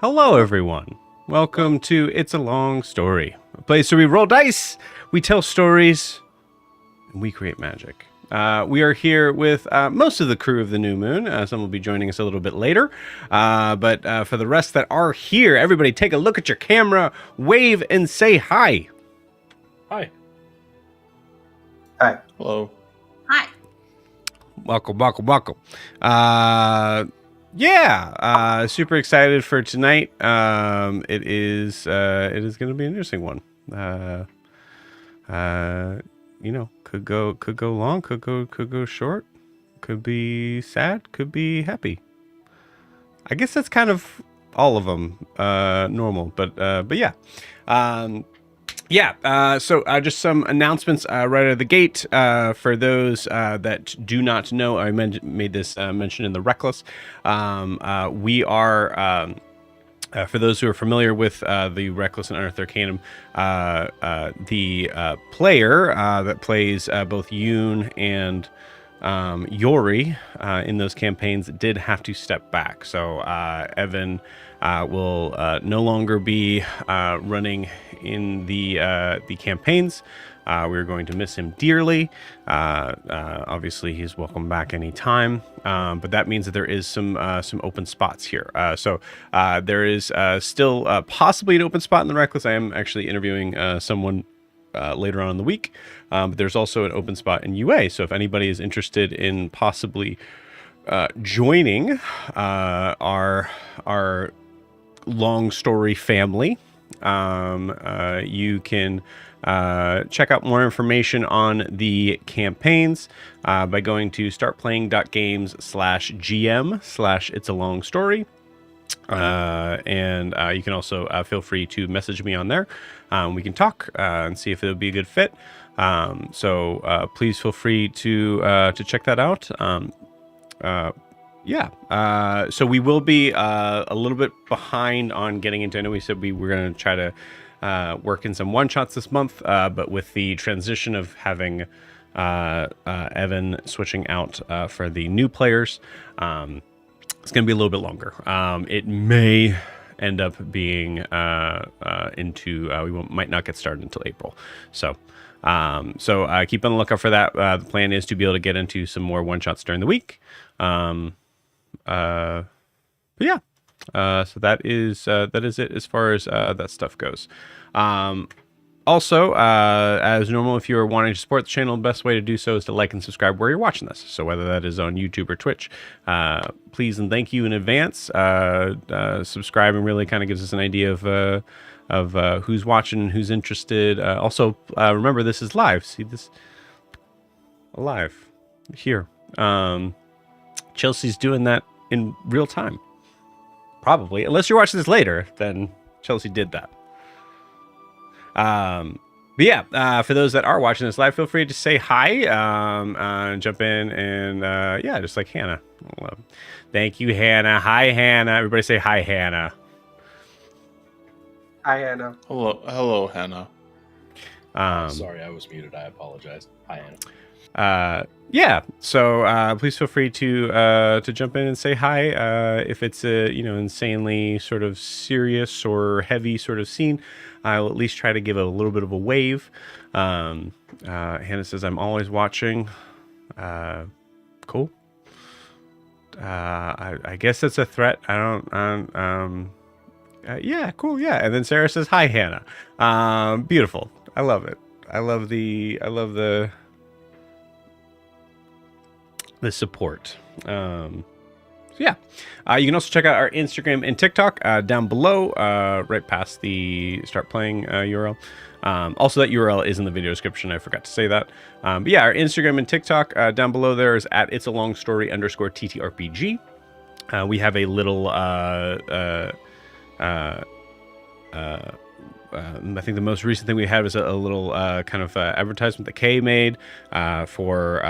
Hello, everyone. Welcome to It's a Long Story, a place where we roll dice, we tell stories, and we create magic. We are here with most of the crew of the New Moon. Some will be joining us a little bit later. But for the rest that are here, everybody take a look at your camera, wave, and say hi. Hi. Hi. Hello. Hi. Welcome. Super excited for tonight. It is going to be an interesting one. Could go long, could go short, could be sad, could be happy. I guess that's kind of all of them normal, but yeah. So just some announcements right out of the gate. For those that do not know, I made this mention in the Reckless. We are, for those who are familiar with the Reckless and Unearthed Arcanum, the player that plays both Yoon and Yori in those campaigns did have to step back. So Evan will no longer be running in the campaigns. We're going to miss him dearly. Obviously, he's welcome back anytime. But that means that there is some open spots here. So there is still possibly an open spot in the Reckless. I am actually interviewing someone later on in the week. But there's also an open spot in UA. So if anybody is interested in possibly joining our long story family, you can check out more information on the campaigns by going to startplaying.games/GM/It's a Long Story. And you can also feel free to message me on there. We can talk and see if it'll be a good fit. So please feel free to check that out. So we will be a little bit behind on getting into. I know we said we were going to try to work in some one shots this month, but with the transition of having Evan switching out for the new players, it's going to be a little bit longer. It may end up being we might not get started until April. So keep on the lookout for that. The plan is to be able to get into some more one shots during the week. So that is it as far as that stuff goes. Also, as normal, if you are wanting to support the channel, the best way to do so is to like and subscribe where you're watching this. So whether that is on YouTube or Twitch, please and thank you in advance. Subscribing really kind of gives us an idea of who's watching and who's interested. Also, remember, this is live. See this live here. Chelsea's doing that in real time. Probably. Unless you're watching this later, then Chelsea did that. For those that are watching this live, feel free to say hi, jump in, and just like Hannah. Thank you, Hannah. Hi, Hannah. Everybody say hi, Hannah. Hi, Hannah. Hello, Hannah. Sorry, I was muted. I apologize. Hi, Hannah. So please feel free to jump in and say hi. If it's a insanely sort of serious or heavy sort of scene, I'll at least try to give a little bit of a wave. Hannah says, I'm always watching. Cool. I guess it's a threat. Yeah, cool. Yeah. And then Sarah says, hi, Hannah. Beautiful. I love it. I love the support. You can also check out our Instagram and TikTok down below, right past the start playing URL. Also, that URL is in the video description. I forgot to say that. Our Instagram and TikTok down below there is at It's a Long Story _TTRPG. We have a little I think the most recent thing we had was a little kind of advertisement that Kay made for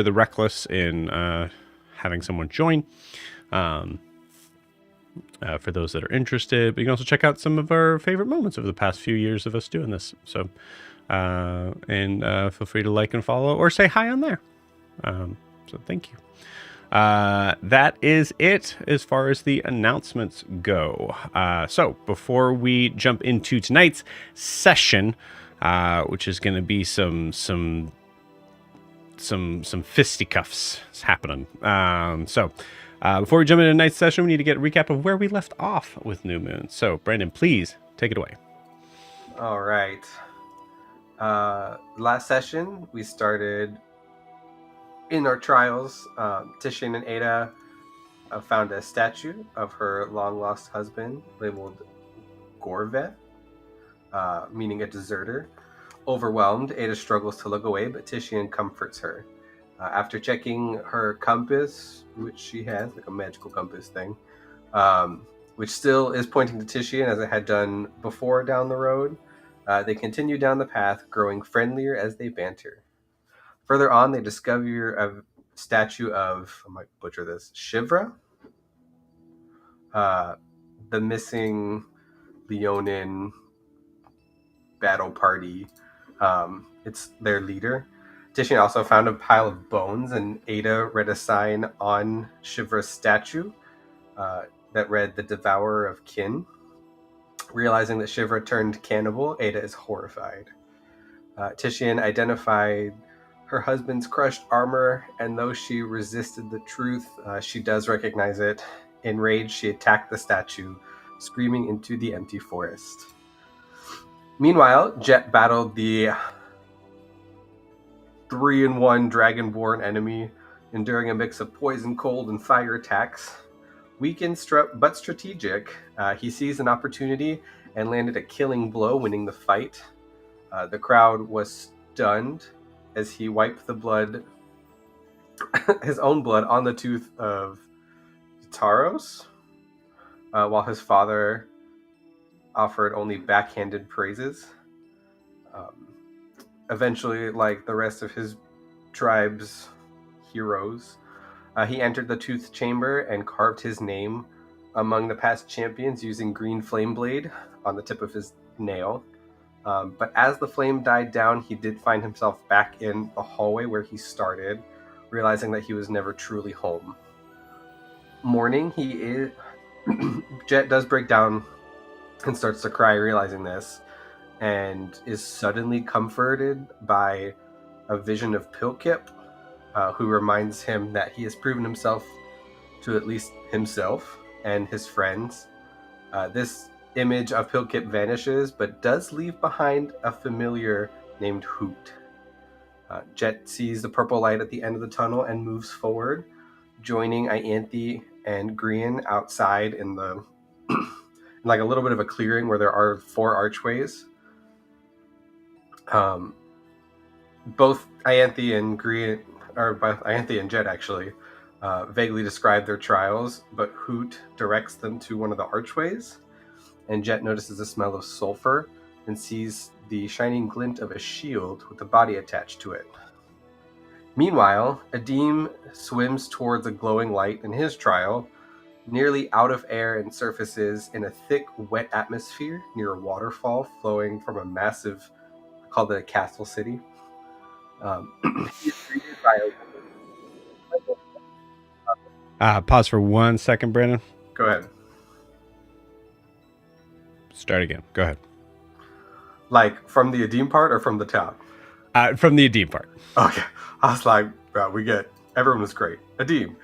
the Reckless in having someone join. For those that are interested, but you can also check out some of our favorite moments over the past few years of us doing this. So, feel free to like and follow or say hi on there. So thank you. That is it as far as the announcements go. So before we jump into tonight's session, which is going to be some some fisticuffs is happening. Before we jump into tonight's session, we need to get a recap of where we left off with New Moon. So, Brandon, please take it away. All right. Last session, we started in our trials. Titian and Ada found a statue of her long-lost husband labeled Gorveth, meaning a deserter. Overwhelmed, Ada struggles to look away, but Titian comforts her. After checking her compass, which she has, like a magical compass thing, which still is pointing to Titian as it had done before down the road, they continue down the path, growing friendlier as they banter. Further on, they discover a statue of, I might butcher this, Shivra, the missing Leonin battle party. It's their leader. Titian also found a pile of bones, and Ada read a sign on Shivra's statue that read, "The Devourer of Kin." Realizing that Shivra turned cannibal, Ada is horrified. Titian identified her husband's crushed armor, and though she resisted the truth, she does recognize it. Enraged, she attacked the statue, screaming into the empty forest. Meanwhile, Jet battled the 3-in-1 Dragonborn enemy, enduring a mix of poison, cold, and fire attacks. Weakened but strategic, he seized an opportunity and landed a killing blow, winning the fight. The crowd was stunned as he wiped the blood, his own blood, on the tooth of Taros, while his father offered only backhanded praises. Eventually, like the rest of his tribe's heroes, he entered the Tooth Chamber and carved his name among the past champions using green flame blade on the tip of his nail. But as the flame died down, he did find himself back in the hallway where he started, realizing that he was never truly home. Morning, Jet does break down and starts to cry, realizing this, and is suddenly comforted by a vision of Pilkip, who reminds him that he has proven himself to at least himself and his friends. This image of Pilkip vanishes, but does leave behind a familiar named Hoot. Jet sees the purple light at the end of the tunnel and moves forward, joining Ianthe and Grian outside in the like a little bit of a clearing where there are 4 archways. Both Ianthe and Grian, or both Ianthe and Jet actually, vaguely describe their trials, but Hoot directs them to one of the archways, and Jet notices the smell of sulfur and sees the shining glint of a shield with a body attached to it. Meanwhile, Adim swims towards a glowing light in his trial, nearly out of air, and surfaces in a thick, wet atmosphere near a waterfall flowing from a massive, I call it a castle city. He is greeted by Pause for 1 second, Brandon. Go ahead. Start again. Go ahead. Like, from the Adim part or from the top? From the Adim part. Okay. I was like, bro, everyone was great. Adim.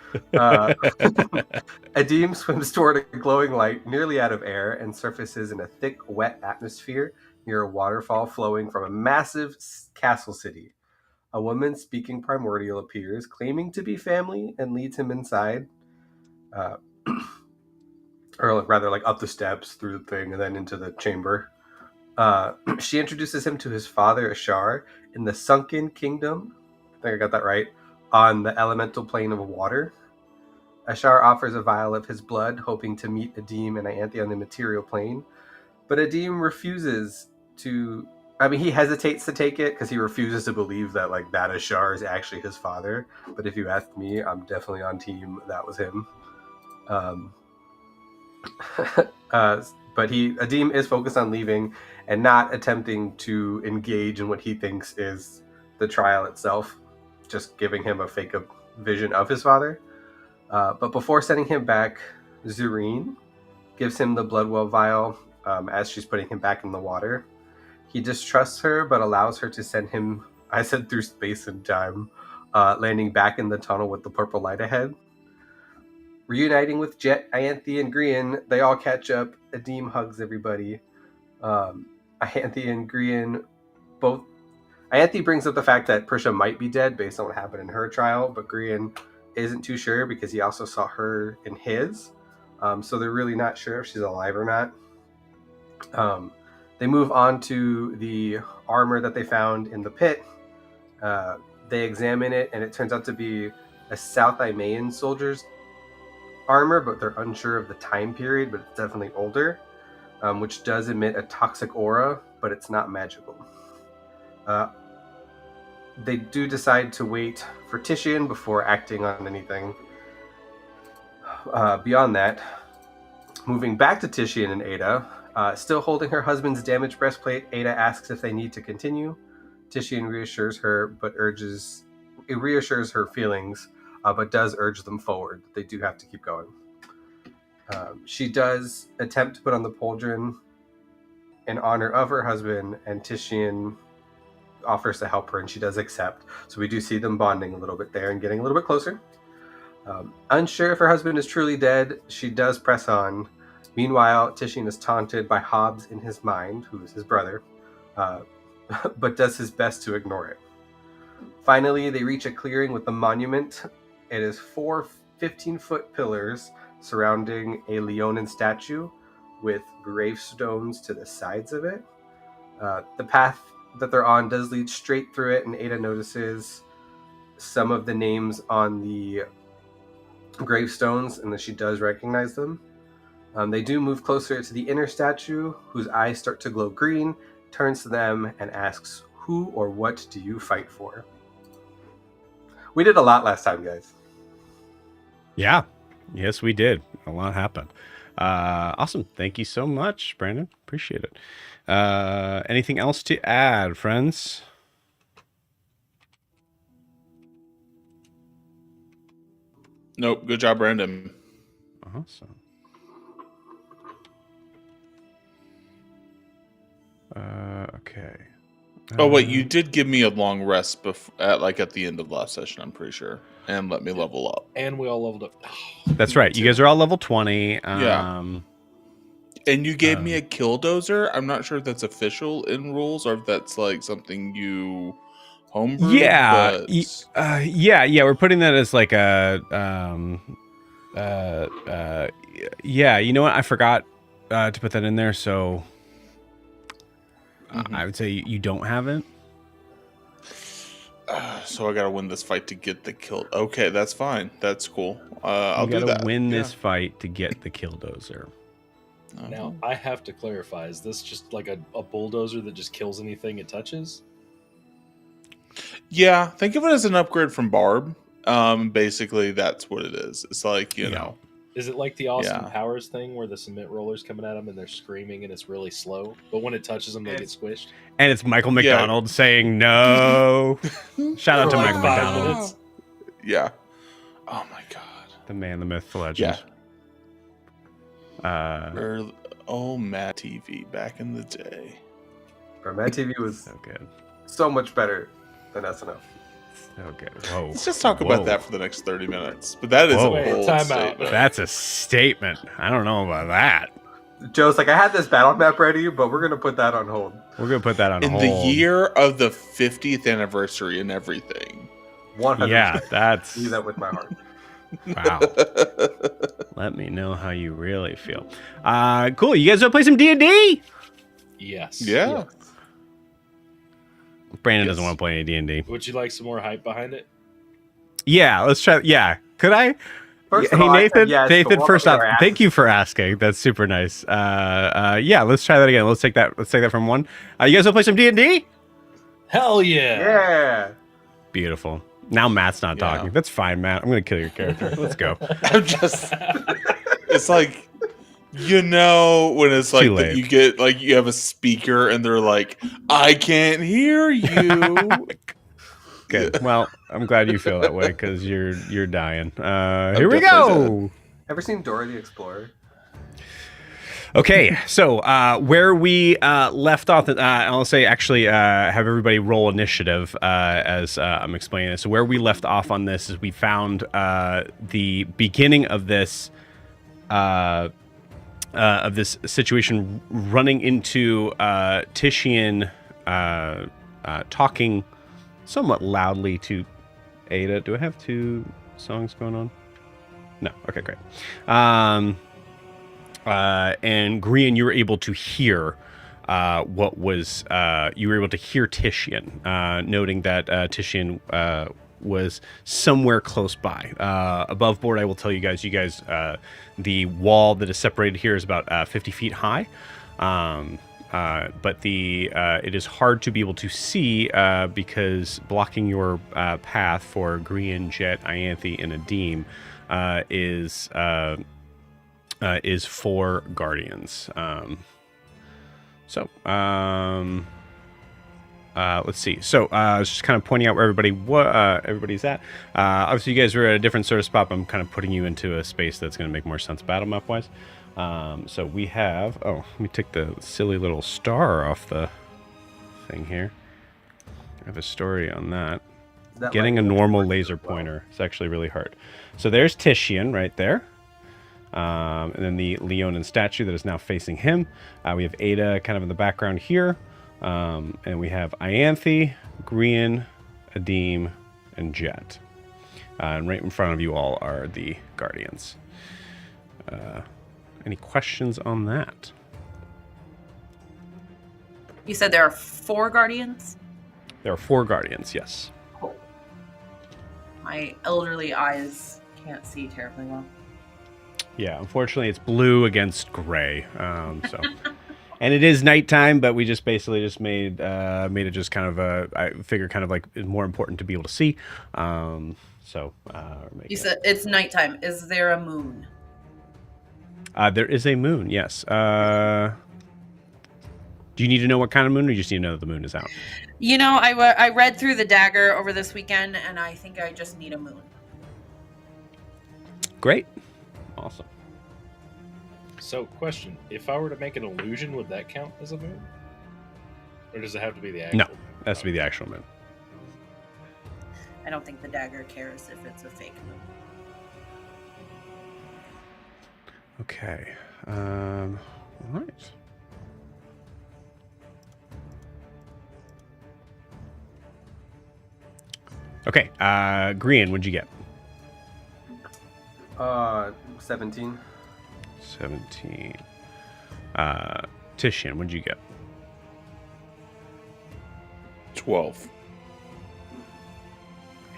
Adim swims toward a glowing light nearly out of air and surfaces in a thick, wet atmosphere near a waterfall flowing from a massive castle city. A woman speaking Primordial appears, claiming to be family, and leads him inside. Or rather, like up the steps, through the thing, and then into the chamber. She introduces him to his father, Ashar, in the Sunken Kingdom. I think I got that right. On the elemental plane of water. Ashar offers a vial of his blood, hoping to meet Adim and Ianthe on the material plane. But Adim refuses to... he hesitates to take it because he refuses to believe that that Ashar is actually his father. But if you ask me, I'm definitely on team that was him. But Adim is focused on leaving and not attempting to engage in what he thinks is the trial itself, just giving him a fake vision of his father. But before sending him back, Zureen gives him the Bloodwell vial as she's putting him back in the water. He distrusts her, but allows her to send him, I said through space and time, landing back in the tunnel with the purple light ahead. Reuniting with Jet, Ianthe, and Grian, they all catch up. Adim hugs everybody. Ianthe and Grian both... Ianthe brings up the fact that Prisha might be dead based on what happened in her trial, but Grian isn't too sure because he also saw her in his. So they're really not sure if she's alive or not. They move on to the armor that they found in the pit. They examine it, and it turns out to be a South Imaean soldier's armor, but they're unsure of the time period, but it's definitely older, which does emit a toxic aura, but it's not magical. They do decide to wait for Titian before acting on anything. Beyond that, moving back to Titian and Ada, still holding her husband's damaged breastplate, Ada asks if they need to continue. Titian reassures her, but reassures her feelings, but does urge them forward. They do have to keep going. She does attempt to put on the pauldron in honor of her husband, and Titian offers to help her, and she does accept. So we do see them bonding a little bit there and getting a little bit closer. Unsure if her husband is truly dead, she does press on. Meanwhile, Titian is taunted by Hobbs in his mind, who is his brother, but does his best to ignore it. Finally, they reach a clearing with the monument. It is 4 15-foot pillars surrounding a Leonin statue with gravestones to the sides of it. The path that they're on does lead straight through it, and Ada notices some of the names on the gravestones, and that she does recognize them. They do move closer to the inner statue, whose eyes start to glow green, turns to them and asks, "Who or what do you fight for?" We did a lot last time, guys. Yeah. Yes, we did. A lot happened. Awesome. Thank you so much, Brandon. Appreciate it. Anything else to add, friends? Nope. Good job, Brandon. Awesome. Okay. Oh wait, you did give me a long rest at the end of last session, I'm pretty sure, and let me level up. And we all leveled up. That's right. You guys are all level 20. Yeah. And you gave me a killdozer. I'm not sure if that's official in rules or if that's like something you homebrewed. Yeah. But... Yeah. We're putting that as like a yeah. You know what? I forgot to put that in there. So I would say you don't have it. So I gotta win this fight to get the kill. Okay, that's fine. That's cool. I'll do that. You gotta win this fight to get the killdozer. Now, I have to clarify, is this just like a bulldozer that just kills anything it touches? Yeah, think of it as an upgrade from Barb. Basically, that's what it is. It's like, you know. Is it like the Austin Powers thing where the cement roller's coming at them and they're screaming and it's really slow, but when it touches them, they get squished? And it's Michael McDonald saying no. Shout out to Michael McDonald. Yeah. Oh my God. The man, the myth, the legend. Yeah. Matt TV back in the day. Bro, Matt TV was so good. So much better than SNL. Okay. Whoa. Let's just talk about that for the next 30 minutes. But that is a bold statement. That's a statement. I don't know about that. Joe's like, I had this battle map ready, but we're going to put that on hold. We're going to put that on hold. In the year of the 50th anniversary and everything. 100%. Yeah, that's... Do that with my heart. Wow. Let me know how you really feel. Cool. You guys want to play some D&D? Yes. Yeah. Brandon doesn't want to play any D&D. Would you like some more hype behind it? Yeah, let's try. Yeah, could I? First hey, all, Nathan. yes, Nathan, first off, thank you for asking. That's super nice. Yeah, let's try that again. Let's take that from one. You guys want to play some D&D? Hell yeah! Yeah. Beautiful. Now Matt's not talking. That's fine, Matt. I'm gonna kill your character. Let's go. I'm just. It's like. You know, when it's like that you get like you have a speaker and they're like, I can't hear you. Good. Well, I'm glad you feel that way because you're dying. Here we go. Ever seen Dora the Explorer? Okay, so where we left off, I'll say actually have everybody roll initiative as I'm explaining this. So where we left off on this is we found the beginning of this situation running into Titian talking somewhat loudly to Ada. Do I have two songs going on? No. Okay, great. And Grian, you were able to hear what was you were able to hear Titian, noting that Titian was somewhere close by. Above board, I will tell you guys, the wall that is separated here is about 50 feet high. But it is hard to be able to see because blocking your path for Grian, Jet, Ianthe, and Adim is 4 guardians. Let's see. So I was just kind of pointing out where everybody's at. Obviously, you guys are at a different sort of spot, but I'm kind of putting you into a space that's going to make more sense battle map wise. So we have. Oh, let me take the silly little star off the thing here. I have a story on that. Getting a normal laser pointer is actually really hard. So there's Titian right there. And then the Leonin statue that is now facing him. We have Ada kind of in the background here. And we have Ianthe, Grian, Adim, and Jet. And right in front of you all are the Guardians. Any questions on that? You said there are 4 Guardians? There are 4 Guardians, yes. Cool. My elderly eyes can't see terribly well. Yeah, unfortunately, it's blue against gray. And it is nighttime, but we just basically just made it just kind of I figure kind of like it's more important to be able to see. You said it's nighttime. Is there a moon? There is a moon. Yes. Do you need to know what kind of moon, or you just need to know that the moon is out? You know, I read through the dagger over this weekend, and I think I just need a moon. Great. Awesome. So, question: if I were to make an illusion, would that count as a moon, or does it have to be the actual? No, moon? it has to be the actual moon. I don't think the dagger cares if it's a fake moon. Okay. All right. Okay. Grian, what'd you get? 17. 17. Titian, what'd you get? 12.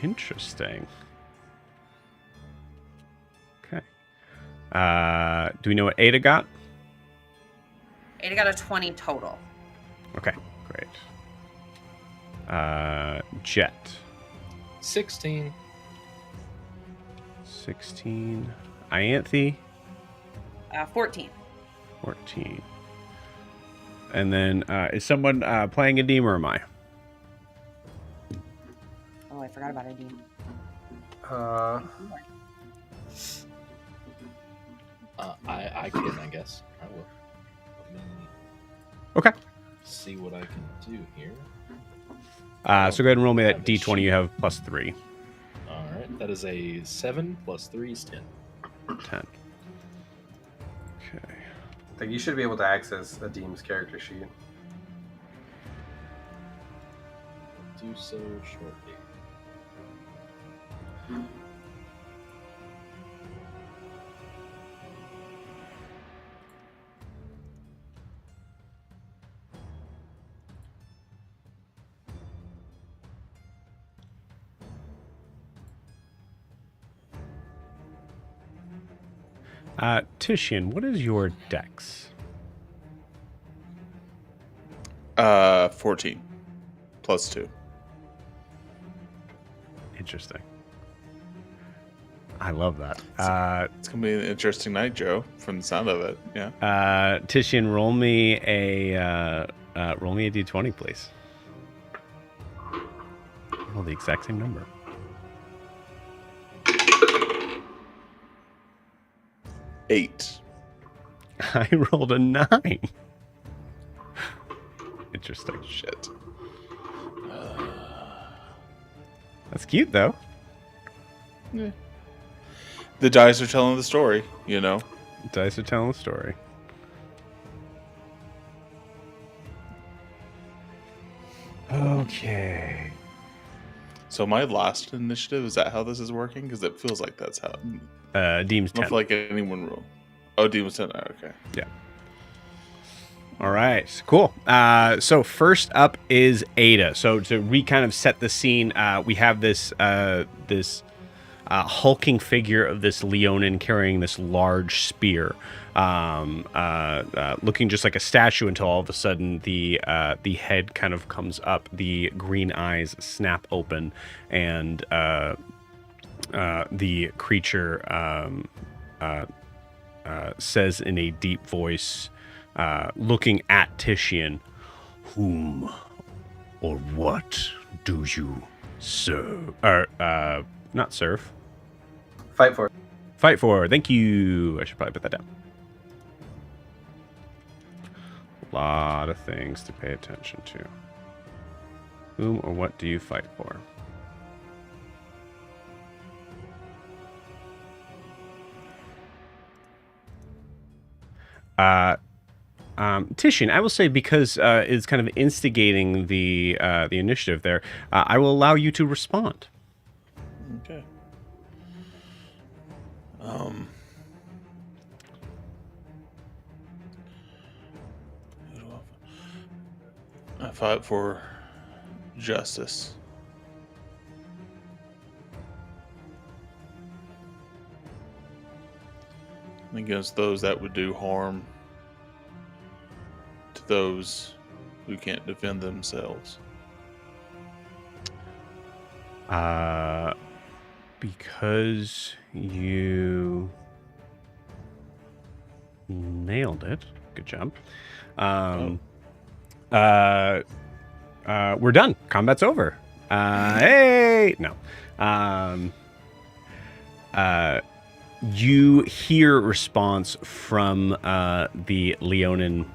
Interesting. Okay. Do we know what Ada got? Ada got a 20 total. Okay, great. Jet. 16. 16. Ianthe. 14. 14. And then is someone playing a Adim, or am I? Oh, I forgot about Adim. I can, I guess. I will. Let me Okay. see what I can do here. So go ahead and roll me that D20 you have plus 3. All right, that is a 7 plus 3 is 10. 10. Okay. Like you should be able to access Adim's character sheet. Do so shortly. Titian, what is your dex? 14 plus 2. Interesting. I love that. It's gonna be an interesting night, Joe. From the sound of it, yeah. Titian, roll me a d20, please. Roll the exact same number. 8. I rolled a 9. Interesting. Shit. That's cute, though. Yeah. The dice are telling the story, you know? Dice are telling the story. Okay. So my last initiative, is that how this is working? Because it feels like that's how... Deem's I 10. don't feel like anyone will... Oh, Deem was 10. Okay. Yeah. All right, cool. So first up is Ada. So to kind of set the scene, we have this hulking figure of this Leonin carrying this large spear, looking just like a statue until all of a sudden the head kind of comes up, the green eyes snap open, and the creature says in a deep voice, looking at Titian, "Whom or what do you serve?" Or not serve. Fight for it. Fight for. Thank you. I should probably put that down. A lot of things to pay attention to. Whom or what do you fight for? Titian, I will say, because it's kind of instigating the initiative there, I will allow you to respond. Okay. I fight for justice. Against those that would do harm to those who can't defend themselves. Because you nailed it. Good job. We're done. Combat's over. Hey! No. You hear response from the Leonin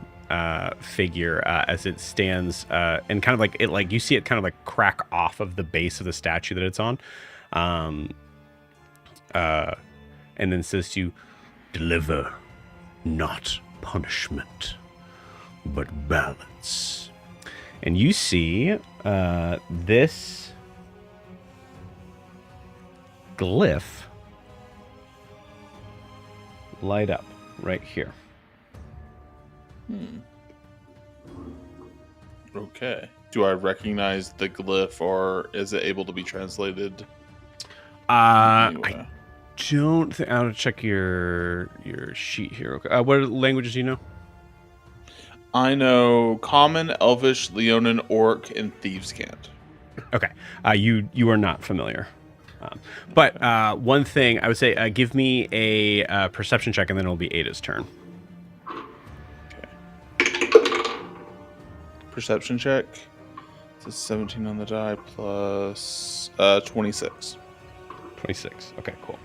figure as it stands, and kind of like it, like you see it kind of like crack off of the base of the statue that it's on, and then says to you, "Deliver not punishment, but balance." And you see this glyph light up right here. Okay. Do I recognize the glyph, or is it able to be translated? I don't think. I'll check your sheet here. Okay. What languages do you know? I know Common, Elvish, Leonin, Orc, and Thieves' Cant. Okay. You are not familiar. But one thing I would say, give me a perception check, and then it'll be Ada's turn. Okay. Perception check. It's 17 on the die plus 26. 26. Okay, cool.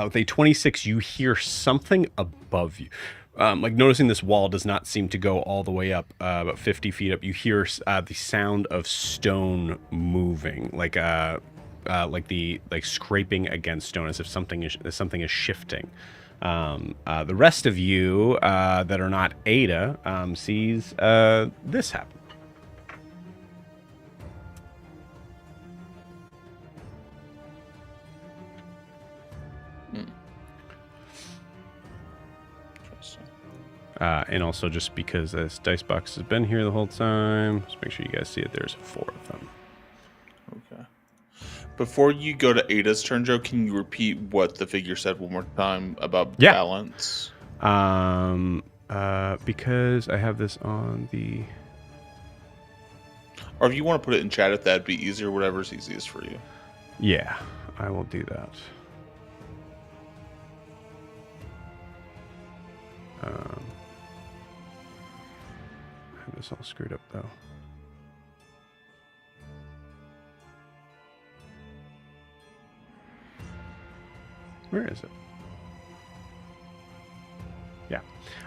With a 26, you hear something above you. Like noticing this wall does not seem to go all the way up, about 50 feet up. You hear the sound of stone moving, like scraping against stone, as if something is shifting. The rest of you that are not Ada sees this happen. And also, just because this dice box has been here the whole time, just make sure you guys see it. There's 4 of them. Okay. Before you go to Ada's turn, Joe, can you repeat what the figure said one more time about balance? Because I have this on the... Or if you want to put it in chat, if that'd be easier, whatever's easiest for you. Yeah, I will do that. I have this all screwed up, though. Where is it?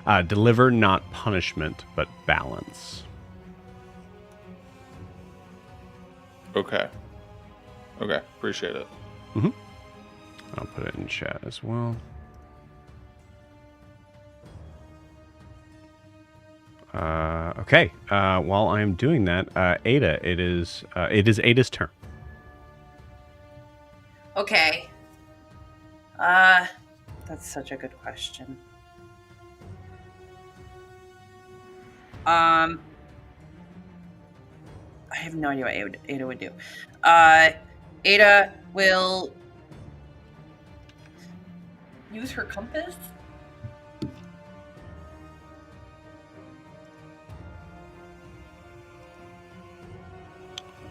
Yeah. Deliver not punishment, but balance. Okay. Appreciate it. Mm-hmm. I'll put it in chat as well. Okay. While I'm doing that, Ada, it is Ada's turn. Okay. That's such a good question. I have no idea what Ada would do. Ada will use her compass.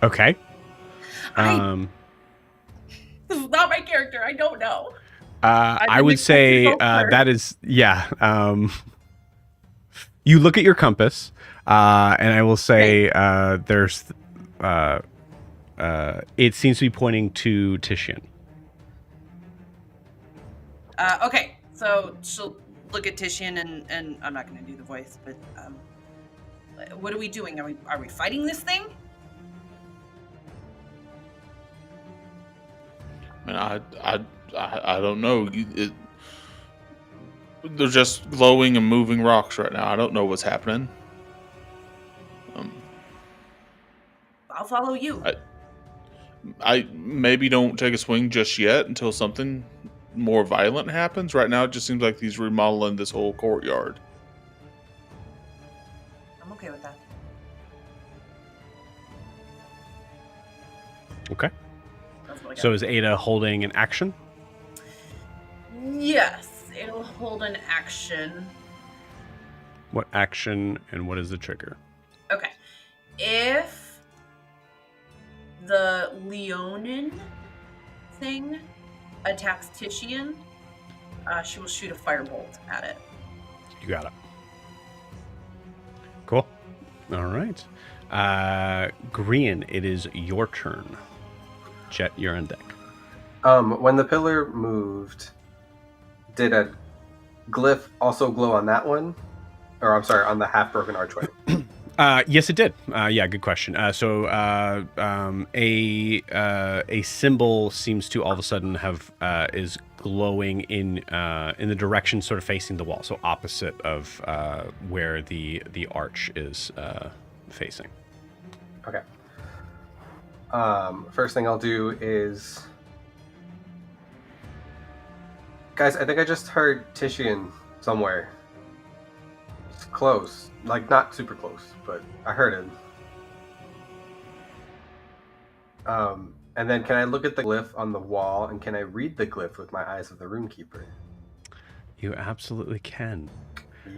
Okay. This is not my character. I don't know. I would say that is, yeah. You look at your compass, and I will say there's, it seems to be pointing to Titian. Okay, so she'll look at Titian, and I'm not going to do the voice, but what are we doing? Are we fighting this thing? I mean, I don't know. They're just glowing and moving rocks right now. I don't know what's happening. I'll follow you. I maybe don't take a swing just yet until something more violent happens. Right now, it just seems like he's remodeling this whole courtyard. I'm okay with that. Okay. So is Ada holding an action? Yes, it'll hold an action. What action and what is the trigger? Okay. If the Leonin thing attacks Titian, she will shoot a firebolt at it. You got it. Cool. All right. Grian, it is your turn. Jet, you're on deck. When the pillar moved, did a glyph also glow on that one? Or I'm sorry, on the half-broken archway? Yes, it did. Yeah, good question. So a symbol seems to all of a sudden have is glowing in the direction sort of facing the wall, so opposite of where the arch is facing. Okay. First thing I'll do is... Guys, I think I just heard Titian somewhere. It's close. Like, not super close, but I heard him. And then can I look at the glyph on the wall, and can I read the glyph with my eyes of the Runekeeper? You absolutely can.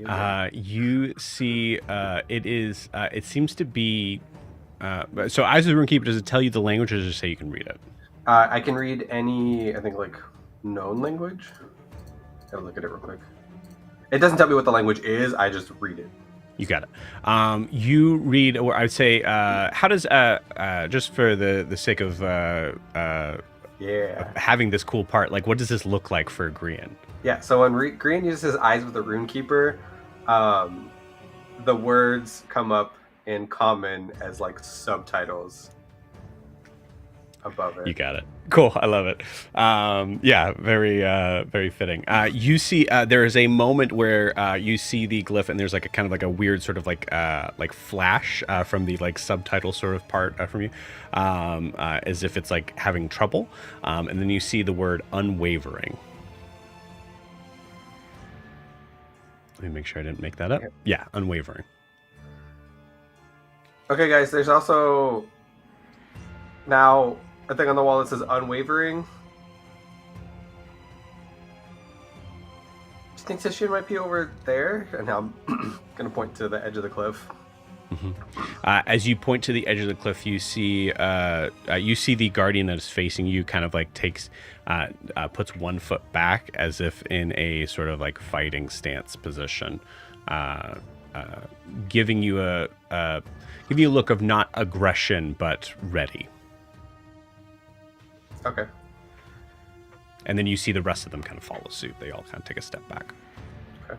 Yeah. You see, it seems to be... so Eyes of the Runekeeper, does it tell you the language, or does it say you can read it? I can read any, I think, like, known language. Gotta look at it real quick. It doesn't tell me what the language is, I just read it. You got it. You read, or I would say, how does, just for the sake of having this cool part, like, what does this look like for Grian? Yeah, so when Grian uses his eyes with the Runekeeper, the words come up in common as, like, subtitles above it. You got it. Cool. I love it. Yeah, very fitting. You see, there is a moment where you see the glyph, and there's like a kind of like a weird sort of like flash from the like subtitle sort of part from you, as if it's like having trouble, and then you see the word unwavering. Let me make sure I didn't make that up. Okay. Yeah, unwavering. Okay, guys, there's also now a thing on the wall that says unwavering. Do you think Titian might be over there? And now I'm going to point to the edge of the cliff. Mm-hmm. As you point to the edge of the cliff, you see the guardian that is facing you kind of like puts 1 foot back as if in a sort of like fighting stance position, giving you a look of not aggression but ready. Okay. And then you see the rest of them kind of follow suit. They all kind of take a step back. Okay.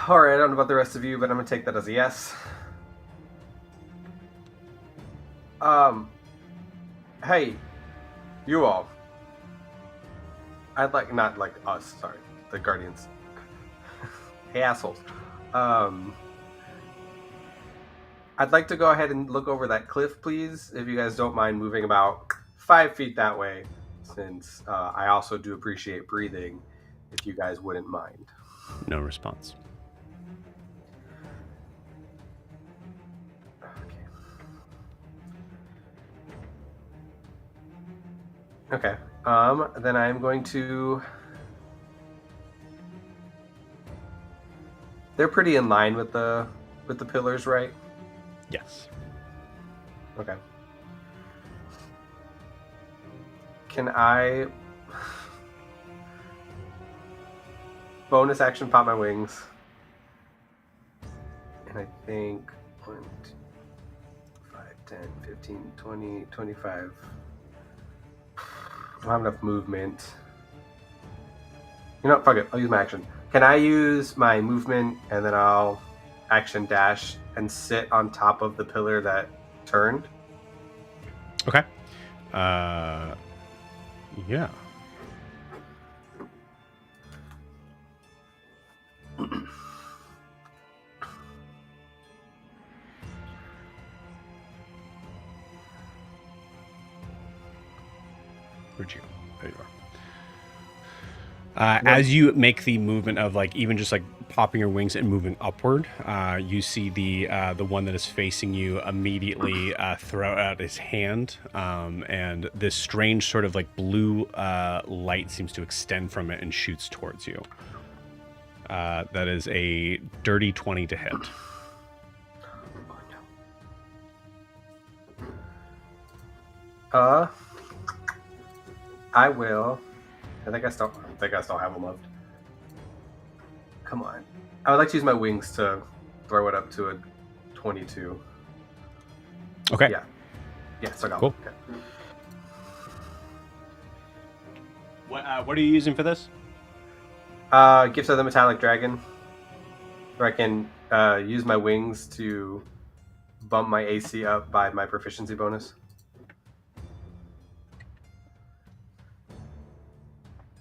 All right, I don't know about the rest of you, but I'm gonna take that as a yes. Hey, you all. I'd like, not like us, sorry, the Guardians. Hey, assholes. I'd like to go ahead and look over that cliff, please, if you guys don't mind moving about 5 feet that way, since I also do appreciate breathing, if you guys wouldn't mind. No response. Okay. Then I'm going to... They're pretty in line with the pillars, right? Yes. Okay. Can I bonus action pop my wings? And I think 1, 2, 5, 10, 15, 20, 25. I don't have enough movement. You know what? Fuck it. I'll use my action. Can I use my movement and then I'll action dash and sit on top of the pillar that turned? Okay. Yeah. Where'd you go? There you are. As you make the movement of like even just like popping your wings and moving upward, you see the one that is facing you immediately throw out his hand, and this strange sort of like blue light seems to extend from it and shoots towards you. That is a dirty 20 to hit. I will. I think I still have them left. Come on. I would like to use my wings to throw it up to a 22. Okay. Yeah. Yeah, so I got cool. Okay. What are you using for this? Gifts of the Metallic Dragon. Where I can use my wings to bump my AC up by my proficiency bonus.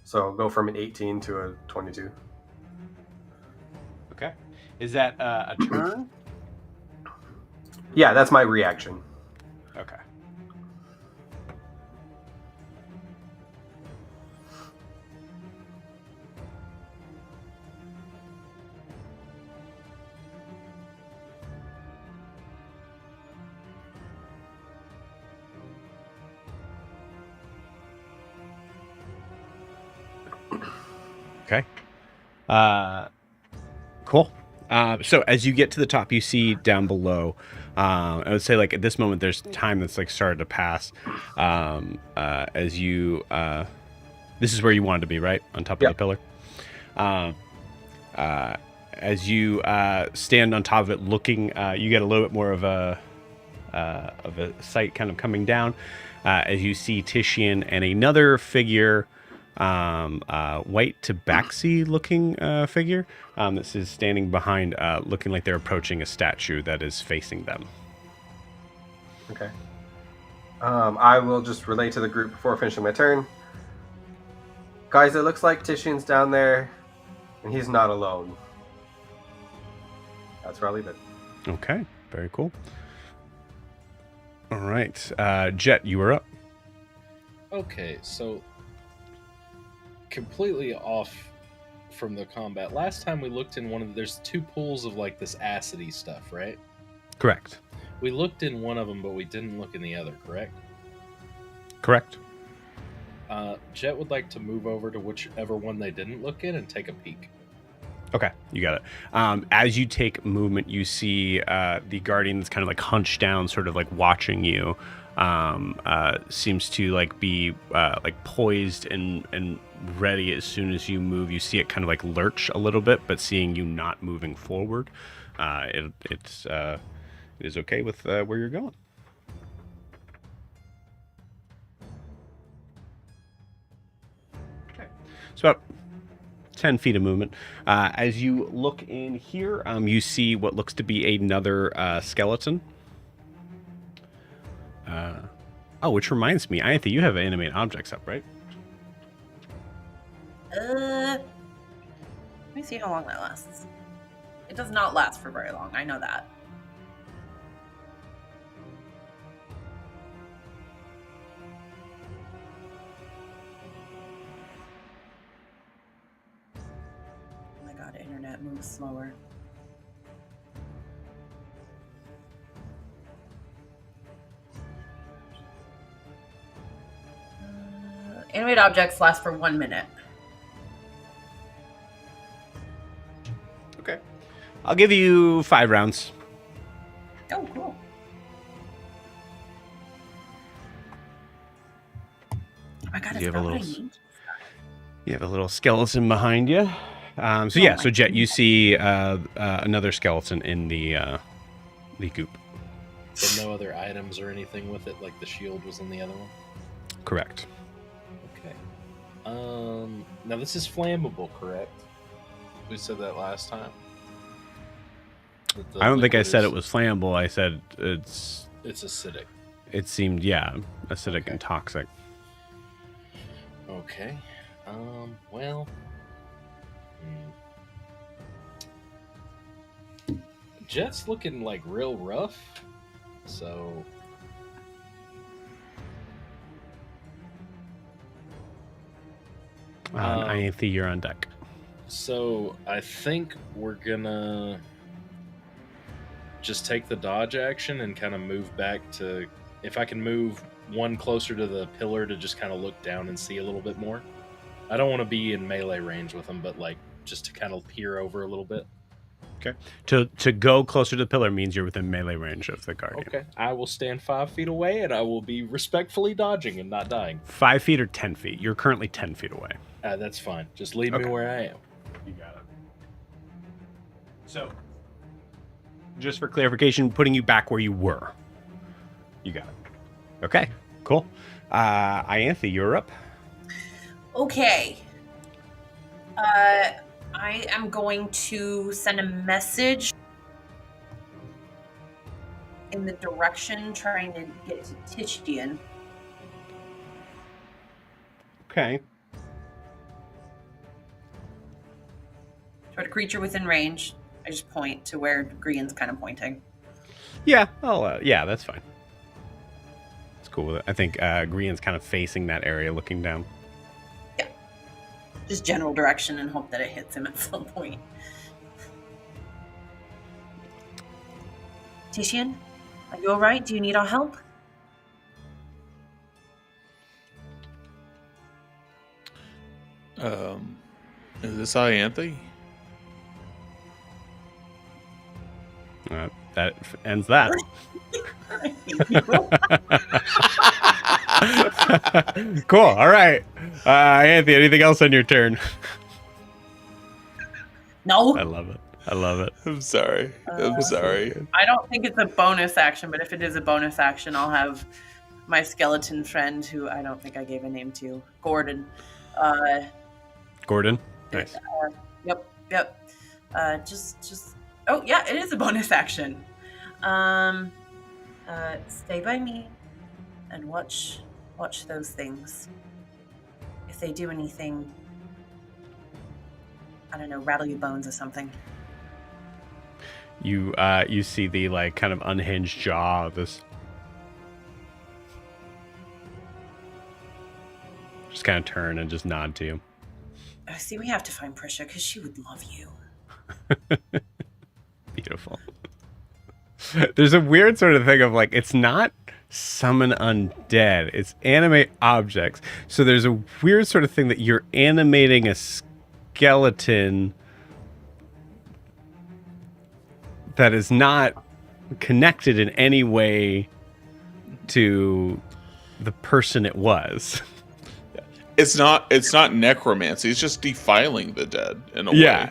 So go from an 18 to a 22. Okay. Is that a turn? Yeah, that's my reaction. Okay. Okay. Cool. So as you get to the top, you see down below, I would say like at this moment, there's time that's like started to pass. As you, this is where you wanted to be, right? On top of the pillar. As you stand on top of it looking, you get a little bit more of a sight kind of coming down, as you see Titian and another figure, white tabaxi looking figure, this is standing behind, looking like they're approaching a statue that is facing them. Okay. I will just relay to the group before finishing my turn. Guys, it looks like Titian's down there, and he's not alone. That's where I'll leave it. Okay, very cool. All right, Jet, you are up. Okay, so completely off from the combat. Last time we looked in one of there's two pools of like this acidy stuff, right? Correct. We looked in one of them, but we didn't look in the other, correct? Correct. Jet would like to move over to whichever one they didn't look in and take a peek. Okay, you got it. As you take movement, you see the guardian that's kind of like hunched down, sort of like watching you. Seems to like be like poised and ready as soon as you move. You see it kind of like lurch a little bit, but seeing you not moving forward, it is okay with where you're going. Okay, so about 10 feet of movement. As you look in here, you see what looks to be another skeleton. Which reminds me, Ianthe, you have animate objects up, right? Let me see how long that lasts. It does not last for very long. I know that. Oh my god, internet moves slower. Animate objects last for 1 minute. Okay. I'll give you 5 rounds. Oh, cool. Oh my god, You it's have a not what I little- need. You have a little skeleton behind you. So Jet, you see another skeleton in the goop. But no other items or anything with it, like the shield was in the other one? Correct. Okay. Now this is flammable, correct? We said that last time. I don't think I said it was flammable. I said it's acidic. It seemed, acidic and toxic. Okay. Well. Jet's looking like real rough. So. Ianthe, you're on deck. So I think we're gonna just take the dodge action and kind of move back to, if I can move one closer to the pillar to just kind of look down and see a little bit more. I don't want to be in melee range with them, but like just to kind of peer over a little bit. Okay. To go closer to the pillar means you're within melee range of the guardian. Okay. I will stand 5 feet away and I will be respectfully dodging and not dying. 5 feet or 10 feet? You're currently 10 feet away. That's fine. Just leave me where I am. You got it. So, just for clarification, putting you back where you were. You got it. Okay, cool. Ianthe, you're up. Okay. I am going to send a message in the direction trying to get to Titian. Okay. Toward a creature within range. I just point to where Grian's kind of pointing. Yeah, that's fine. It's cool with it. I think Grian's kind of facing that area, looking down. Yeah. Just general direction and hope that it hits him at some point. Titian, are you alright? Do you need our help? Is this Ianthe? That ends that. Cool. All right. Ianthe, anything else on your turn? No. I love it. I'm sorry. I'm sorry. I don't think it's a bonus action, but if it is a bonus action, I'll have my skeleton friend, who I don't think I gave a name to, Gordon. Gordon? Nice. Yep. Just. Oh yeah, it is a bonus action. Stay by me and watch those things. If they do anything, I don't know, rattle your bones or something. You see the like kind of unhinged jaw of this. Just kind of turn and just nod to you. See, we have to find Prisha because she would love you. Beautiful. There's a weird sort of thing of like, it's not summon undead, it's animate objects. So there's a weird sort of thing that you're animating a skeleton that is not connected in any way to the person it was. It's not necromancy. It's just defiling the dead in a way. Yeah.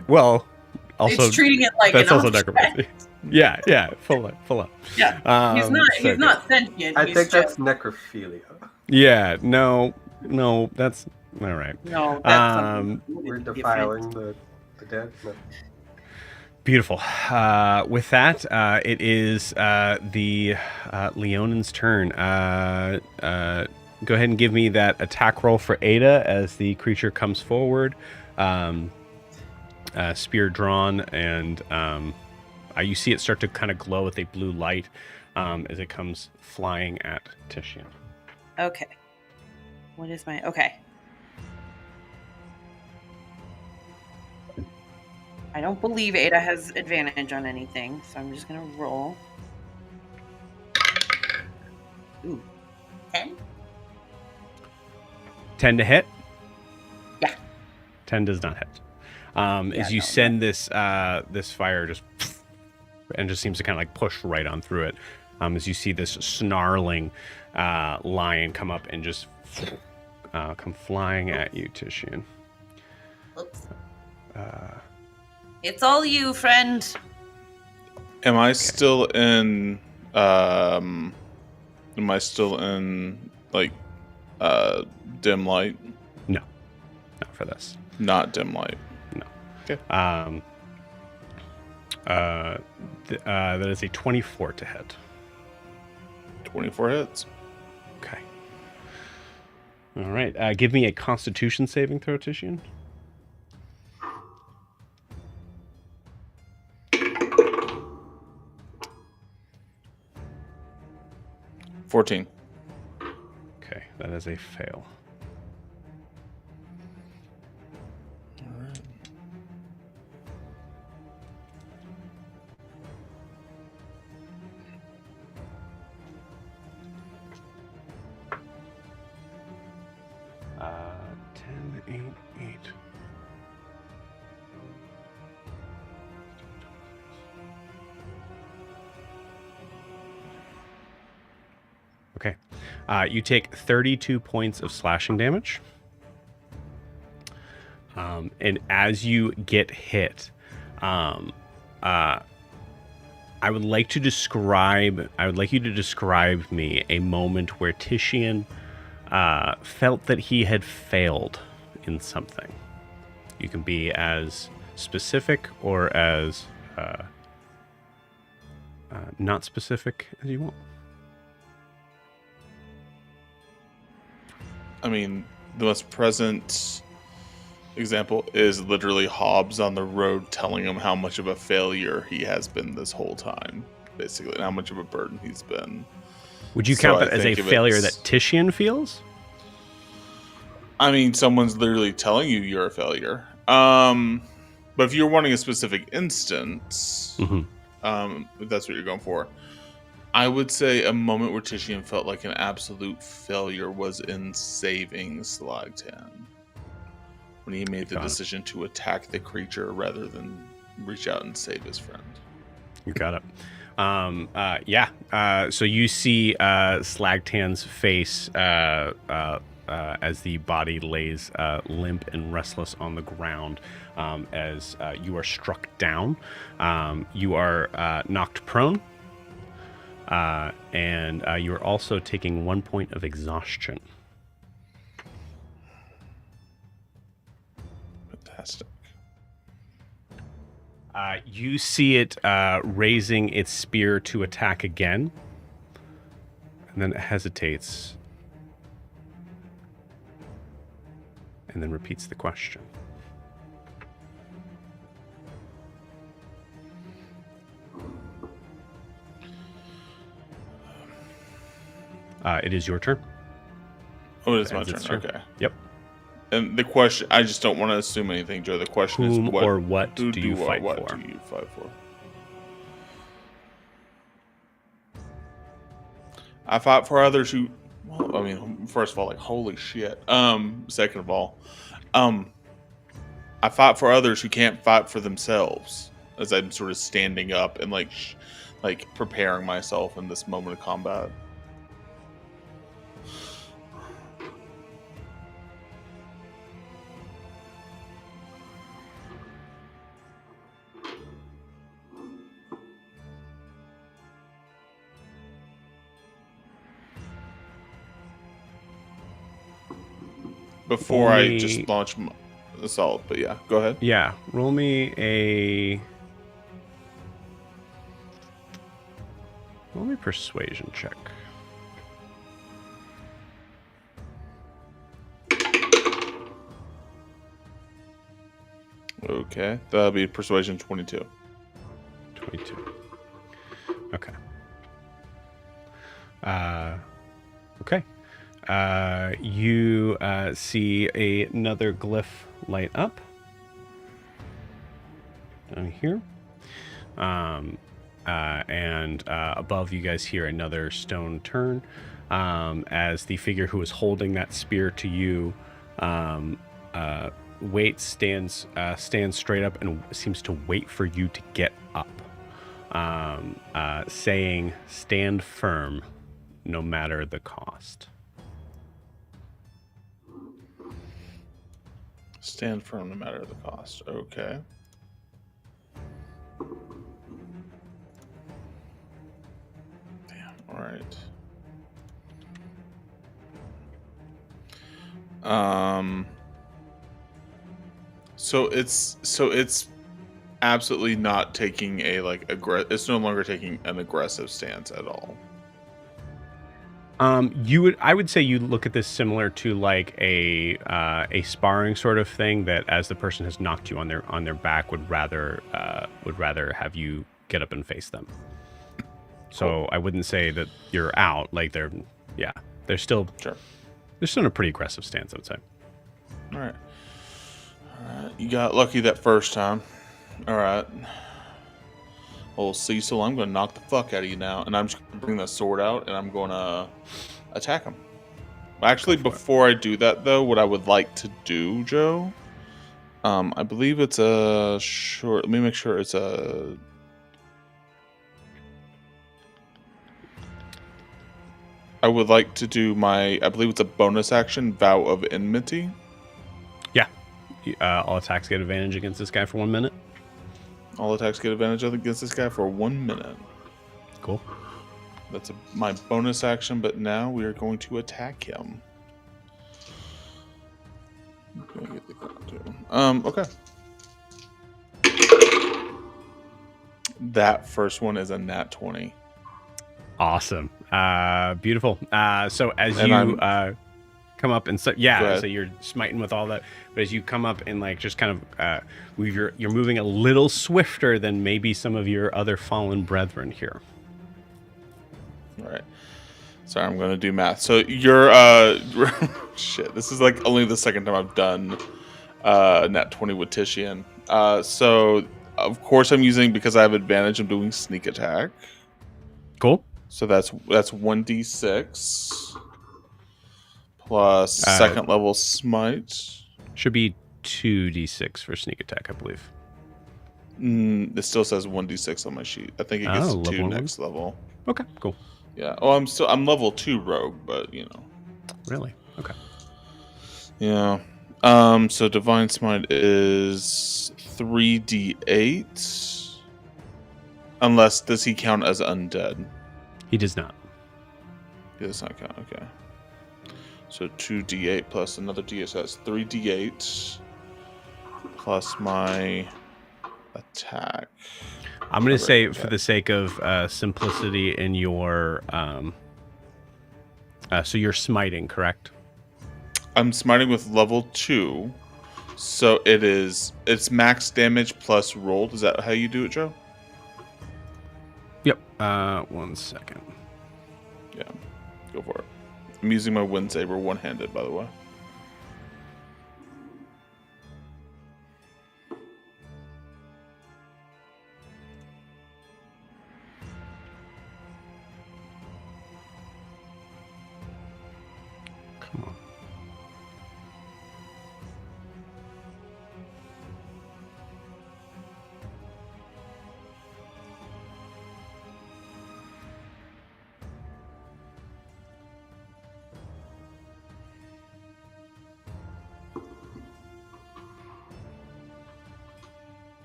Well, also it's treating it like that's an also object. necromancy. Yeah, full up. Yeah, he's not sentient. I he's think that's just... necrophilia. Yeah, no, that's All right. No, that's We're defiling the dead. No. Beautiful. With that, it is the Leonan's turn. Go ahead and give me that attack roll for Ada as the creature comes forward. Spear drawn, and you see it start to kind of glow with a blue light as it comes flying at Titian. Okay. What is my... Okay. I don't believe Ada has advantage on anything, so I'm just going to roll. Ooh. 10? 10 to hit? Yeah. 10 does not hit. As you send this fire just and just seems to kind of like push right on through it. As you see this snarling lion come up and just come flying at you, Titian. Oops. It's all you, friend. Am I still in? Am I still in like dim light? No, not for this. Not dim light. No. Okay. That is a 24 to hit. 24 hits. Okay. All right. Give me a Constitution saving throw, Titian. $14. Okay, that is a fail. All right. Uh, 10, 8, 8. Okay. You take 32 points of slashing damage. And as you get hit, I would like you to describe me a moment where Titian felt that he had failed in something. You can be as specific or as not specific as you want. I mean, the most present example is literally Hobbs on the road telling him how much of a failure he has been this whole time, basically, and how much of a burden he's been. Would you count that as a failure that Titian feels? I mean, someone's literally telling you you're a failure. But if you're wanting a specific instance, if that's what you're going for, I would say a moment where Titian felt like an absolute failure was in saving Slagtan. When he made the decision to attack the creature rather than reach out and save his friend. You got it. So you see Slagtan's face as the body lays limp and restless on the ground as you are struck down. You are knocked prone. And you're also taking 1 point of exhaustion. Fantastic. You see it raising its spear to attack again. And then it hesitates. And then repeats the question. It is your turn. Oh, it is my turn. Okay. Yep. And the question, I just don't want to assume anything, Joe. The question is, what do you fight for? What do you fight for? I fight for others who, well, I mean, first of all, like, holy shit. Second of all, I fight for others who can't fight for themselves, as I'm sort of standing up and like preparing myself in this moment of combat. before I just launch my assault. But yeah, go ahead. Yeah, roll me persuasion check. Okay, that'll be persuasion 22. 22. Okay. Okay. You see another glyph light up down here. And above, you guys hear another stone turn as the figure who is holding that spear to you stands straight up and seems to wait for you to get up, saying, "Stand firm, no matter the cost." Stand firm no matter the cost. Okay. Damn. All right. So it's absolutely not taking a it's no longer taking an aggressive stance at all. I would say you look at this similar to like a sparring sort of thing, that as the person has knocked you on their back would rather have you get up and face them. So Cool. I wouldn't say that you're out. Like they're still in a pretty aggressive stance, I would say. All right. You got lucky that first time. All right. Well, Cecil, I'm going to knock the fuck out of you now, and I'm just going to bring the sword out, and I'm going to attack him. Actually, before I do that, though, what I would like to do, Joe, I believe it's a short. Let me make sure it's a. I would like to do I believe it's a bonus action, Vow of Enmity. Yeah. All attacks get advantage against this guy for 1 minute. All attacks get advantage against this guy for 1 minute. Cool. That's my bonus action, but now we are going to attack him. Okay. That first one is a nat 20. Awesome. Beautiful. So as you come up and so you're smiting with all that, but as you come up and like just kind of you're moving a little swifter than maybe some of your other fallen brethren here. All right. Sorry, I'm going to do math. So you're shit. This is like only the second time I've done nat 20 with Titian. So of course I'm using, because I have advantage, I'm doing sneak attack. Cool. So that's 1d6 plus second level smite. Should be 2d6 for sneak attack, I believe. It still says 1d6 on my sheet. I think it gets to 2 next level. Okay, cool. Yeah. Oh, I'm level 2 rogue, but you know. Really? Okay. Yeah. So divine smite is 3d8. Unless, does he count as undead? He does not. He does not count. Okay. So 2d8 plus another d8. So that's 3d8 plus my attack. I'm going to say, for the sake of simplicity in your... so you're smiting, correct? I'm smiting with level 2. So it's max damage plus rolled. Is that how you do it, Joe? Yep. 1 second. Yeah. Go for it. I'm using my wind saber one-handed, by the way. Come on.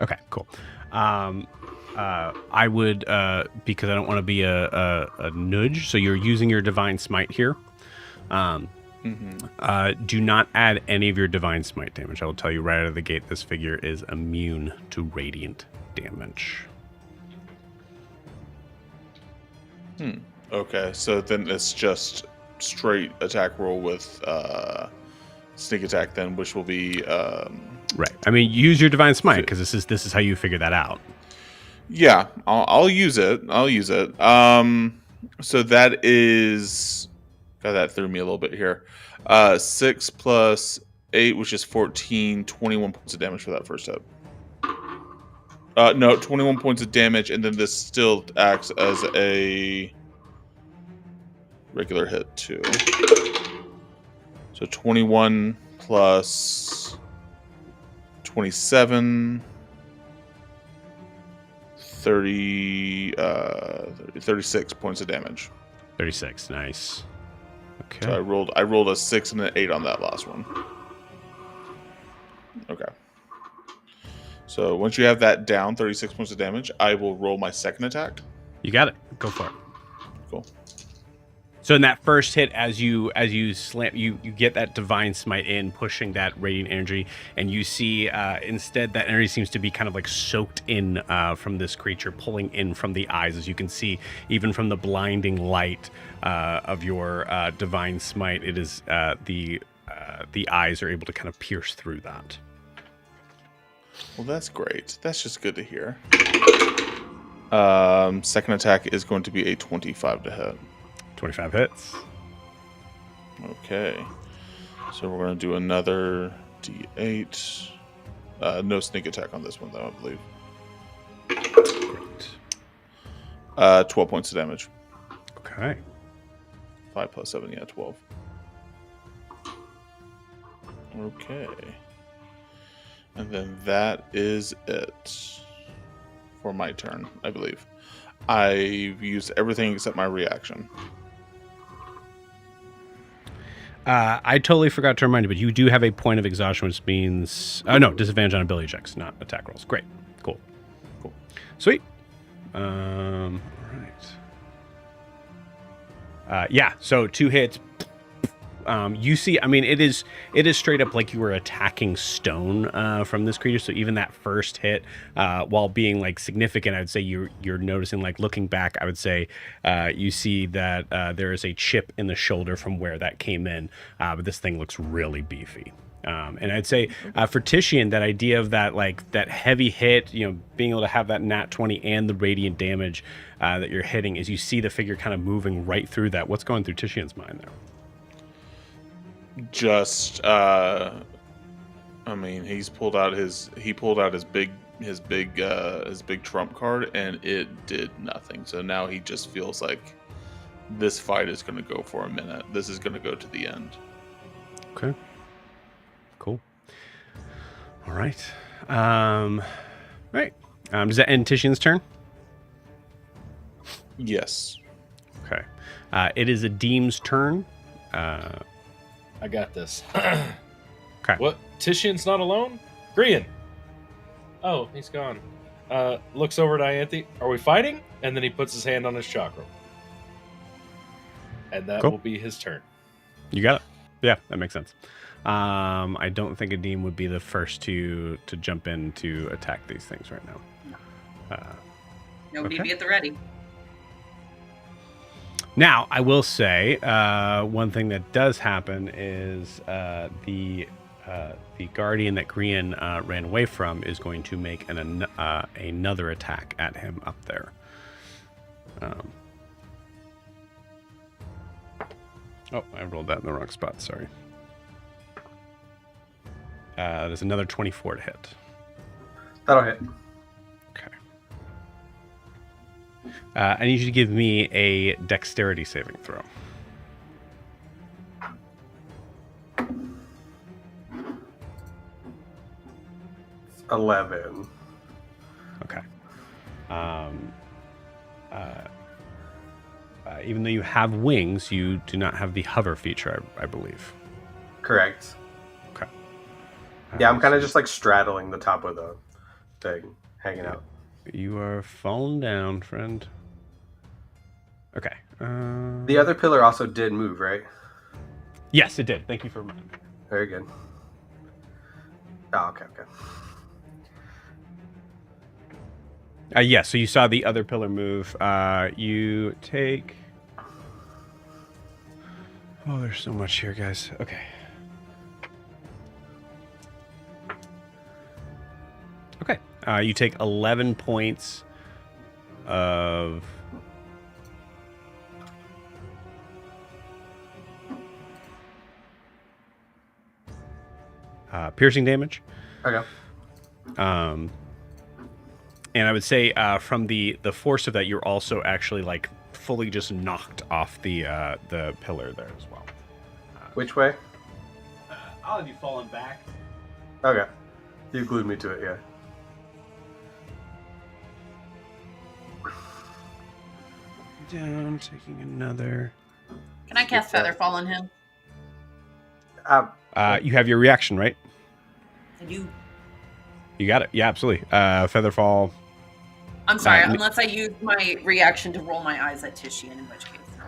Okay, cool. I would, because I don't want to be a nudge, so you're using your divine smite here. Do not add any of your divine smite damage. I will tell you right out of the gate, this figure is immune to radiant damage. Okay, so then it's just straight attack roll with sneak attack then, which will be right. I mean, use your divine smite because this is how you figure that out. Yeah, I'll use it. I'll use it. So that is, God, that threw me a little bit here. 6 plus 8, which is 14, 21 points of damage for that first hit. No, 21 points of damage, and then this still acts as a regular hit too. So 21 plus 27, 36 points of damage. 36, nice. Okay. So I rolled a 6 and an 8 on that last one. Okay. So once you have that down, 36 points of damage, I will roll my second attack. You got it. Go for it. Cool. So in that first hit, as you slam, you get that divine smite in, pushing that radiant energy, and you see instead that energy seems to be kind of like soaked in from this creature, pulling in from the eyes, as you can see, even from the blinding light of your divine smite. It is the eyes are able to kind of pierce through that. Well, that's great. That's just good to hear. Second attack is going to be a 25 to hit. 25 hits. Okay. So we're going to do another D8. No sneak attack on this one, though, I believe. Great. 12 points of damage. Okay. 5 plus 7, yeah, 12. Okay. And then that is it for my turn, I believe. I've used everything except my reaction. I totally forgot to remind you, but you do have a point of exhaustion, which means... Oh, no, disadvantage on ability checks, not attack rolls. Great. Cool. Sweet. All right. Yeah, so 2 hits. You see, I mean, it is straight up like you were attacking stone from this creature. So even that first hit, while being like significant, I would say you're noticing, like looking back, I would say you see that there is a chip in the shoulder from where that came in. But this thing looks really beefy. And I'd say for Titian, that idea of that, like that heavy hit, being able to have that nat 20 and the radiant damage that you're hitting, is you see the figure kind of moving right through that. What's going through Titian's mind there? Just I mean, he pulled out his big trump card, and it did nothing. So now he just feels like this fight is going to go for a minute. This is going to go to the end. Okay. Cool. All right. Right. Does that end Titian's turn? Yes. Okay. It is Adim's turn. I got this. Okay. What? Titian's not alone? Grian. Oh, he's gone. Looks over at Ianthe. Are we fighting? And then he puts his hand on his chakra. And that will be his turn. You got it. Yeah, that makes sense. I don't think Adim would be the first to jump in to attack these things right now. No, BB at the ready. Now, I will say one thing that does happen is the guardian that Grian ran away from is going to make another attack at him up there. Oh, I rolled that in the wrong spot. Sorry. There's another 24 to hit. That'll hit. Okay. I need you to give me a dexterity saving throw. It's 11. Okay. Even though you have wings, you do not have the hover feature, I believe. Correct. Okay. Yeah, I'm kind of just like straddling the top of the thing, hanging out. You are falling down, friend. Okay. The other pillar also did move, right? Yes, it did. Thank you for reminding me. Very good. Oh, okay. Yeah, so you saw the other pillar move. You take... Oh, there's so much here, guys. Okay. Okay. You take 11 points of... piercing damage. Okay. And I would say from the force of that, you're also actually like fully just knocked off the pillar there as well. Which way? I'll have you fallen back. Okay. You glued me to it, yeah. Down, taking another. Can I cast Featherfall on him? You have your reaction, right? I do. You got it. Yeah, absolutely. Featherfall. I'm sorry, unless I use my reaction to roll my eyes at Titian, in which case, no,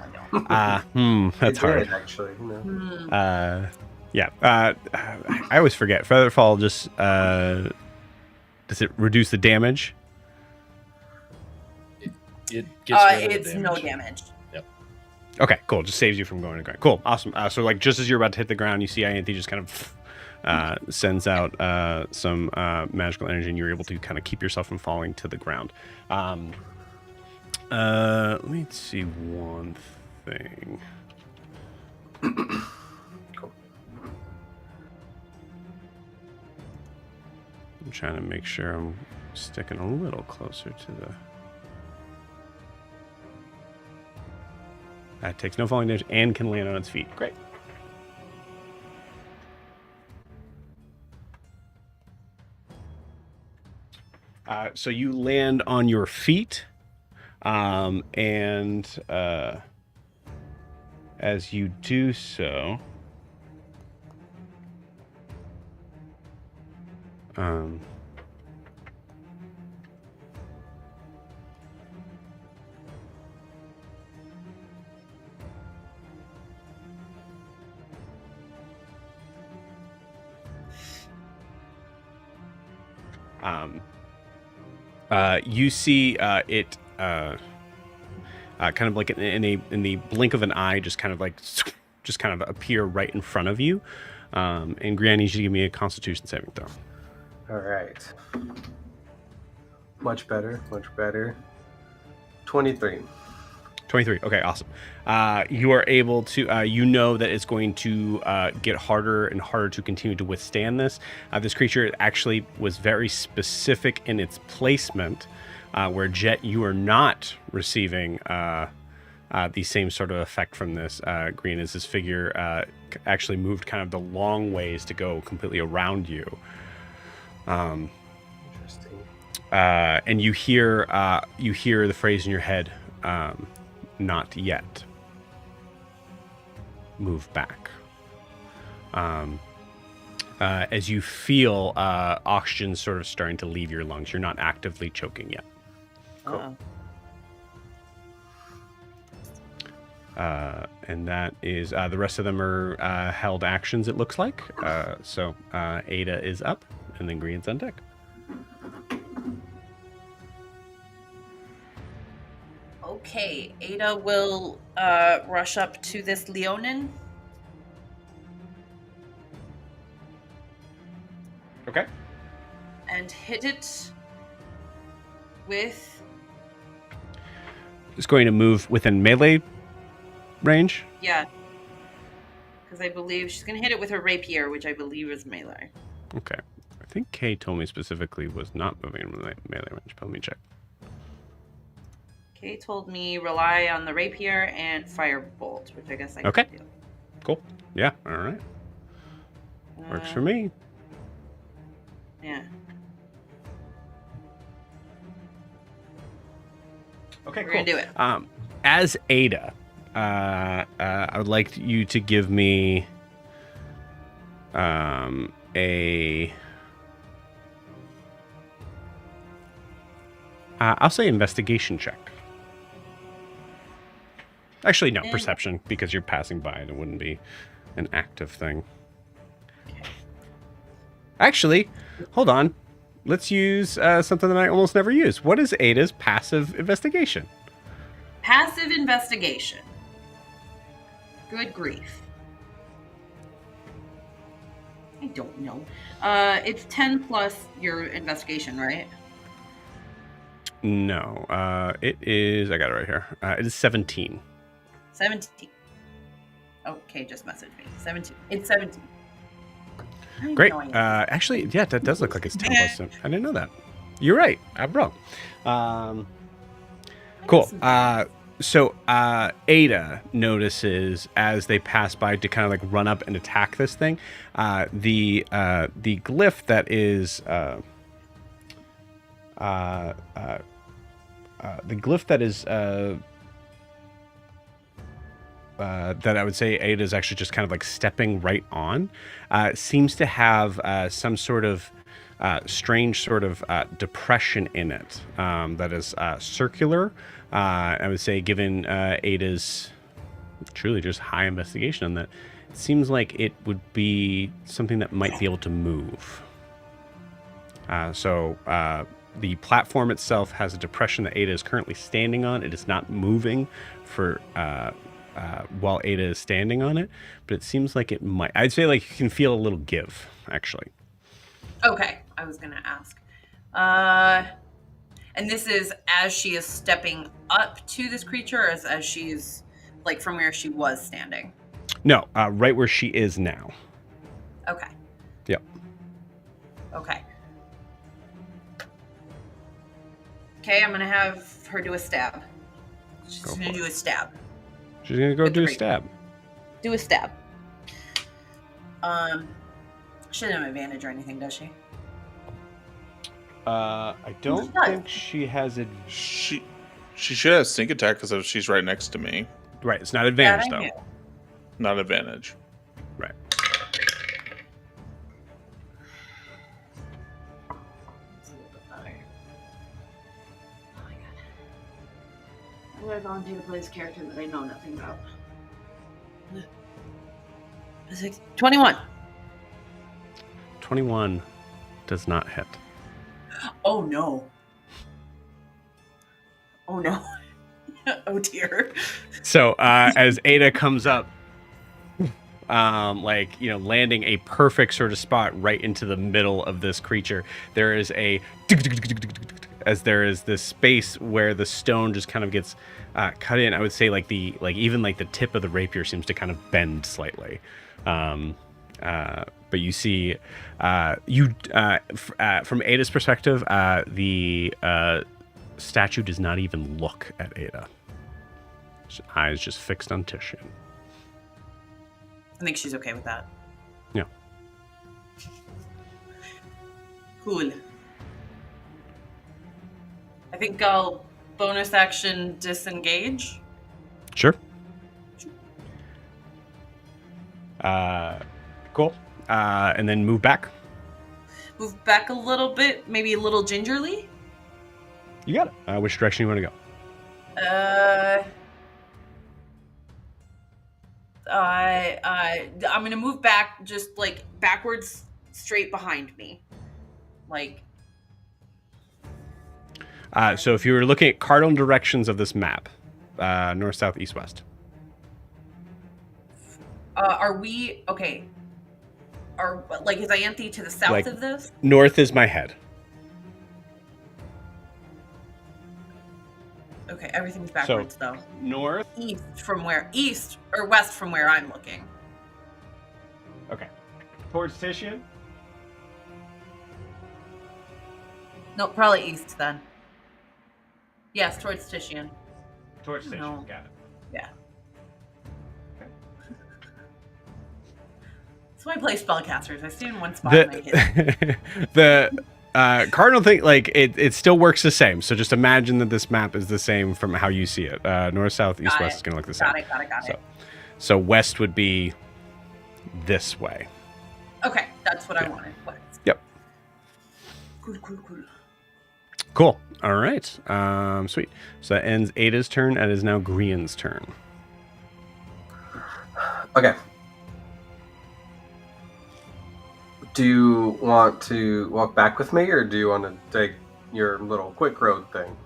I don't. That's hard. Did, actually. No. Yeah. I always forget. Featherfall just does it reduce the damage? It gets rid of it's the no damage. damage. Yep. Okay, cool. Just saves you from going to the ground. Cool, awesome. So like just as you're about to hit the ground, you see Ianthe just kind of sends out some magical energy, and you're able to kind of keep yourself from falling to the ground. Let me see one thing. Cool. I'm trying to make sure I'm sticking a little closer to the... That takes no falling damage and can land on its feet. Great. So you land on your feet, and as you do so, you see it kind of like in the blink of an eye, just kind of appear right in front of you. And Grian, I need you to give me a Constitution saving throw. All right. Much better. 23. 23. Okay, awesome. You are able to, you know that it's going to get harder and harder to continue to withstand this. This creature actually was very specific in its placement, where Jet, you are not receiving the same sort of effect from this. Green, as this figure actually moved kind of the long ways to go completely around you. Interesting. And you hear the phrase in your head, not yet. Move back. As you feel oxygen sort of starting to leave your lungs. You're not actively choking yet. Cool. And that is the rest of them are held actions, it looks like. So Ada is up, and then Green's on deck. Okay, Ada will rush up to this Leonin. Okay. And hit it with... It's going to move within melee range. Yeah. Because I believe she's going to hit it with her rapier, which I believe is melee. Okay. I think Kay told me specifically was not moving in melee range, but let me check. Kay told me rely on the rapier and firebolt, which I guess I Okay. can do. Cool. Yeah, all right. Works for me. Yeah. Okay, We're gonna do it. As Ada, I would like you to give me I'll say investigation check. Actually, no, perception, because you're passing by and it wouldn't be an active thing. Actually, hold on. Let's use something that I almost never use. What is Ada's passive investigation? Passive investigation. Good grief. I don't know. It's 10 plus your investigation, right? No. It is... I got it right here. It is 17. 17. Okay, just message me. 17. It's 17. Great. Actually, yeah, that does look like it's 10 plus 7. I didn't know that. You're right. I'm wrong. Cool. So Ada notices as they pass by to kind of like run up and attack this thing. The glyph that is that I would say Ada is actually just kind of like stepping right on, seems to have some sort of strange sort of depression in it that is circular. I would say, given Ada's truly just high investigation on that, it seems like it would be something that might be able to move. So the platform itself has a depression that Ada is currently standing on. It is not moving for while Ada is standing on it, but it seems like it might. I'd say like you can feel a little give, actually. Okay, I was gonna ask. And this is as she is stepping up to this creature, or as she's like from where she was standing? No, right where she is now. Okay. Yep. Okay. Okay, I'm gonna have her do a stab. She's gonna do a stab. She's gonna go do a stab. Do a stab. She doesn't have advantage or anything, does she? I don't think she has it. She should have sneak attack because she's right next to me. Right, it's not advantage though. Not advantage. Right. I'm going to volunteer to play this character that I know nothing about. 21. 21 does not hit. Oh no. Oh no. Oh dear. So as Ada comes up, landing a perfect sort of spot right into the middle of this creature, there is as there is this space where the stone just kind of gets cut in. I would say even the tip of the rapier seems to kind of bend slightly. But you see, from Ada's perspective, the statue does not even look at Ada. His eyes just fixed on Titian. I think she's okay with that. Yeah. Cool. I think I'll bonus action disengage. Sure. Cool. And then move back. Move back a little bit, maybe a little gingerly. You got it. Which direction you want to go? I'm gonna move back, just like backwards, straight behind me, like. So if you were looking at cardinal directions of this map, north, south, east, west. Are we okay? Is Ianthe to the south of this? North is my head. Okay, everything's backwards though. North? East or west from where I'm looking. Okay. Towards Titian? No, probably east then. Yes, towards Titian. Towards Titian, No. got it. Yeah. That's why I play spellcasters. I stay in one spot and I hit. The cardinal thing, it still works the same. So just imagine that this map is the same from how you see it. North, south, east, west is going to look the same. Got it. So west would be this way. Okay, that's what I wanted. West. Yep. Cool. All right. Sweet. So that ends Ada's turn. It is now Grian's turn. Okay. Do you want to walk back with me, or do you want to take your little quick road thing?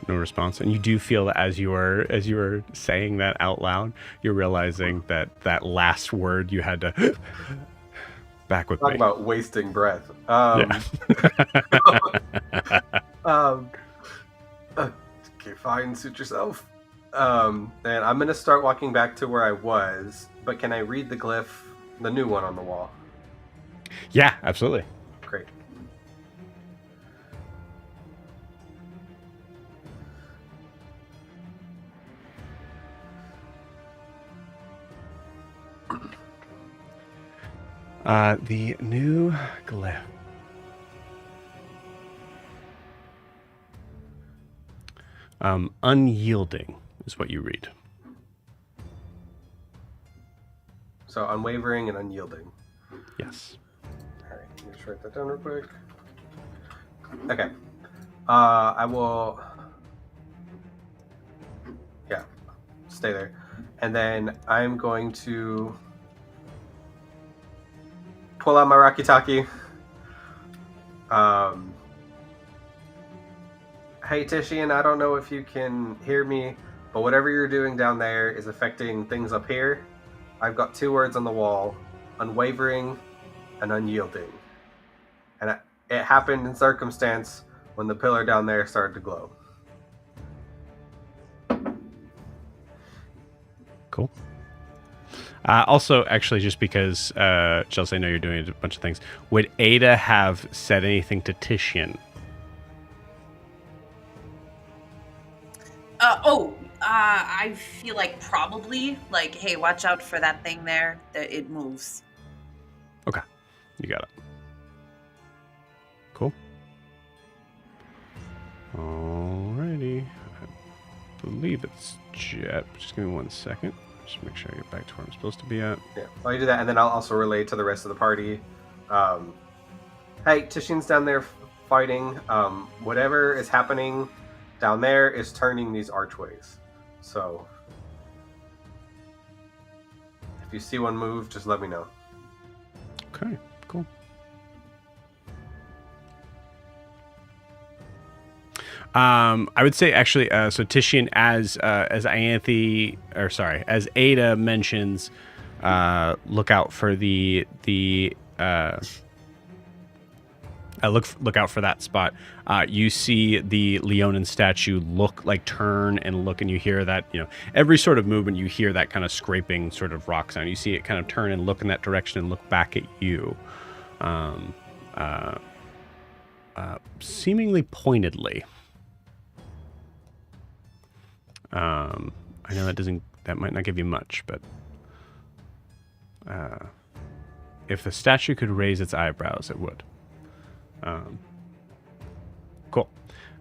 No response. And you do feel that as you were saying that out loud, you're realizing that last word you had to back with Talk me. about wasting breath. Yeah. Okay, fine, suit yourself. And I'm gonna start walking back to where I was, but can I read the glyph, the new one on the wall? Yeah, absolutely. Great. The new glyph. Unyielding is what you read. So unwavering and unyielding. Yes. All right, let me just write that down real quick. Okay. I will. Yeah, stay there, and then I'm going to pull out my Rakitaki. Hey Titian, I don't know if you can hear me, but whatever you're doing down there is affecting things up here. I've got 2 words on the wall: unwavering and unyielding. And it happened in circumstance when the pillar down there started to glow. Cool. Also, actually, just because, Chelsea, I know you're doing a bunch of things, would Ada have said anything to Titian? I feel like probably, like, hey, watch out for that thing there, that it moves. Okay, you got it. Cool. Alrighty. I believe it's Jet. Just give me 1 second. Just make sure I get back to where I'm supposed to be at. Yeah, while you do that, and then I'll also relay to the rest of the party. Hey, Titian's down there fighting. Whatever is happening down there is turning these archways. So if you see one move, just let me know. Okay, cool. I would say actually, so Titian, as Ianthe, or sorry, as Ada mentions, look out for the look out for that spot. You see the Leonin statue turn and look, and you hear that, every sort of movement, you hear that kind of scraping sort of rock sound. You see it kind of turn and look in that direction and look back at you, seemingly pointedly. I know that might not give you much, but if the statue could raise its eyebrows, it would. Cool.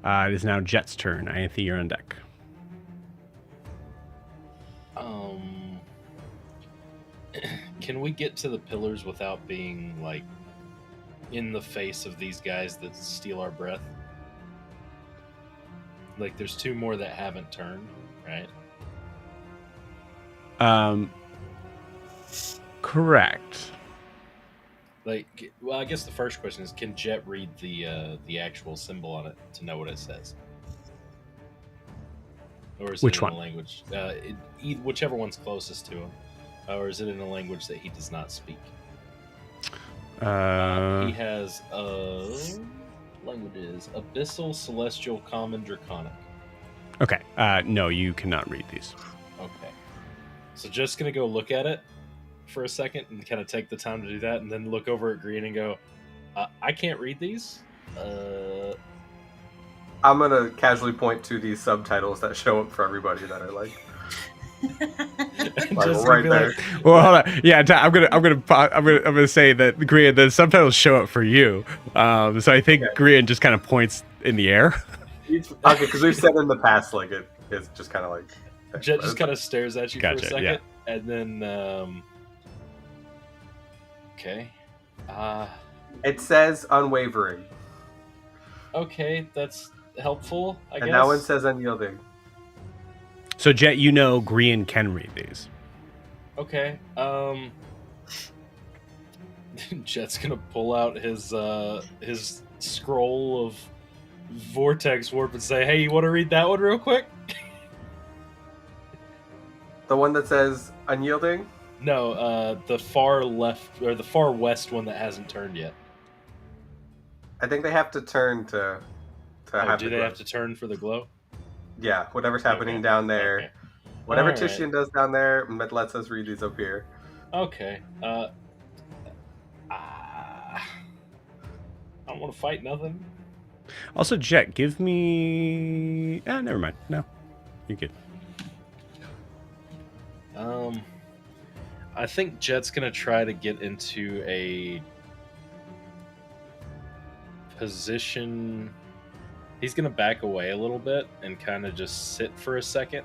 It is now Jet's turn. Ianthe, you're on deck. Can we get to the pillars without being, like, in the face of these guys that steal our breath? Like, there's 2 more that haven't turned, right? Correct. Like, well, I guess the first question is, can Jet read the actual symbol on it to know what it says? Or is Which it in one? a language? Whichever one's closest to him. Or is it in a language that he does not speak? He has languages: Abyssal, Celestial, Common, Draconic. Okay. No, you cannot read these. Okay. So just gonna go look at it for a second and kind of take the time to do that, and then look over at Green and go, I can't read these. I'm gonna casually point to these subtitles that show up for everybody that are like Just right be there. like, Well, hold on. Yeah, I'm gonna say that Grian, the subtitles show up for you. So I think Grian just kind of points in the air. Okay, because we've said in the past, like, it's just kind of like Jet just kind of stares at you for a Gotcha, second, yeah. and then okay, it says unwavering, okay, that's helpful, I guess. and that one says unyielding. So Jet, Grian can read these. Okay, Jet's gonna pull out his scroll of vortex warp and say, "Hey, you want to read that one real quick?" The one that says unyielding? No, the far left or the far west one that hasn't turned yet. I think they have to turn to have Do the they glow. have to turn for the glow? Yeah, whatever's happening Okay, down there. okay. Whatever Alright. Titian does down there, but lets us read these up here. Okay. I don't want to fight nothing. Also, Jet, give me. Never mind. No, you're good. I think Jet's gonna try to get into a position. He's gonna back away a little bit and kind of just sit for a second,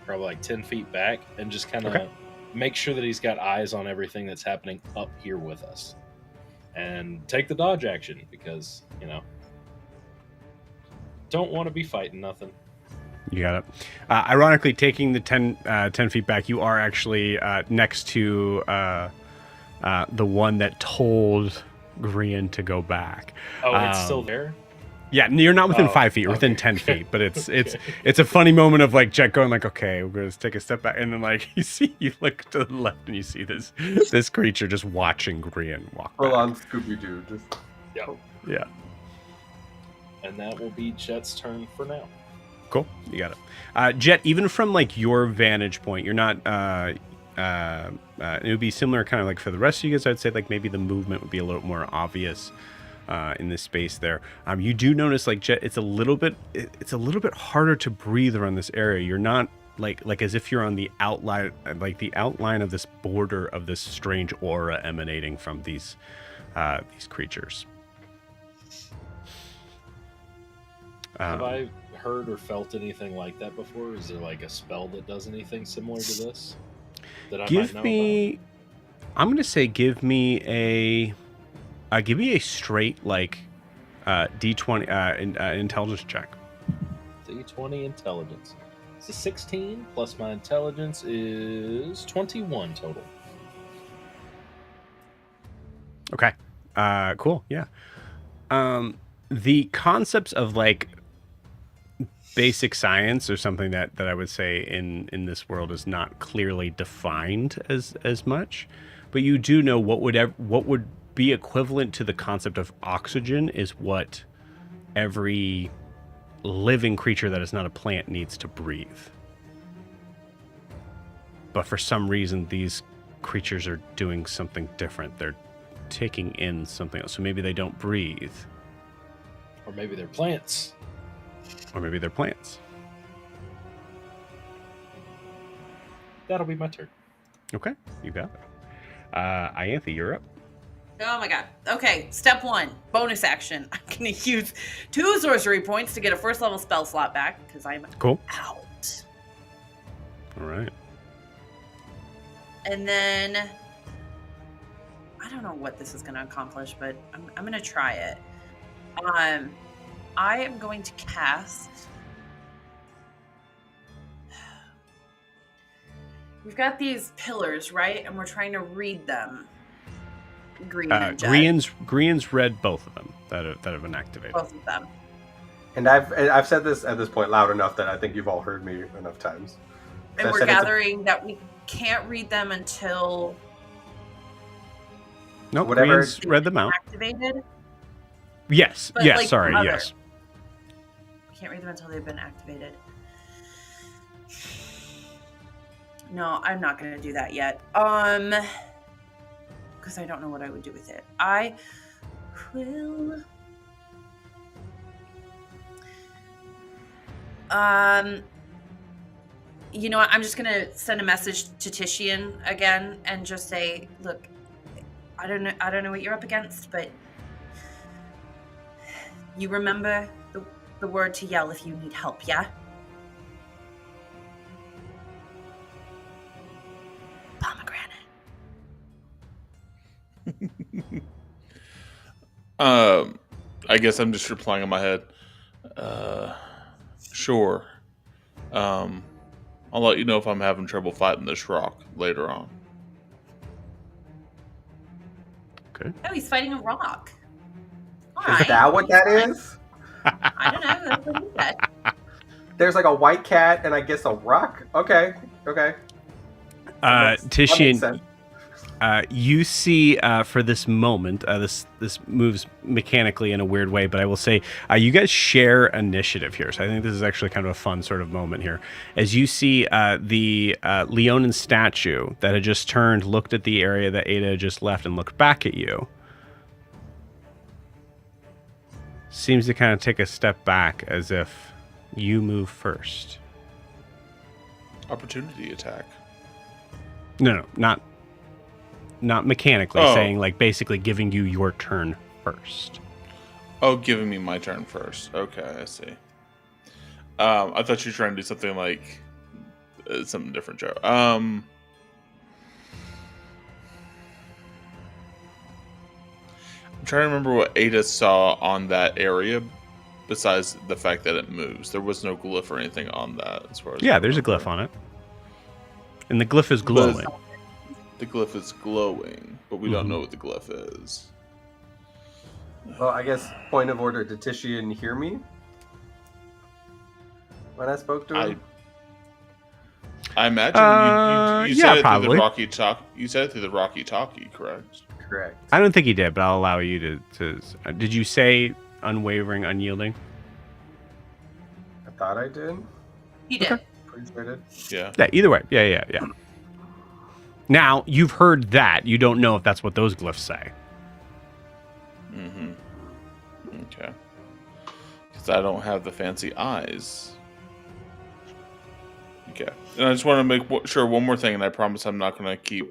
probably like 10 feet back, and just kind of Okay. make sure that he's got eyes on everything that's happening up here with us, and take the dodge action because don't want to be fighting nothing. You got it. Ironically, taking the 10 feet back, you are actually next to the one that told Grian to go back. Oh, it's still there? Yeah, you're not within 5 feet. You're okay. within 10 feet. But it's Okay. it's a funny moment of like Jet going like, okay, we're gonna take a step back, and then like you look to the left and you see this creature just watching Grian walk Full back. on Scooby Doo. Just Yeah, And that will be Jet's turn for now. cool. You got it. Jet, even from like your vantage point, you're not. It would be similar, kind of like for the rest of you guys. I'd say like maybe the movement would be a little more obvious in this space there. You do notice like Jet, it's a little bit harder to breathe around this area. You're not like as if you're on the outline, like the outline of this border of this strange aura emanating from these creatures. Have I heard or felt anything like that before? Is there like a spell that does anything similar to this that I might know about? I'm gonna say give me a straight like D20 intelligence check. D20 intelligence. It's a 16 plus my intelligence is 21 total. Okay. Cool. Yeah. The concepts of like basic science or something that I would say in this world is not clearly defined as much, but you do know what would be equivalent to the concept of oxygen is what every living creature that is not a plant needs to breathe. But for some reason, these creatures are doing something different. They're taking in something else. So maybe they don't breathe. Or maybe they're plants. Or maybe they're plants. That'll be my turn. Okay, you got it. Ianthe, you're up. Oh my god. Okay, step 1, bonus action. I'm gonna use 2 sorcery points to get a first level spell slot back because I'm Cool. out. All right. And then I don't know what this is gonna accomplish, but I'm gonna try it. I am going to cast. We've got these pillars, right? And we're trying to read them. Green and Jet. Grian's read both of them that have been activated. Both of them. And I've said this at this point loud enough that I think you've all heard me enough times. So And I we're said it's a- gathering that we can't read them until No, whatever- Grian's read them out. activated. Yes. But, Yes. like, Sorry. other- Yes. We can't read them until they've been activated. No, I'm not going to do that yet. Because I don't know what I would do with it. I will. You know what? I'm just going to send a message to Titian again and just say, look, I don't know what you're up against, but you remember the word to yell if you need help, yeah? Pomegranate. I guess I'm just replying in my head. Sure. I'll let you know if I'm having trouble fighting this rock later on. Okay. Oh, he's fighting a rock. All Is right. that what that is? I don't know. That's what he said. There's like a white cat and I guess a rock. Okay. That makes Titian, sense. you see for this moment, this moves mechanically in a weird way, but I will say you guys share initiative here. So I think this is actually kind of a fun sort of moment here. As you see the Leonin statue that had just turned, looked at the area that Ada just left and looked back at you, seems to kind of take a step back as if you move first. Opportunity attack. No, not mechanically, Oh. saying like basically giving you your turn first. Oh, giving me my turn first. Okay, I see. I thought you were trying to do something like something different, Joe. I'm trying to remember what Ada saw on that area besides the fact that it moves. There was no glyph or anything on that as far as Yeah, I there's a remember. glyph on it. And the glyph is But glowing. the glyph is glowing, but we don't know what the glyph is. Well, I guess point of order. Did Titian hear me when I spoke to him? I imagine you said yeah, it probably. through the Rocky Talk. You said it through the Rocky Talkie, correct? Correct. I don't think he did, but I'll allow you to did you say unwavering, unyielding? I thought I did. He did. Pretty sure I did. Yeah. Yeah, either way. Yeah. Now, you've heard that. You don't know if that's what those glyphs say. Mm-hmm. Okay. Because I don't have the fancy eyes. Okay. And I just want to make sure one more thing, and I promise I'm not going to keep.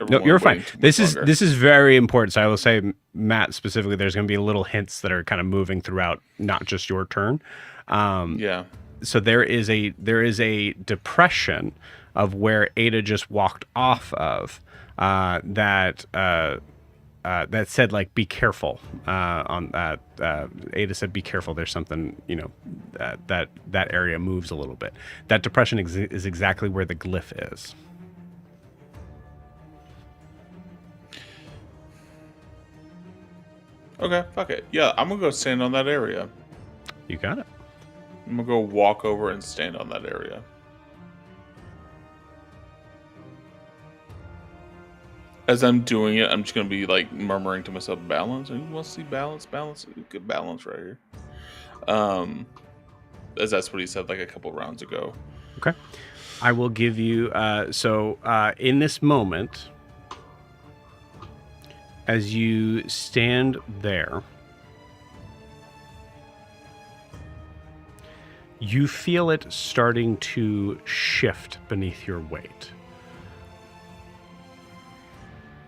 No, you're fine. waiting too much This longer. is very important. So I will say, Matt specifically, there's going to be little hints that are kind of moving throughout, not just your turn. Yeah. So there is a depression of where Ada just walked off of that said like be careful on that. Ada said be careful. There's something that area moves a little bit. That depression is exactly where the glyph is. Okay, fuck it. Yeah, I'm gonna go stand on that area. You got it. I'm gonna go walk over and stand on that area. As I'm doing it, I'm just gonna be like murmuring to myself, "Balance." Who wants to see balance? Balance. Good balance right here. As that's what he said like a couple rounds ago. Okay. I will give you. In this moment, as you stand there, you feel it starting to shift beneath your weight.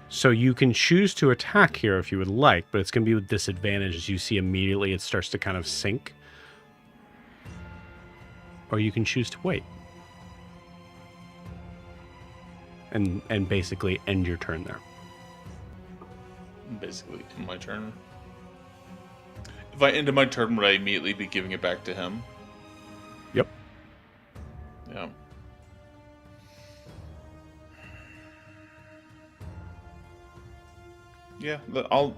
So you can choose to attack here if you would like, but it's going to be with disadvantage as you see immediately it starts to kind of sink. Or you can choose to wait. And basically end your turn there. Basically, in my turn. If I ended my turn, would I immediately be giving it back to him? Yep. Yeah. Yeah, I'll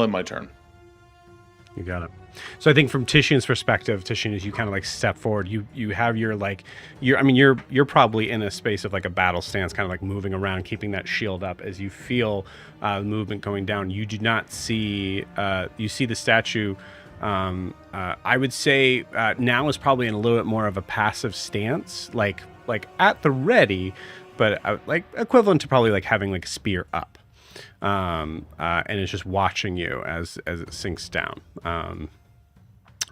end my turn. You got it. So I think from Titian's perspective, Titian, as you kind of like step forward, you have your like, you're probably in a space of like a battle stance, kind of like moving around, keeping that shield up as you feel movement going down. You do not see, you see the statue. I would say now is probably in a little bit more of a passive stance, like at the ready, but like equivalent to probably like having like a spear up. And it's just watching you as it sinks down,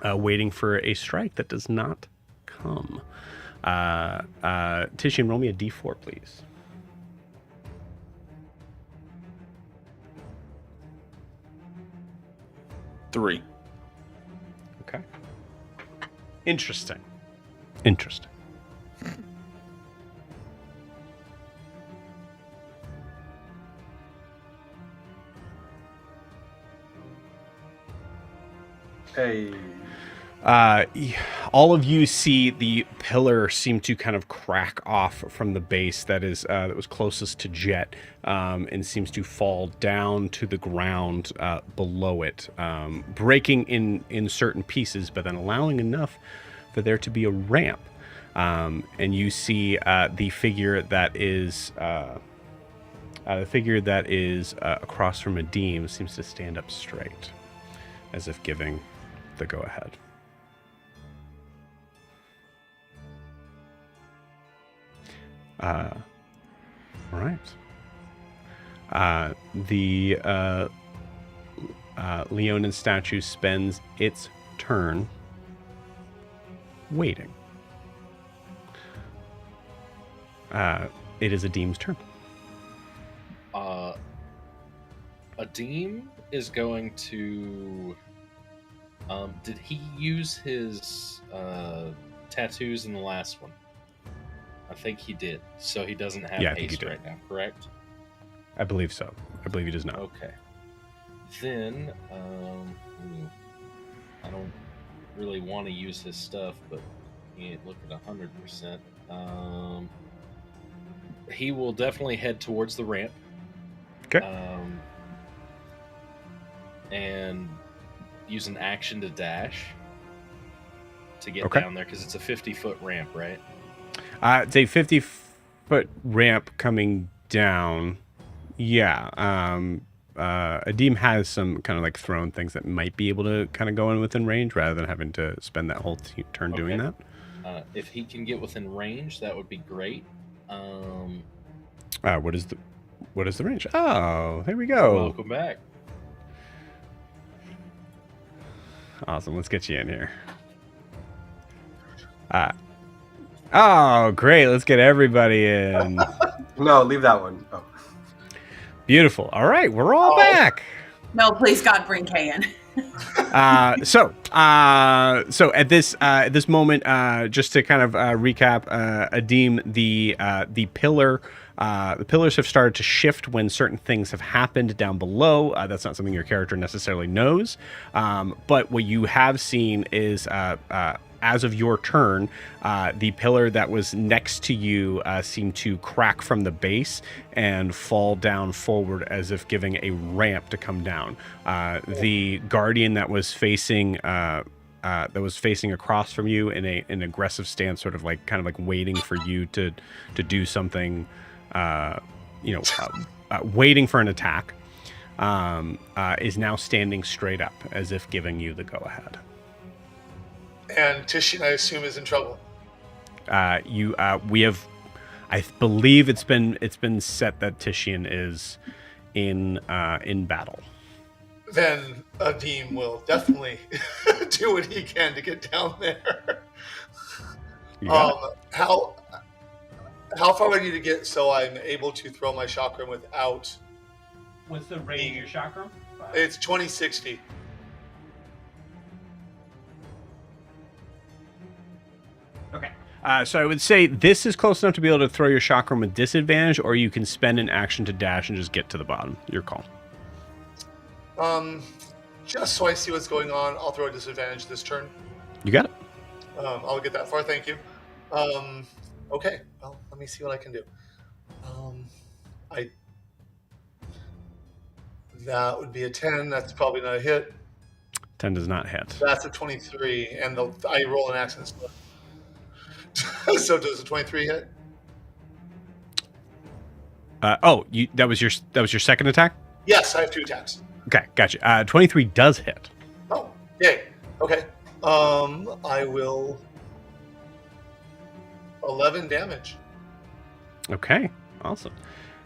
waiting for a strike that does not come. Titian, roll me a d4, please. Three. Okay. Interesting. Hey. All of you see the pillar seem to kind of crack off from the base that was closest to Jet, and seems to fall down to the ground below it, breaking in certain pieces, but then allowing enough for there to be a ramp. And you see the figure that is across from Adim seems to stand up straight, as if giving the go-ahead. All right. The Leonin statue spends its turn waiting. It is Adim's turn. Adim is going to. Did he use his tattoos in the last one? I think he did. So he doesn't have haste right now, correct? I believe so. I believe he does not. Okay. Then, I don't really want to use his stuff, but he ain't looking 100%. He will definitely head towards the ramp. Okay. And use an action to dash to get down there, because it's a 50-foot ramp, right? It's a 50-foot ramp coming down. Yeah. Adim has some kind of like thrown things that might be able to kind of go in within range rather than having to spend that whole turn doing that. If he can get within range, that would be great. What is the range? Oh, there we go. Welcome back. Awesome. Let's get you in here. Oh, great. Let's get everybody in. No, leave that one. Oh. Beautiful. All right. We're all back. No, please, God, bring Kay in. So at this moment, just to kind of recap, Adim, the pillars have started to shift when certain things have happened down below. That's not something your character necessarily knows, but what you have seen is as of your turn, the pillar that was next to you seemed to crack from the base and fall down forward as if giving a ramp to come down. The guardian that was facing across from you in an aggressive stance, sort of like kind of like waiting for you to do something, waiting for an attack, is now standing straight up as if giving you the go ahead. And Titian, I assume, is in trouble. We have, I believe it's been set that Titian is in battle. Then Adim will definitely do what he can to get down there. How far do I need to get so I'm able to throw my chakram without? What's the range of your chakram? It's 2060. Okay. So I would say this is close enough to be able to throw your chakram with disadvantage, or you can spend an action to dash and just get to the bottom. Your call. Just so I see what's going on, I'll throw a disadvantage this turn. You got it. I'll get that far, thank you. Okay, well, let me see what I can do. That would be a 10. That's probably not a hit. 10 does not hit. That's a 23, and I roll an accent. So does a 23 hit? That was your second attack? Yes, I have 2 attacks. Okay, gotcha. 23 does hit. Oh, yay. Okay. I will 11 damage. Okay, awesome.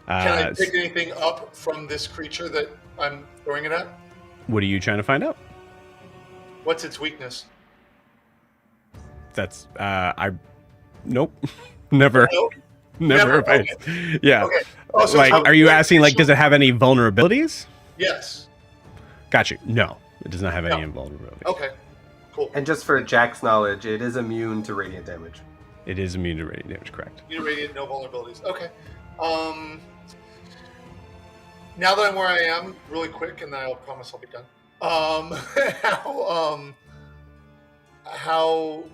Can I pick anything up from this creature that I'm throwing it at? What are you trying to find out? What's its weakness? That's nope. Never. Nope. Never. Okay. Yeah. Okay. Oh, so are you asking does it have any vulnerabilities? Yes. Gotcha. No, it does not have any vulnerabilities. Okay. Cool. And just for Jack's knowledge, it is immune to radiant damage. It is immune to radiant damage, correct? Immune to radiant, no vulnerabilities. Okay. Now that I'm where I am, really quick, and then I'll promise I'll be done. How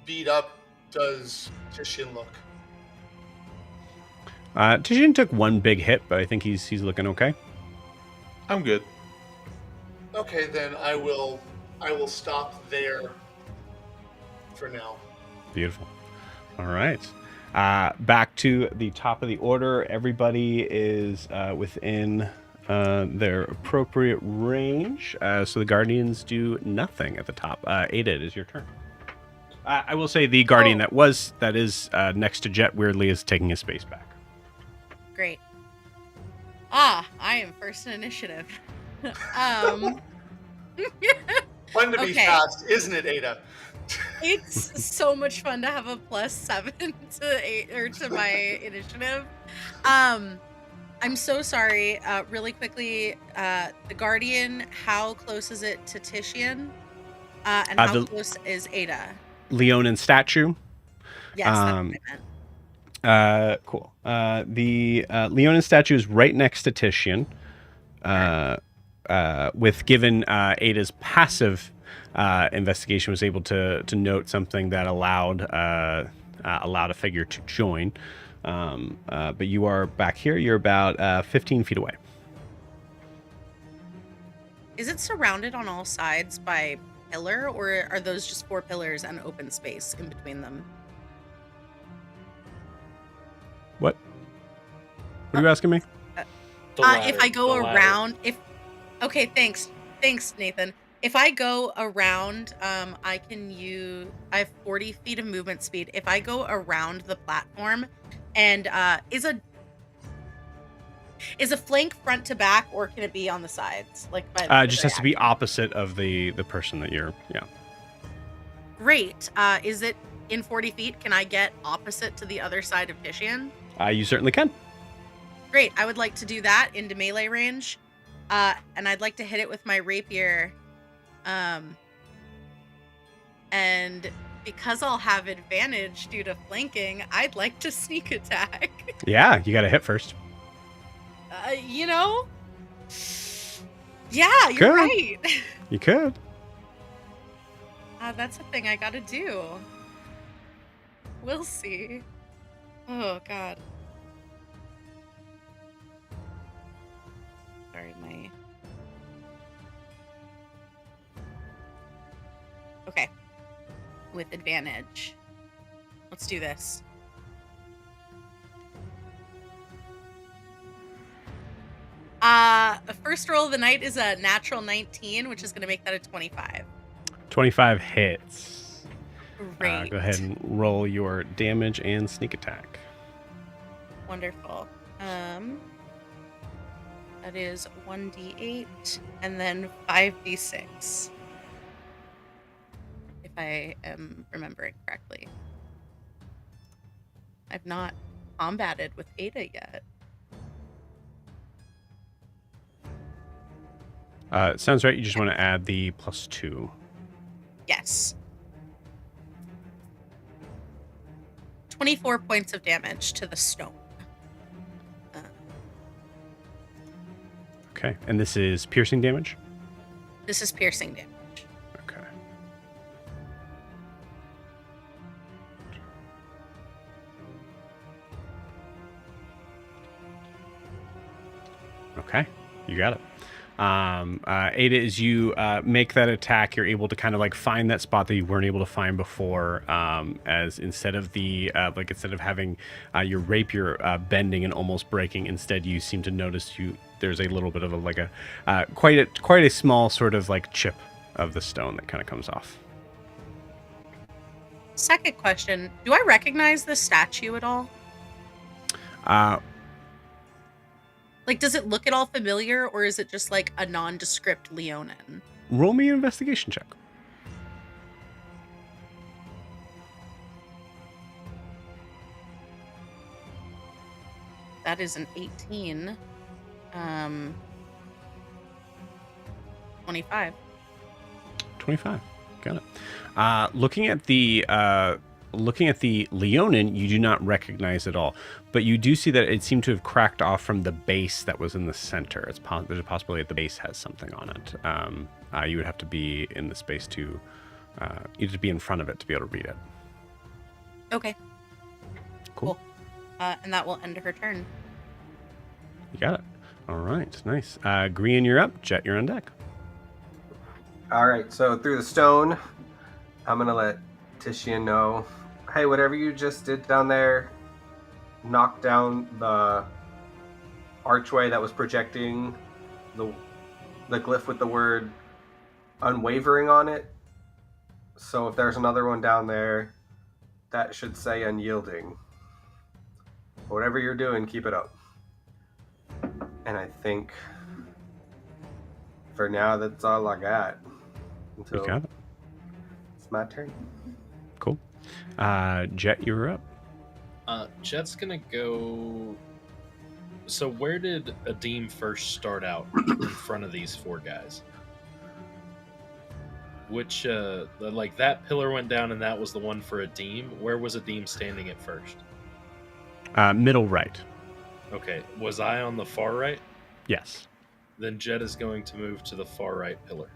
beat up does Titian look? Titian took one big hit, but I think he's looking okay. I'm good. Okay, then I will stop there for now. Beautiful. All right. Back to the top of the order. Everybody is within their appropriate range. So the Guardians do nothing at the top. Ada, it is your turn. I will say the Guardian that is next to Jet weirdly is taking his space back. Great. I am first in initiative. Fun to be Okay. fast, isn't it, Ada? It's so much fun to have a +7 to 8 or to my initiative. I'm so sorry. Really quickly, the Guardian, how close is it to Titian? And how close is Ada? Leonin statue. Yes, that's what I meant. Cool. The Leonin statue is right next to Titian. With given Ada's passive investigation was able to note something that allowed a figure to join. But you are back here. You're about 15 feet away. Is it surrounded on all sides by pillar, or are those just 4 pillars and open space in between them? What? What are you asking me? If I go around, okay, thanks, Nathan. If I go around, I have 40 feet of movement speed. If I go around the platform, and is a flank front to back, or can it be on the sides? Like, just has to be opposite of the person that you're. Yeah. Great. Is it in 40 feet? Can I get opposite to the other side of Titian? You certainly can. Great. I would like to do that into melee range, and I'd like to hit it with my rapier. And because I'll have advantage due to flanking, I'd like to sneak attack. Yeah, you got to hit first. Yeah, you're right. You could. That's a thing I gotta do. We'll see. Oh, God. Sorry, Okay. With advantage. Let's do this. The first roll of the night is a natural 19, which is going to make that a 25. 25 hits. Great. Go ahead and roll your damage and sneak attack. Wonderful. That is 1d8 and then 5d6. If I am remembering correctly. I've not combated with Ada yet. Sounds right. You just want to add the +2. Yes. 24 points of damage to the stone. Okay. And this is piercing damage? This is piercing damage. Okay. Okay. You got it. Ada, as you make that attack, you're able to kind of like find that spot that you weren't able to find before. As instead of having your rapier bending and almost breaking, instead you seem to notice there's a little bit of quite a small sort of like chip of the stone that kind of comes off. Second question: do I recognize the statue at all? Like, does it look at all familiar, or is it just like a nondescript Leonin? Roll me an investigation check. That is an 18. 25. 25. Got it. Looking at the Leonin, you do not recognize at all, but you do see that it seemed to have cracked off from the base that was in the center. There's a possibility that the base has something on it. You would have to be in the space to you just be in front of it to be able to read it. Okay. Cool. And that will end her turn. You got it. All right, nice. Grian, you're up. Jet, you're on deck. All right, so through the stone, I'm going to let Titian know, hey, whatever you just did down there, knock down the archway that was projecting the glyph with the word unwavering on it. So if there's another one down there, that should say unyielding. Whatever you're doing, keep it up. And I think for now, that's all I got. Until You got it. it's my turn. Cool. Jet, you're up. Jet's gonna go. So where did Adim first start out in front of these four guys? Which, that pillar went down and that was the one for Adim. Where was Adim standing at first? Middle right. Okay, was I on the far right? Yes. Then Jet is going to move to the far right pillar.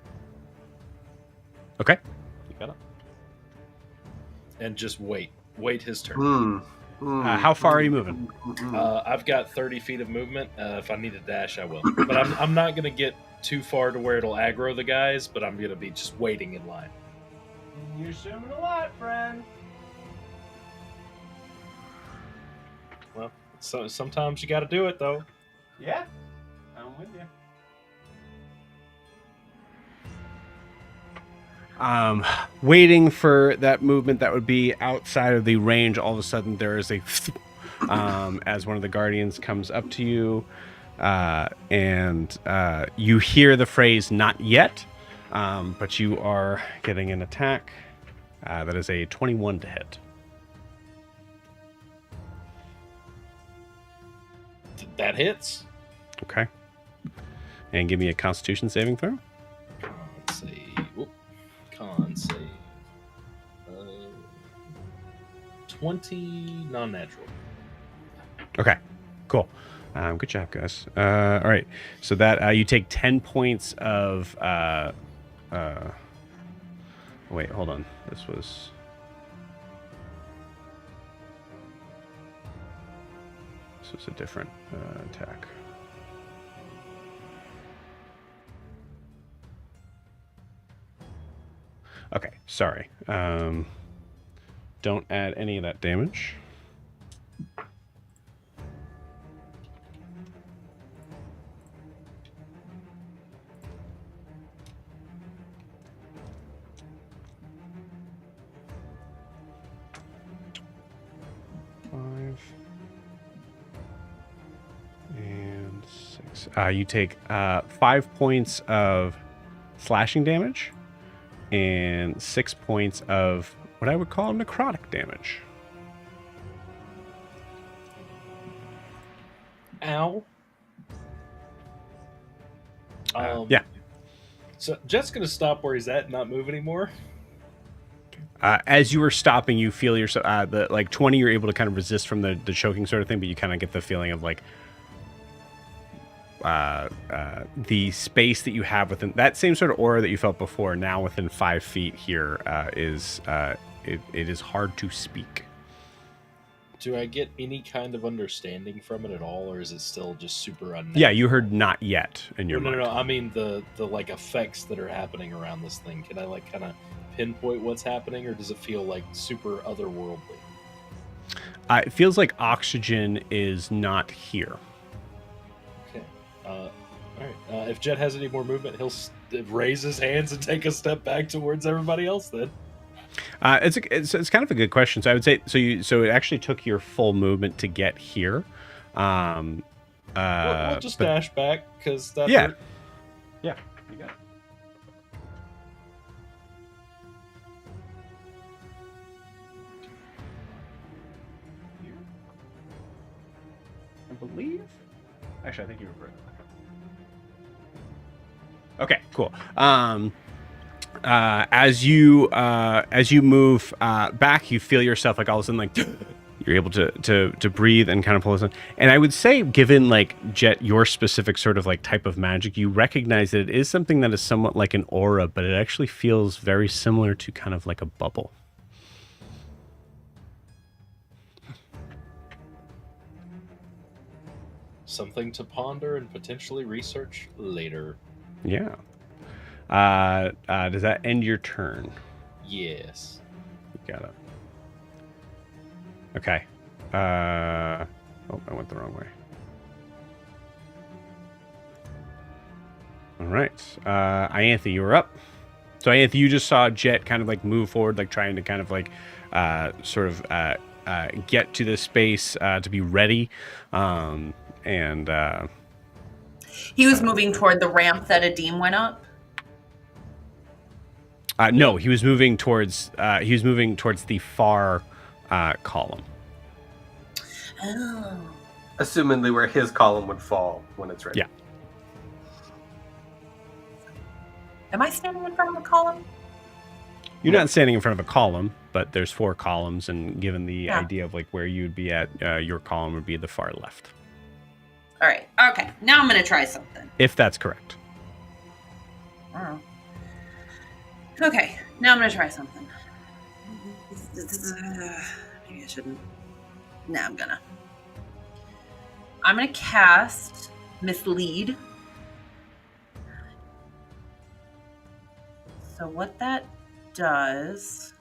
Okay. You got it. And just wait his turn. How far are you moving? I've got 30 feet of movement. If I need to dash, I will. But I'm not going to get too far to where it'll aggro the guys, but I'm going to be just waiting in line. You're assuming a lot, friend. Well, so sometimes you got to do it, though. Yeah, I'm with you. Waiting for that movement that would be outside of the range, all of a sudden there is a as one of the guardians comes up to you, and you hear the phrase "not yet," but you are getting an attack. That is a 21 to hit. That hits. Okay. And give me a Constitution saving throw. Let's see. Con save. 20 non-natural. Okay, cool. Good job, guys. All right, so that you take 10 points of. Wait, hold on. This was a different attack. Okay, sorry. Don't add any of that damage. Five and 6. You take 5 points of slashing damage and 6 points of what I would call necrotic damage. Ow. Yeah. So Jet's gonna stop where he's at and not move anymore. As you were stopping, you feel yourself the 20. You're able to kind of resist from the choking sort of thing, but you kind of get the feeling of the space that you have within that same sort of aura that you felt before. Now within 5 feet here is it is hard to speak. Do I get any kind of understanding from it at all, or is it still just super unnatural? Yeah, you heard "not yet" in your mind. No. I mean the effects that are happening around this thing. Can I kind of pinpoint what's happening, or does it feel like super otherworldly? It feels like oxygen is not here. Okay. All right. If Jet has any more movement, he'll raise his hands and take a step back towards everybody else. Then. It's kind of a good question. So I would say so it actually took your full movement to get here. We'll just dash back because that. Yeah. Yeah. You got it. I believe. Actually, I think you were right. Okay, cool. As you move back, you feel yourself all of a sudden You're able to breathe and kind of pull this in. And I would say, given like Jet, your specific sort of like type of magic, you recognize that it is something that is somewhat like an aura, but it actually feels very similar to kind of like a bubble. Something to ponder and potentially research later. Yeah. Does that end your turn? Yes. You got it. Okay. Oh, I went the wrong way. All right. Ianthe, you were up. So Ianthe, you just saw Jet kind of like move forward, like trying to kind of like get to this space to be ready. And he was moving toward the ramp that Adim went up. No, he was moving towards the far column. Oh. Assumingly where his column would fall when it's ready. Yeah. Am I standing in front of a column? You're not standing in front of a column, but there's 4 columns, and given the idea of like where you would be at, your column would be the far left. All right. Okay. Now I'm gonna try something. If that's correct. Oh. Okay. Now I'm gonna try something. Maybe I shouldn't. No, I'm gonna cast Mislead. So what that does,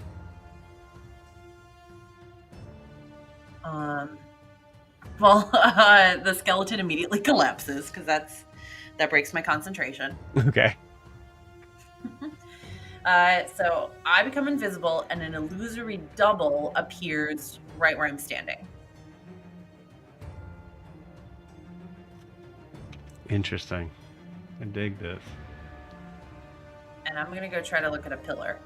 the skeleton immediately collapses because that breaks my concentration. Okay. So I become invisible and an illusory double appears right where I'm standing. Interesting. I dig this. And I'm going to go try to look at a pillar.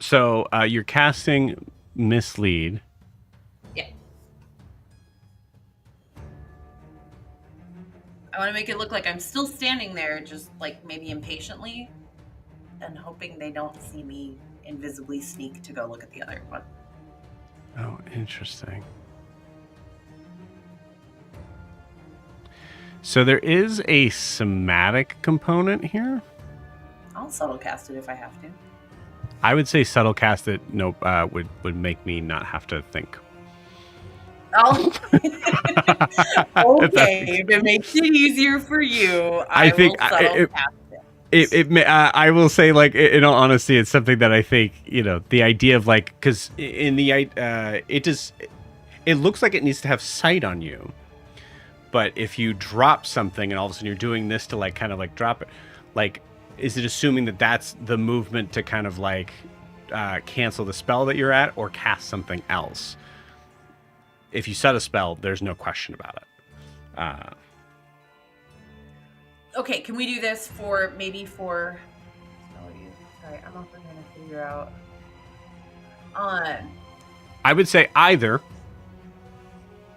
So you're casting Mislead. Yeah. I want to make it look like I'm still standing there, just like maybe impatiently, and hoping they don't see me invisibly sneak to go look at the other one. Oh, interesting. So there is a somatic component here. I'll subtle cast it if I have to. I would say subtle cast it. Nope, would make me not have to think. Oh. Okay, if it makes it easier for you, I think will subtle cast it. I will say, like, in all honesty, it's something that I think, the idea of like, because in the it looks like it needs to have sight on you, but if you drop something and all of a sudden you're doing this to like kind of like drop it, like, is it assuming that that's the movement to kind of like cancel the spell that you're at or cast something else? If you set a spell, there's no question about it. Okay, can we do this for? Sorry, I'm also trying to figure out. I would say either,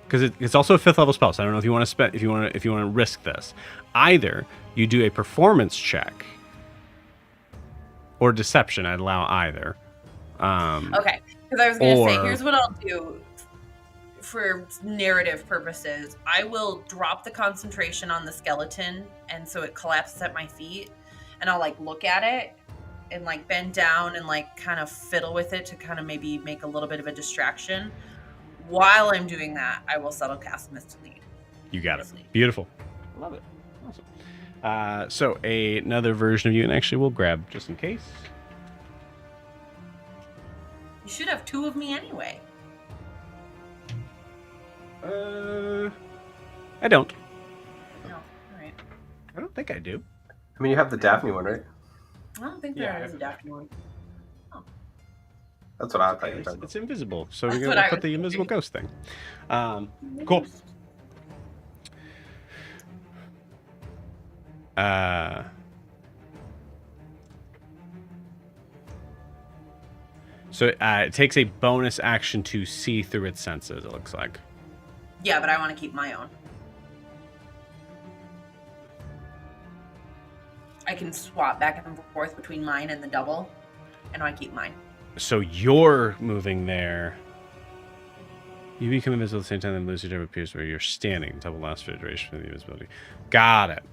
because it's also a 5th level spell. So I don't know if you want to if you want to risk this. Either you do a performance check or deception. I'd allow either. Okay, because I was going to say, here's what I'll do. For narrative purposes, I will drop the concentration on the skeleton, and so it collapses at my feet, and I'll like look at it and like bend down and like kind of fiddle with it to kind of maybe make a little bit of a distraction. While I'm doing that, I will subtle cast Mislead. You got it. Beautiful. Love it. Awesome. So another version of you, and actually we'll grab just in case. You should have 2 of me anyway. I don't. No, all right. I don't think I do. I mean, you have the Daphne one, right? I don't think there is a Daphne one. Oh. That's what I thought you were talking about. It's invisible, so That's we're what gonna I put was the invisible thinking. ghost thing. Cool. So it takes a bonus action to see through its senses, it looks like. Yeah, but I want to keep my own. I can swap back and forth between mine and the double, and I keep mine. So you're moving there. You become invisible at the same time that Lucy appears where you're standing until the last duration of the invisibility. Got it.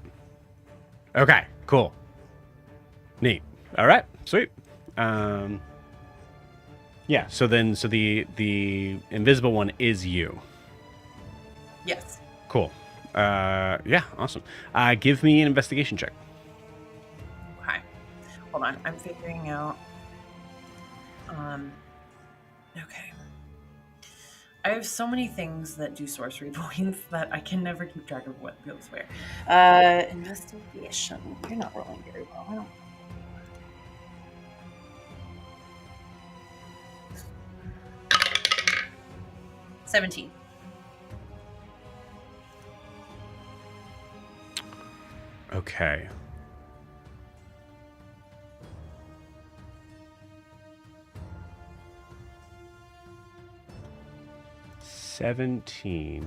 Okay, cool. Neat. All right, sweet. Yeah, so the invisible one is you. Yes. Cool. Yeah, awesome. Give me an investigation check. Okay. Hold on. I'm figuring out. Okay. I have so many things that do sorcery points that I can never keep track of what goes where. Investigation. You're not rolling very well. I don't. $17. Okay. $17.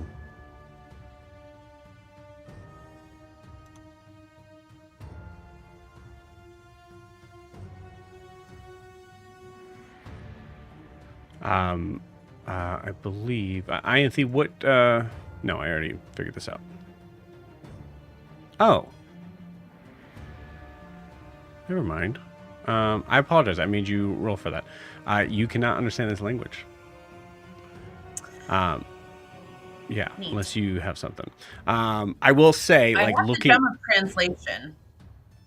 I believe Ianthe, what no, I already figured this out. Oh. Never mind. I apologize. I made you roll for that. You cannot understand this language. Yeah, Neat. unless you have something. I will say, I like, have looking. the gem of translation.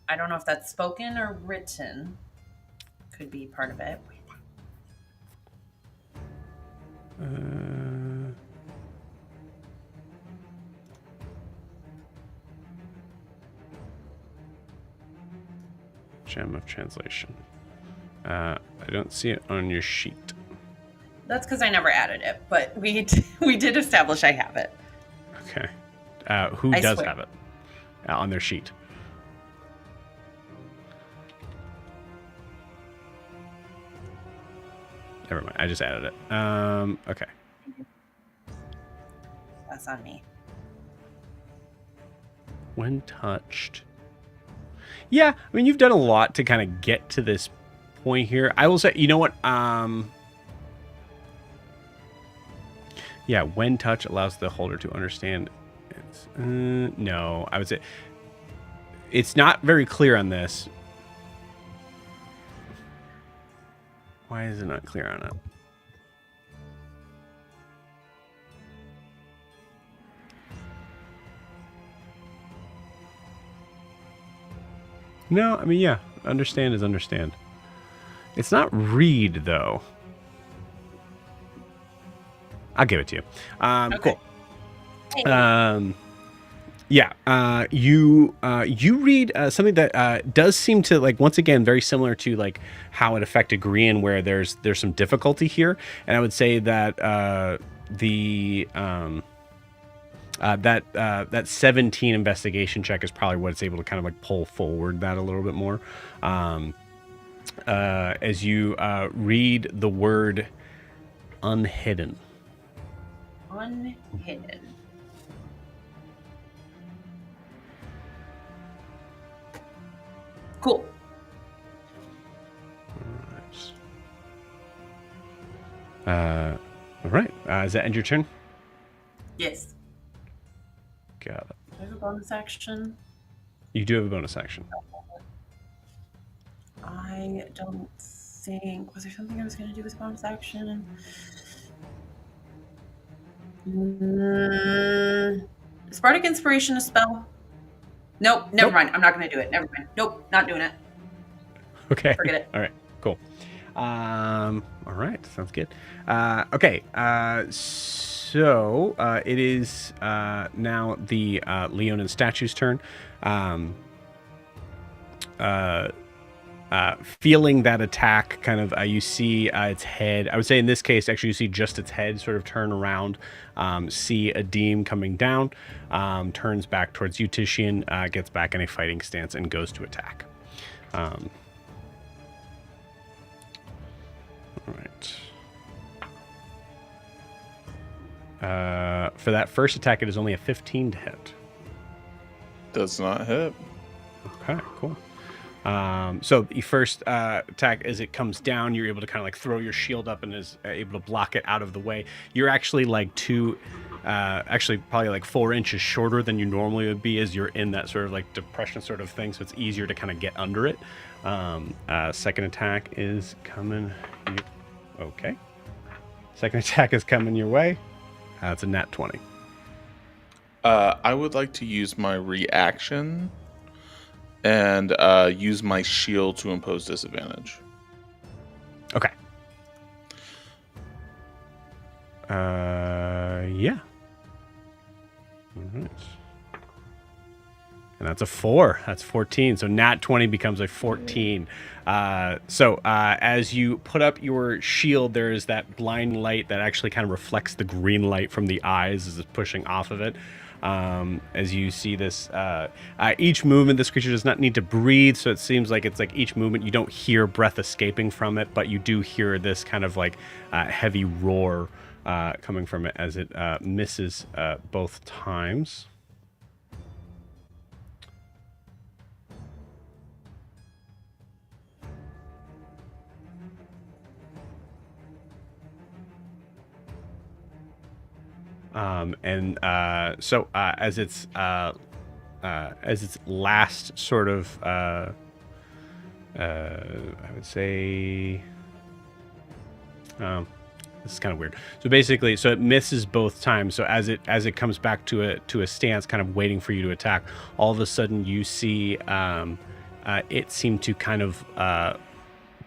I don't know if that's spoken or written. Could be part of it. Gem of translation. I don't see it on your sheet. That's because I never added it, but we did establish I have it. Okay. Who I does swear. have it on their sheet? Never mind. I just added it. Okay. That's on me. When touched. Yeah, I mean, you've done a lot to kind of get to this point here. I will say, you know what? Yeah, when touch allows the holder to understand. No, I would say it's not very clear on this. Why is it not clear on it? No, I mean, yeah, understand is understand. It's not read, though. I'll give it to you. Okay. Cool. Yeah, you read something that does seem to, like, once again, very similar to like how it affected Grian, where there's some difficulty here, and I would say that that 17 investigation check is probably what it's able to kind of like pull forward that a little bit more, as you read the word unhidden. Unhidden. Cool. All right. Does that end your turn? Yes. Got it. Do I have a bonus action? You do have a bonus action. I don't think. Was there something I was going to do with bonus action? Spartic Inspiration a spell? Nope. Never mind. I'm not going to do it. Never mind. Nope. Not doing it. Okay. Forget it. All right. Cool. All right. Sounds good. Okay. So it is now the Leonin statue's turn. Feeling that attack, kind of, you see its head. I would say in this case, actually, you see just its head sort of turn around. See Adim coming down, turns back towards you, Titian, gets back in a fighting stance and goes to attack. All right. For that first attack, it is only a 15 to hit. Does not hit. Okay, cool. So the first attack, as it comes down, you're able to kind of like throw your shield up and is able to block it out of the way. You're actually like actually probably like 4 inches shorter than you normally would be, as you're in that sort of like depression sort of thing. So it's easier to kind of get under it. Second attack is coming. Okay. Second attack is coming your way. It's a nat 20. I would like to use my reaction and use my shield to impose disadvantage. Okay. Yeah. All right. And that's a 4. That's 14. So nat 20 becomes a 14. As you put up your shield, there is that blind light that actually kind of reflects the green light from the eyes as it's pushing off of it. As you see this, each movement, this creature does not need to breathe, so it seems like it's like each movement you don't hear breath escaping from it, but you do hear this kind of like heavy roar coming from it as it misses both times. As its last sort of, I would say, this is kind of weird. So basically, so it misses both times. So as it comes back to a stance, kind of waiting for you to attack, all of a sudden you see it seem to kind of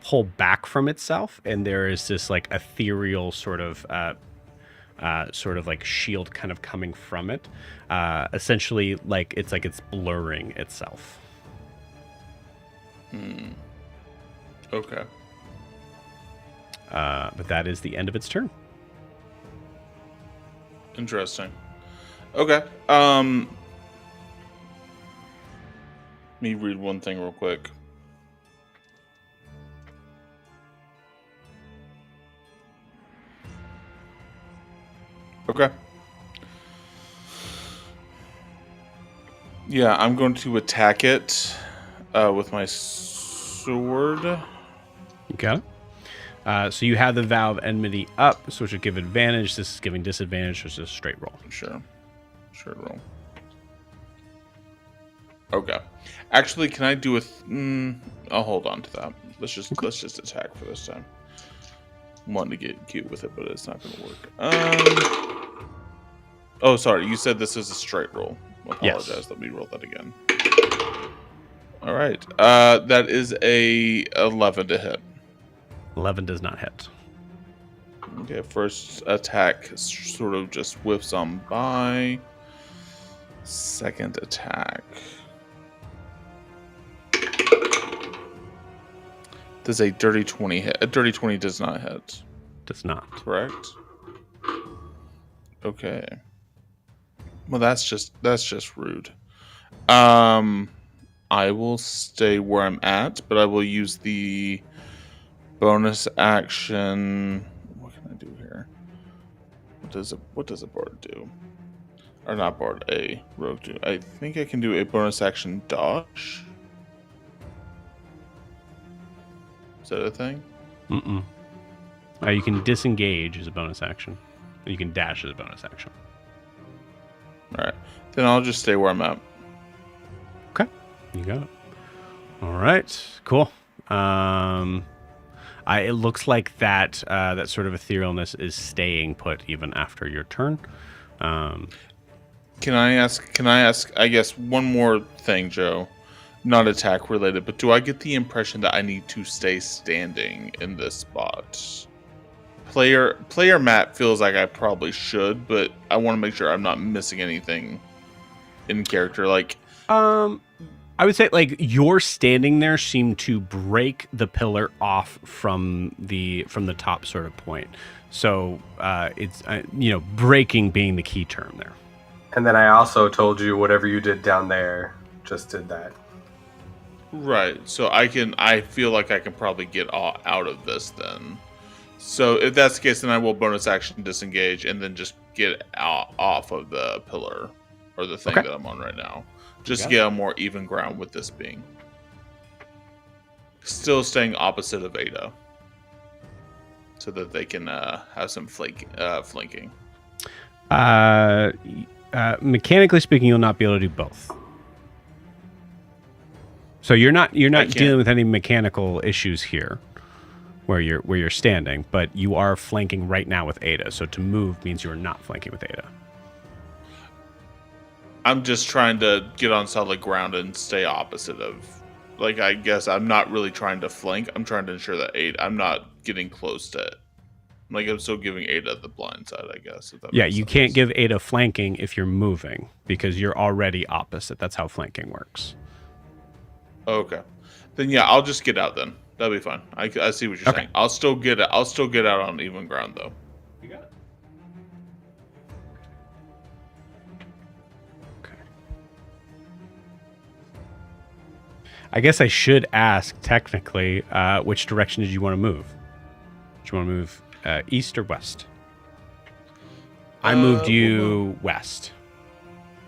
pull back from itself, and there is this like ethereal sort of like shield kind of coming from it, essentially like it's blurring itself. Okay. But that is the end of its turn. Interesting. Okay. Let me read one thing real quick. Okay. Yeah, I'm going to attack it with my sword. You got it. So you have the Vow of Enmity up, so it should give advantage. This is giving disadvantage, so it's a straight roll. Sure. Straight roll. Okay. Actually, can I do I'll hold on to that. Let's just attack for this time. I'm wanting to get cute with it, but it's not going to work. Oh, sorry. You said this is a straight roll. Apologize. Yes. Let me roll that again. All right. That is a 11 to hit. 11 does not hit. Okay, first attack sort of just whiffs on by. Second attack. Does a dirty 20 hit? A dirty 20 does not hit. Does not. Correct? Okay. Well, that's just rude. I will stay where I'm at, but I will use the bonus action. What can I do here? What does a bard do? Or not bard, a rogue do. I think I can do a bonus action dodge. Is that a thing? Mm-mm. You can disengage as a bonus action. You can dash as a bonus action. Alright. Then I'll just stay where I'm at. Okay. You got it. All right. Cool. It looks like that that sort of etherealness is staying put even after your turn. Can I ask, I guess, one more thing, Joe? Not attack related, but do I get the impression that I need to stay standing in this spot? Player Matt feels like I probably should, but I want to make sure I'm not missing anything in character. Like, I would say like your standing there seemed to break the pillar off from the top sort of point. So it's breaking being the key term there. And then I also told you whatever you did down there, just did that. right. So I feel like I can probably get out of this then. So if that's the case, then I will bonus action disengage and then just get off of the pillar or the thing that I'm on right now. Just to get on more even ground with this being. still staying opposite of Ada, so that they can have some flanking. Mechanically speaking, you'll not be able to do both. So you're not dealing with any mechanical issues here, where you're standing, but you are flanking right now with Ada. So to move means you're not flanking with Ada. I'm just trying to get on solid ground and stay opposite of. Like, I guess I'm not really trying to flank. I'm trying to ensure that I'm not getting close to it. Like, I'm still giving Ada the blind side, I guess. Yeah, you can't give Ada flanking if you're moving because you're already opposite. That's how flanking works. Okay. Then yeah, I'll just get out then. That'll be fine. I see what you're saying. I'll still get out on even ground though. You got it. Okay. I guess I should ask technically, which direction did you want to move? Do you want to move east or west? I moved you west.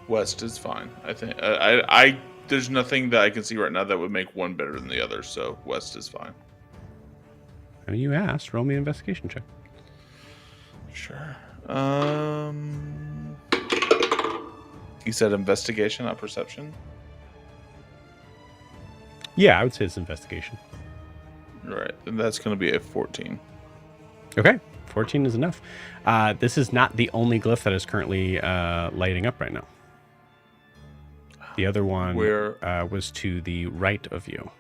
West is fine. I think there's nothing that I can see right now that would make one better than the other, so west is fine. And you asked, roll me an investigation check. Sure. You said investigation, not perception? Yeah, I would say it's investigation. Right. And that's going to be a 14. Okay. 14 is enough. This is not the only glyph that is currently lighting up right now. The other one was to the right of you.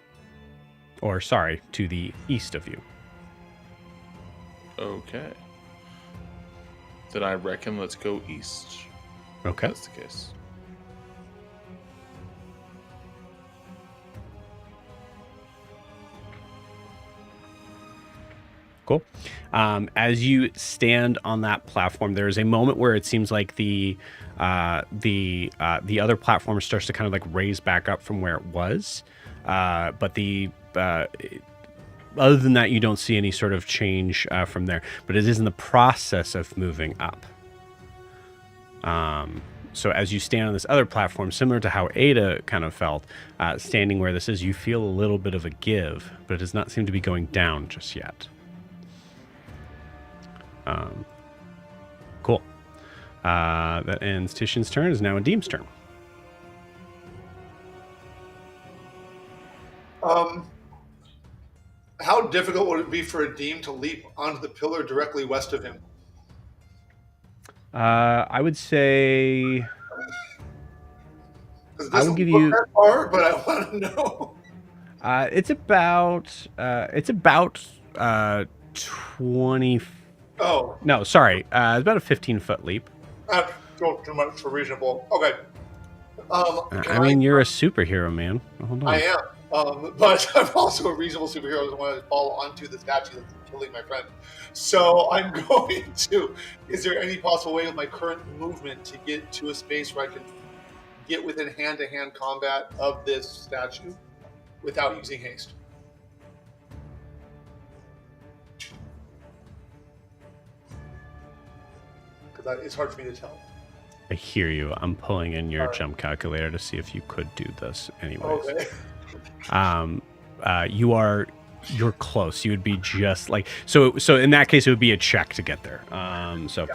Or, sorry, to the east of you. Okay. Then I reckon let's go east. Okay. If that's the case. Cool. As you stand on that platform, there is a moment where it seems like the other platform starts to kind of like raise back up from where it was, but other than that, you don't see any sort of change from there. But it is in the process of moving up. So as you stand on this other platform, similar to how Ada kind of felt, standing where this is, you feel a little bit of a give, but it does not seem to be going down just yet. Cool. That ends Titian's turn. Is now Adim's turn. How difficult would it be for Adim to leap onto the pillar directly west of him? I would say I will give you that far, but I want to know. It's about 20. Oh no, sorry. It's about a 15-foot leap. That's still too much for reasonable. Okay. I mean, you're a superhero, man. Hold on. I am. But I'm also a reasonable superhero who wants to fall onto the statue that's killing my friend. So I'm going to. Is there any possible way with my current movement to get to a space where I can get within hand-to-hand combat of this statue without using haste? Because it's hard for me to tell. I hear you. I'm pulling in your jump calculator to see if you could do this anyways. Okay. You're close. You would be just like so in that case it would be a check to get there. So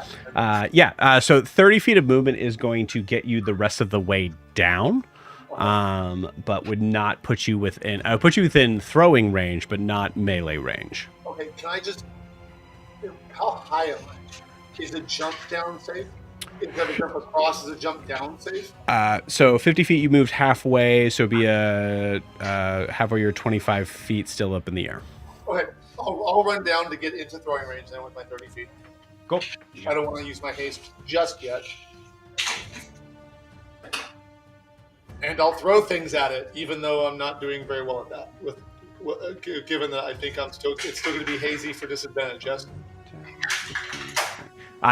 30 feet of movement is going to get you the rest of the way down. But would not put you within throwing range, but not melee range. Okay, can I just how high am I? Is a jump down safe? Is that a jump across? Is a jump down safe? So 50 feet, you moved halfway, so it'd be halfway, you're 25 feet still up in the air. Okay, I'll run down to get into throwing range then with my 30 feet. Cool. I don't want to use my haste just yet. And I'll throw things at it, even though I'm not doing very well at that. Given that I think it's still going to be hazy for disadvantage, yes?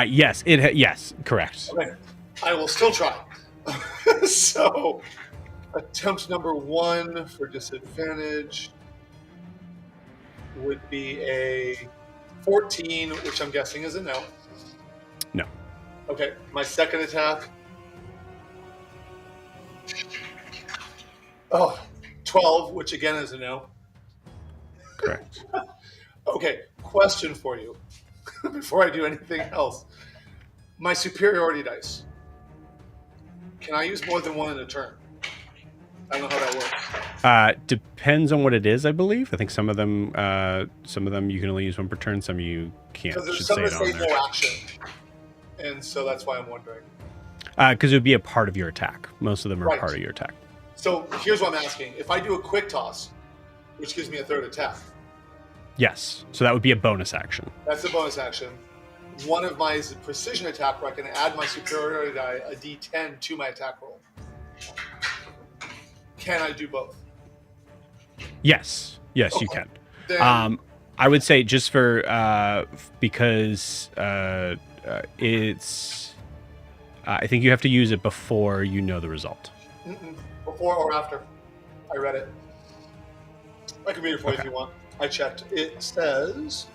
Yes, yes, correct. Okay. I will still try. So, attempt number 1 for disadvantage would be a 14, which I'm guessing is a no. No. Okay, my second attack. 12, which again is a no. Correct. Okay, question for you before I do anything else. My superiority dice. Can I use more than one in a turn? I don't know how that works. Depends on what it is, I believe. I think some of them you can only use one per turn. Some you can't. Because there's Should some say that it on say there. no action. And so that's why I'm wondering. Because it would be a part of your attack. Most of them are Right. part of your attack. So here's what I'm asking. If I do a quick toss, which gives me a third attack, Yes. So that would be a bonus action. that's a bonus action. One of my is a precision attack where I can add my superiority die, a d10, to my attack roll. Can I do both? Yes. Yes, you Okay. can. Then, I would say just for because it's. I think you have to use it before you know the result. before or after. I read it. I can read it for you if Okay. you want. I checked. It says,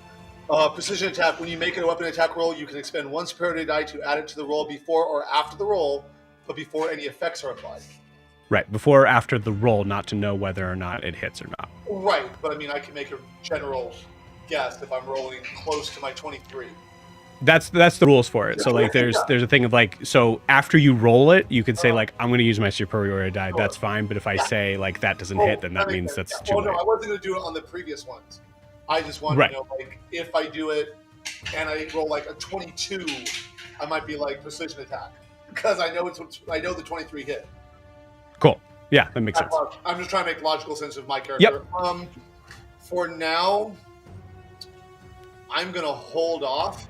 precision attack. When you make it a weapon attack roll, you can expend one superiority die to add it to the roll before or after the roll, but before any effects are applied. Right. Before or after the roll, not to know whether or not it hits or not. Right, but I mean, I can make a general guess if I'm rolling close to my 23. That's the rules for it. So like there's a thing of like, so after you roll it, you can say like, I'm going to use my superiority die. That's fine. But if I say like that doesn't hit, then that means that's too late. No, I wasn't going to do it on the previous ones. I just wanted to know, like, if I do it and I roll like a 22, I might be like precision attack because I know the 23 hit. Cool. Yeah, that makes sense. I'm just trying to make logical sense of my character. Yep. For now, I'm going to hold off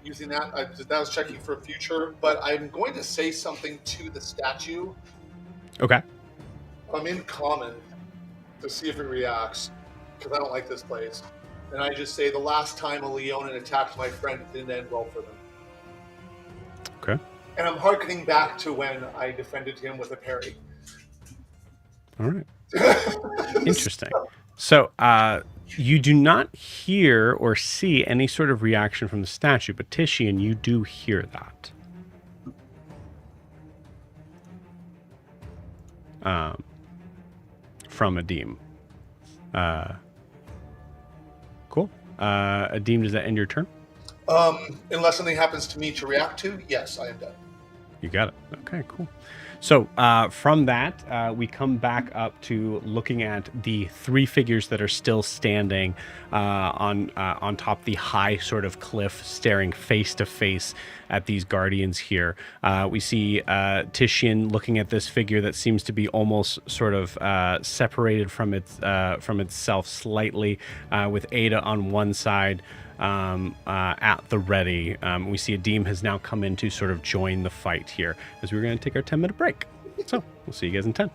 using that. That was checking for future, but I'm going to say something to the statue. Okay. I'm in common to see if it reacts because I don't like this place. And I just say the last time a Leonin attacked my friend, it didn't end well for them. Okay. And I'm hearkening back to when I defended him with a parry. All right. Interesting. So, you do not hear or see any sort of reaction from the statue, but Titian, you do hear that. From Adim. Cool. Adim, does that end your turn? Unless something happens to me to react to, yes, I am done. You got it. Okay, cool. So from that, we come back up to looking at the three figures that are still standing on top the high sort of cliff, staring face to face at these guardians here. We see Titian looking at this figure that seems to be almost sort of separated from itself slightly, with Ada on one side. At the ready. We see Adim has now come in to sort of join the fight here as we're going to take our 10-minute break. So we'll see you guys in 10.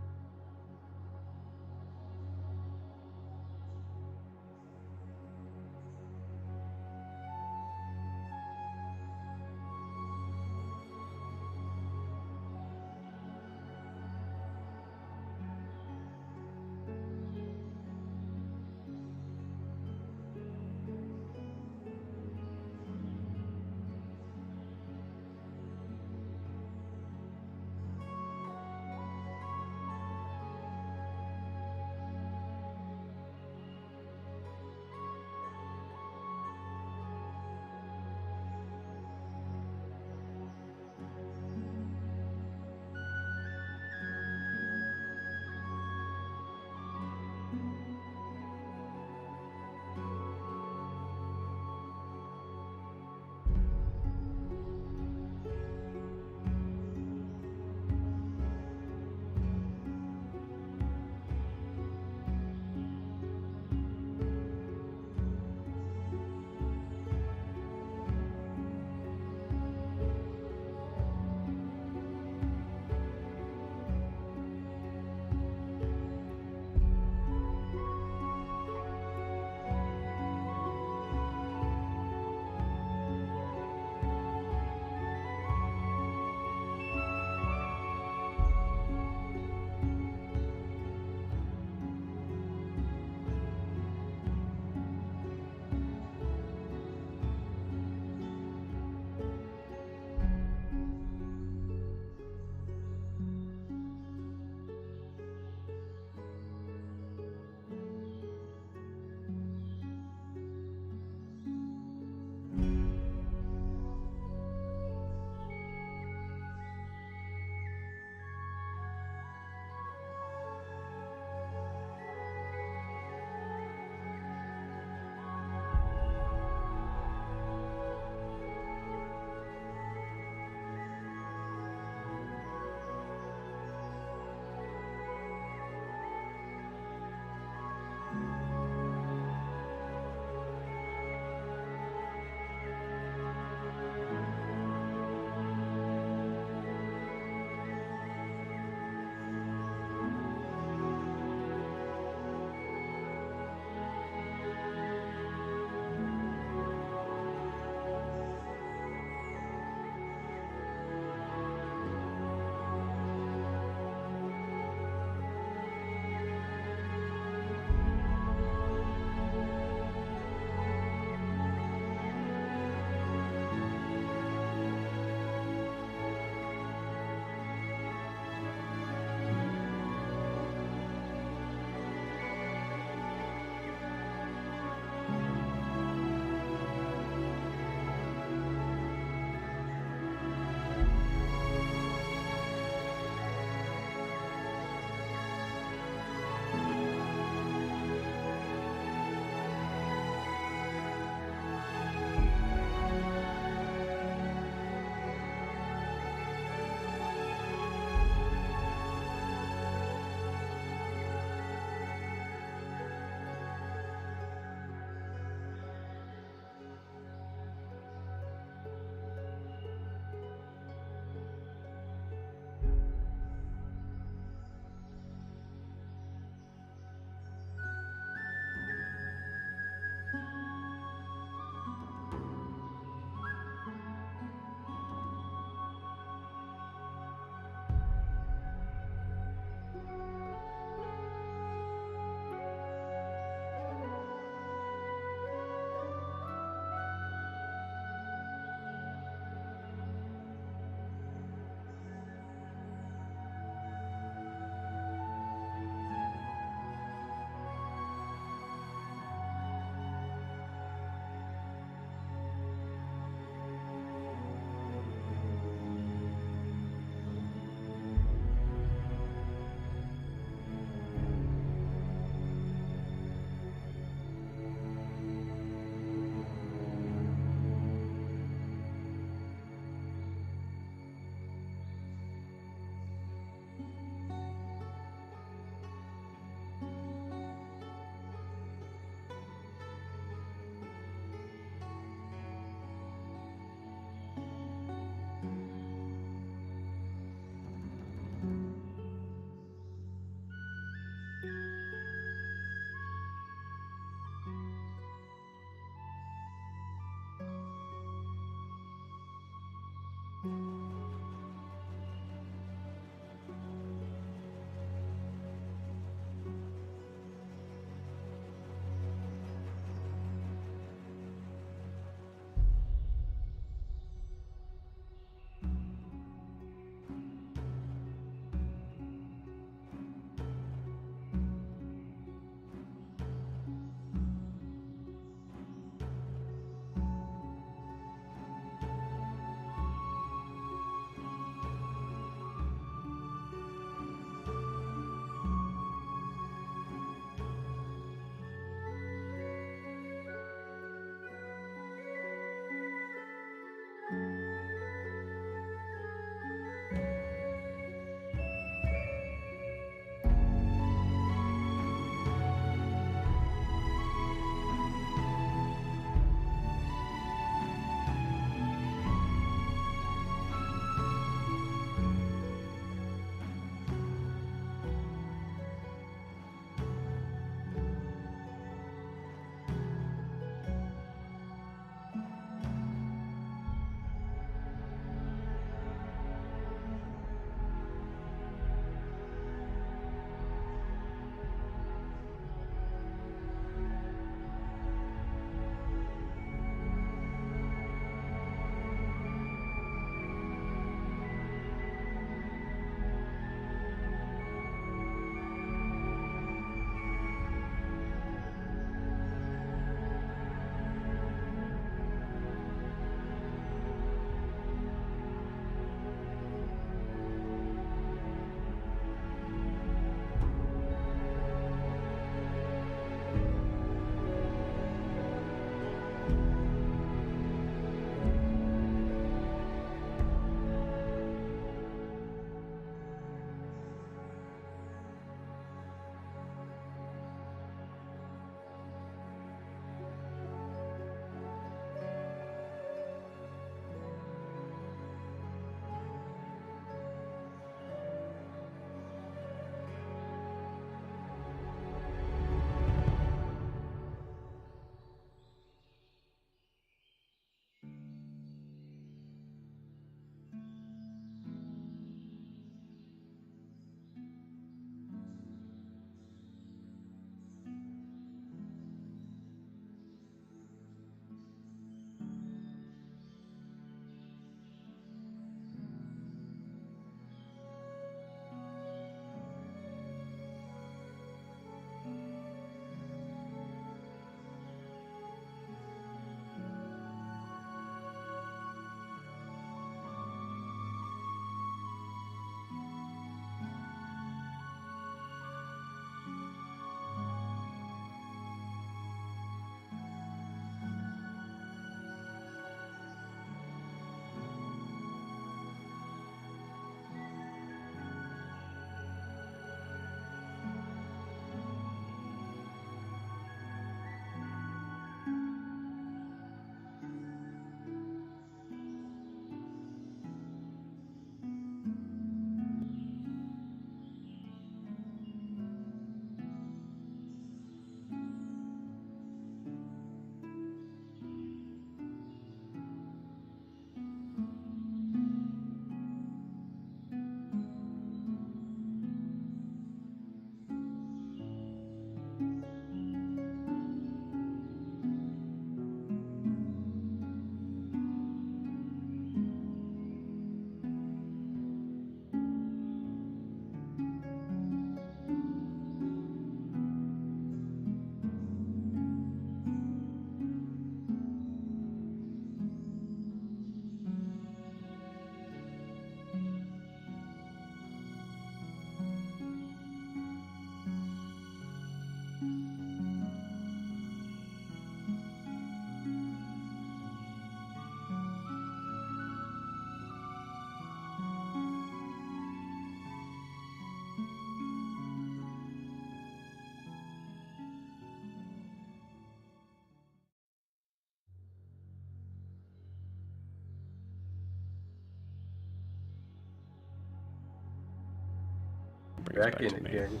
Brings Back it in to me. again.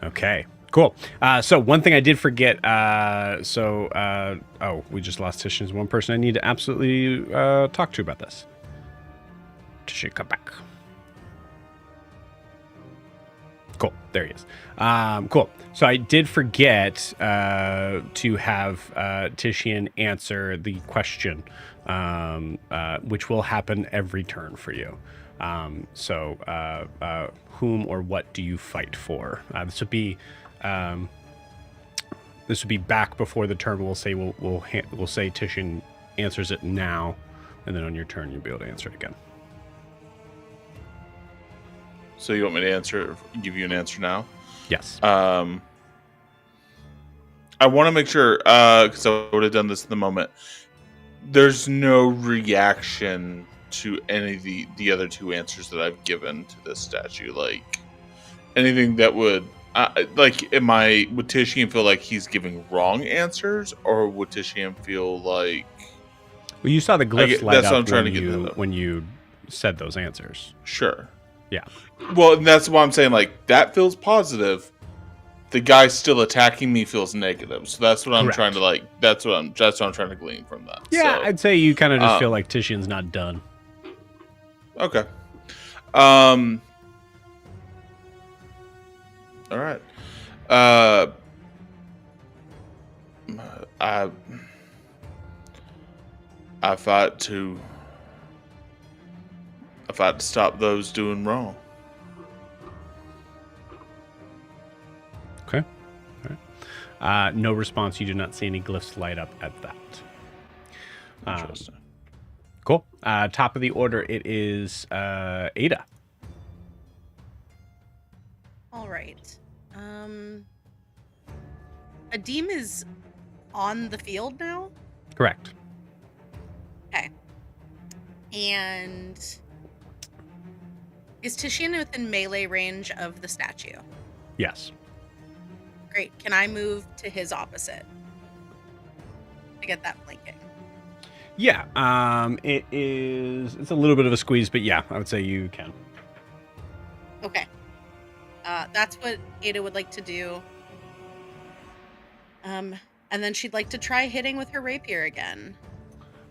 Okay, cool. So one thing I did forget. We just lost Titian's one person I need to absolutely talk to about this. Titian, come back. Cool. There he is. Cool. So I did forget to have Titian answer the question, which will happen every turn for you. Whom or what do you fight for? This would be back before the turn. We'll say Titian answers it now, and then on your turn you'll be able to answer it again. So you want me to give you an answer now? Yes. I want to make sure, because I would have done this in the moment. There's no reaction to any of the other two answers that I've given to this statue. Like, anything that would, would Titian feel like he's giving wrong answers, or would Titian feel like... Well, you saw the glyphs light that's what up I'm trying to get when you said those answers. Sure. Yeah. Well, and that's why I'm saying, like, that feels positive. The guy still attacking me feels negative. So that's what I'm Correct. trying to that's what I'm trying to glean from that. Yeah, so, I'd say you kind of just feel like Titian's not done. Okay. All right. I fight to stop those doing wrong. Okay. All right. No response. You do not see any glyphs light up at that. Interesting. Cool. Top of the order, it is Ada. All right. Adim is on the field now? Correct. Okay. And is Titian within melee range of the statue? Yes. Great. Can I move to his opposite to get that flanking? Yeah. It's a little bit of a squeeze, but yeah, I would say you can. Okay. That's what Ada would like to do. And then she'd like to try hitting with her rapier again.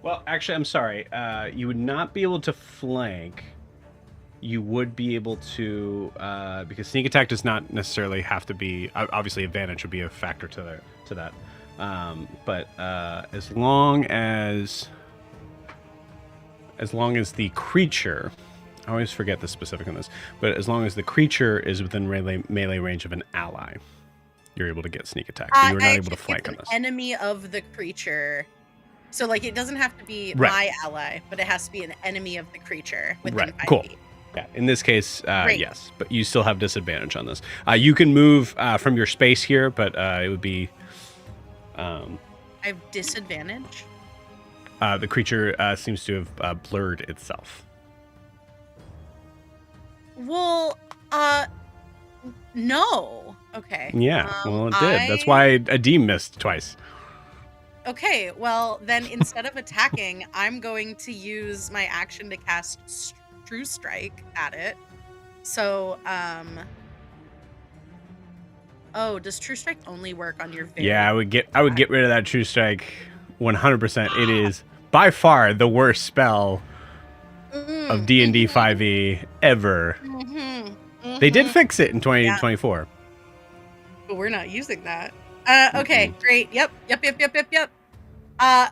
Well, actually, I'm sorry. You would not be able to flank. You would be able to, because sneak attack does not necessarily have to be. Obviously, advantage would be a factor to that. But as long as the creature, I always forget the specific on this, but as long as the creature is within melee range of an ally, you're able to get sneak attack. But you're not able to flank on this. Enemy of the creature. So, like, it doesn't have to be Right. my ally, but it has to be an enemy of the creature within Right. 5 Cool. feet. Yeah, in this case, Great. yes, but you still have disadvantage on this. You can move from your space here, but it would be I have disadvantage. the creature seems to have blurred itself. Well, no. Okay. Yeah, well, it did. That's why Adim missed twice. Okay, well, then instead of attacking, I'm going to use my action to cast True Strike at it. So, oh, does True Strike only work on your very... Yeah, I would get rid of that True Strike 100%. It is by far the worst spell of D&D 5e ever. They did fix it in 2024. But we're not using that. Okay, great. Yep.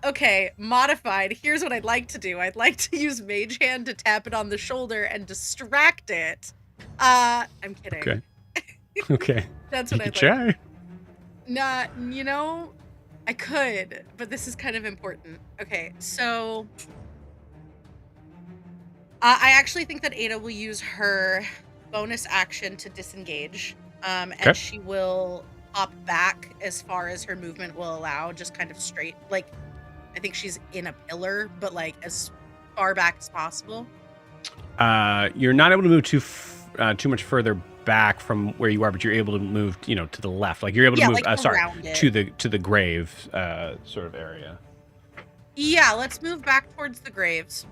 Okay, modified. Here's what I'd like to do. I'd like to use Mage Hand to tap it on the shoulder and distract it. I'm kidding. Okay. Okay. That's what You I'd could like. try. Nah, you know, I could, but this is kind of important. Okay, so I actually think that Ada will use her bonus action to disengage, and she will hop back as far as her movement will allow, just kind of straight. Like, I think she's in a pillar, but like as far back as possible. You're not able to move too much further back from where you are, but you're able to move, to the left. Like you're able to move. Like around it. to the grave sort of area. Yeah, let's move back towards the graves.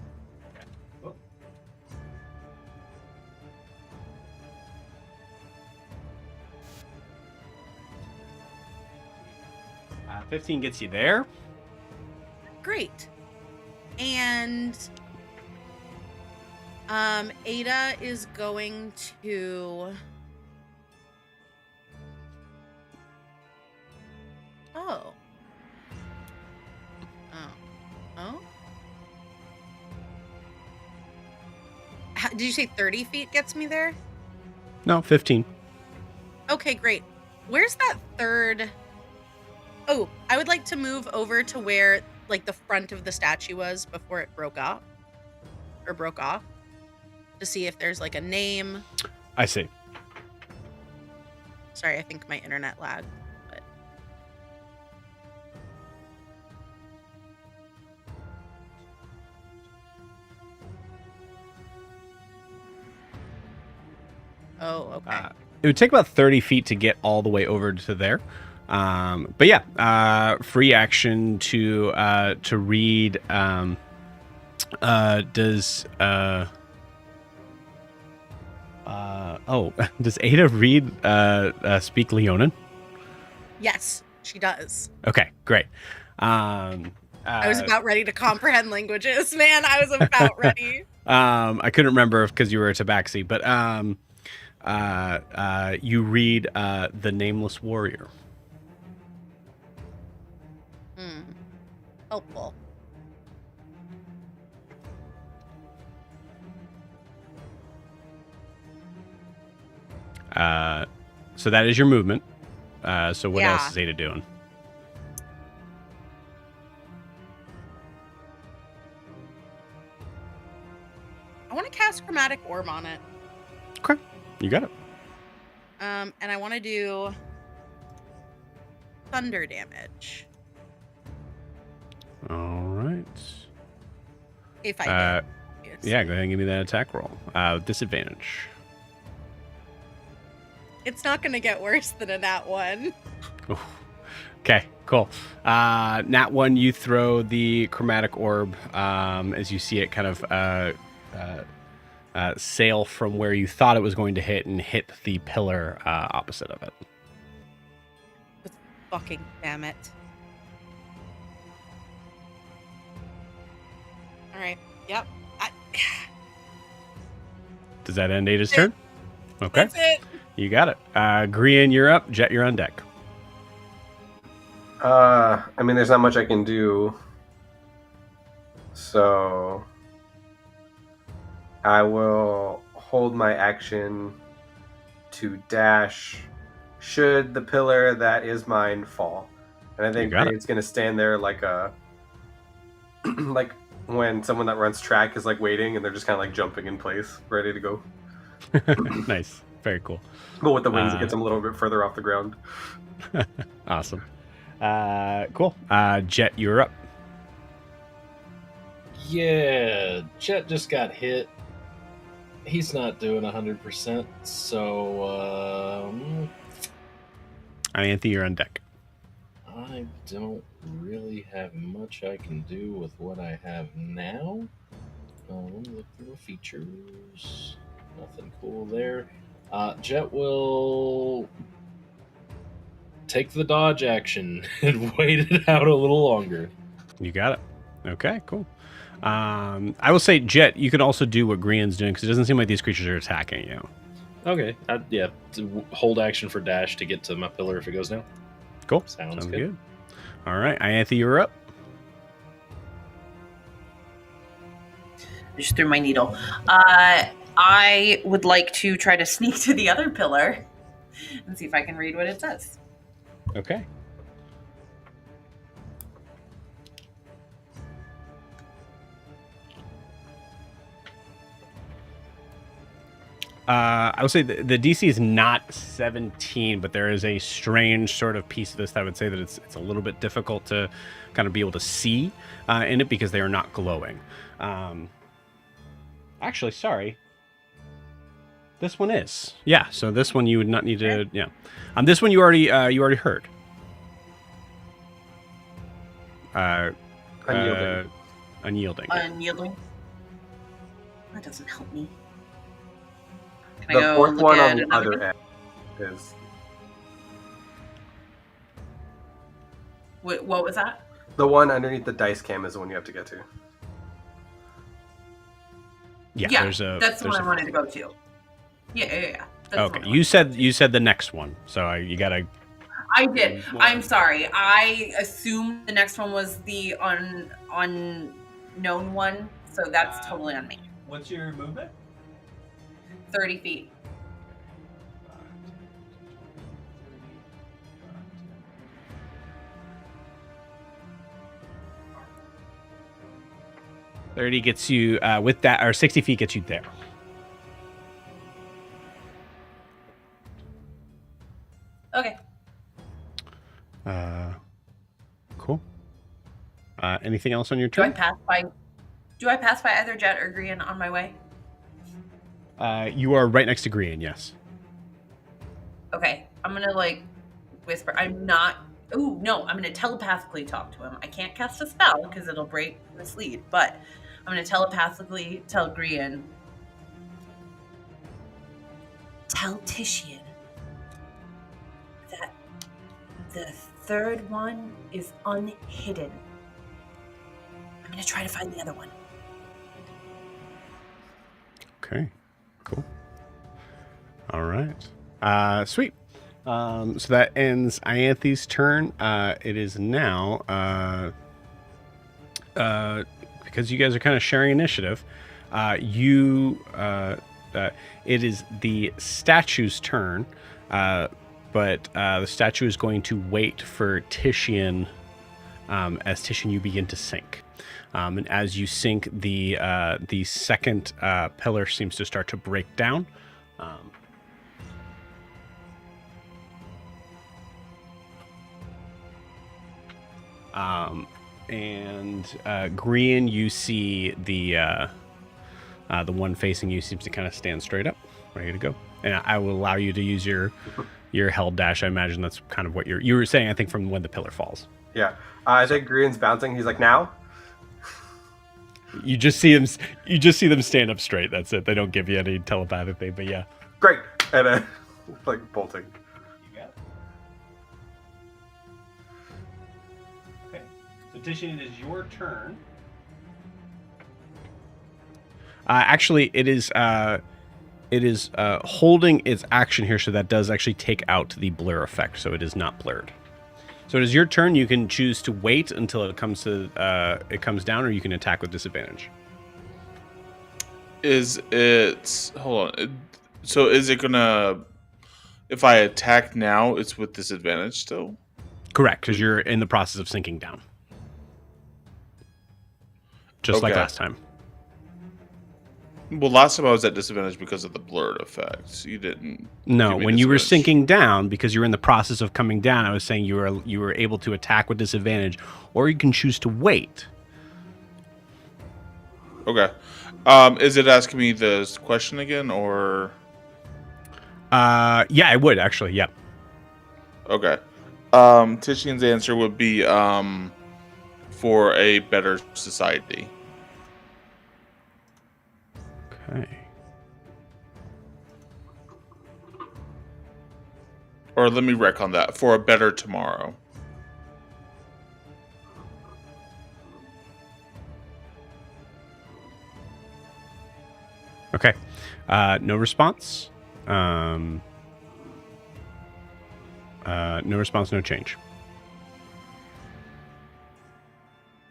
15 gets you there. Great. And Ada is going to... Oh. Did you say 30 feet gets me there? No, 15. Okay, great. Where's that third? Oh, I would like to move over to where like the front of the statue was before it broke off. To see if there's like a name. I see. Sorry, I think my internet lagged. Oh, okay. It would take about 30 feet to get all the way over to there. But yeah, free action to read. Does does Ada read speak Leonin? Yes, she does. Okay, great. I was about ready to comprehend languages, man. I was about ready. I couldn't remember because you were a tabaxi, but you read the Nameless Warrior. Helpful. So that is your movement. So what Yeah. else is Ada doing? I want to cast Chromatic Orb on it. Okay, you got it. And I want to do thunder damage. All right. If I did. Yeah, go ahead and give me that attack roll. Disadvantage. It's not going to get worse than a nat 1. Ooh. Okay, cool. Nat 1, you throw the chromatic orb as you see it kind of sail from where you thought it was going to hit and hit the pillar opposite of it. Fucking damn it. All right. Yep. Does that end Ada's turn? Okay. That's it. You got it. Grian, you're up. Jet, you're on deck. I mean, there's not much I can do. So I will hold my action to dash should the pillar that is mine fall. And I think it's going to stand there like a like when someone that runs track is like waiting and they're just kind of like jumping in place, ready to go. Nice. Very cool. But with the wings, it gets them a little bit further off the ground. Awesome. Cool. Jet, you're up. Yeah, Jet just got hit. He's not doing 100%, so Anthony, you're on deck. I don't really have much I can do with what I have now. Let me look through the features. Nothing cool there. Jet will take the dodge action and wait it out a little longer. You got it. Okay, cool. I will say, Jet, you can also do what Grian's doing because it doesn't seem like these creatures are attacking you. Okay. To hold action for dash to get to my pillar if it goes down. Cool. Sounds good. All right, Anthony, you're up. I just threw my needle. I would like to try to sneak to the other pillar and see if I can read what it says. Okay. I would say the DC is not 17, but there is a strange sort of piece of this that I would say that it's a little bit difficult to kind of be able to see in it because they are not glowing. Actually, sorry. This one is. Yeah, so this one you would not need to. Yeah, this one you already heard. Unyielding. Unyielding. Unyielding. That doesn't help me. Can The I go fourth look one at on the another other one? end is What was that? The one underneath the dice cam is the one you have to get to. Yeah, that's the one I wanted to go to. Yeah. Okay, you said the next one, so you gotta. I did. I'm sorry. I assumed the next one was the unknown one, so that's totally on me. What's your movement? 30 feet. $30 gets you with that, or 60 feet gets you there. Okay. Cool. Anything else on your turn? Do I pass by either Jet or Grian on my way? You are right next to Grian, yes. Okay. I'm gonna like whisper. I'm gonna telepathically talk to him. I can't cast a spell because it'll break this lead, but I'm gonna telepathically tell Grian. Tell Titian that the third one is unhidden. I'm gonna try to find the other one. Okay, cool. All right. Sweet. So that ends Ianthe's turn. It is now, because you guys are kind of sharing initiative, it is the statue's turn, but the statue is going to wait for Titian, as Titian, you begin to sink. And as you sink, the second pillar seems to start to break down. Grian, you see the one facing you seems to kind of stand straight up, ready to go. And I will allow you to use your held dash. I imagine that's kind of what you were saying, I think, from when the pillar falls. Yeah. I think Grian's bouncing. He's like, now? You just see them stand up straight. That's it. They don't give you any telepathic thing, but yeah. Great. And then, like, bolting. You got it. Okay. So Titian, it is your turn. Actually, it is holding its action here, so that does actually take out the blur effect, so it is not blurred. So it is your turn. You can choose to wait until it comes down, or you can attack with disadvantage. Hold on. So is it gonna, if I attack now, it's with disadvantage still? Correct, because you're in the process of sinking down. Just like last time. Well, last time I was at disadvantage because of the blurred effect. You didn't. No, when you were sinking down, because you're in the process of coming down, I was saying you were able to attack with disadvantage, or you can choose to wait. Okay. Is it asking me this question again, or? Yeah, I would actually. Yep. Okay. Titian's answer would be for a better society. Okay. Or let me wreck on that. For a better tomorrow. Okay. No response. No response, no change.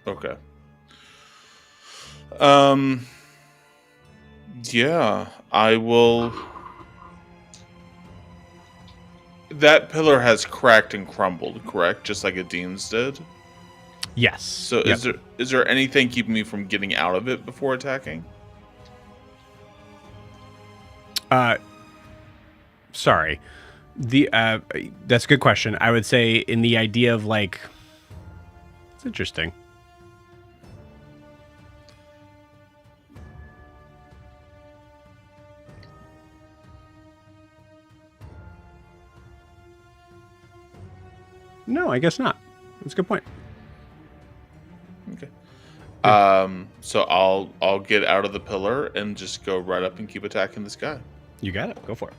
Okay. Yeah, I will. That pillar has cracked and crumbled, correct? Just like Adin's did? Yes. So is there anything keeping me from getting out of it before attacking? Sorry. That's a good question. I would say in the idea of like, it's interesting. No, I guess not. That's a good point. Okay. So I'll get out of the pillar and just go right up and keep attacking this guy. You got it. Go for it.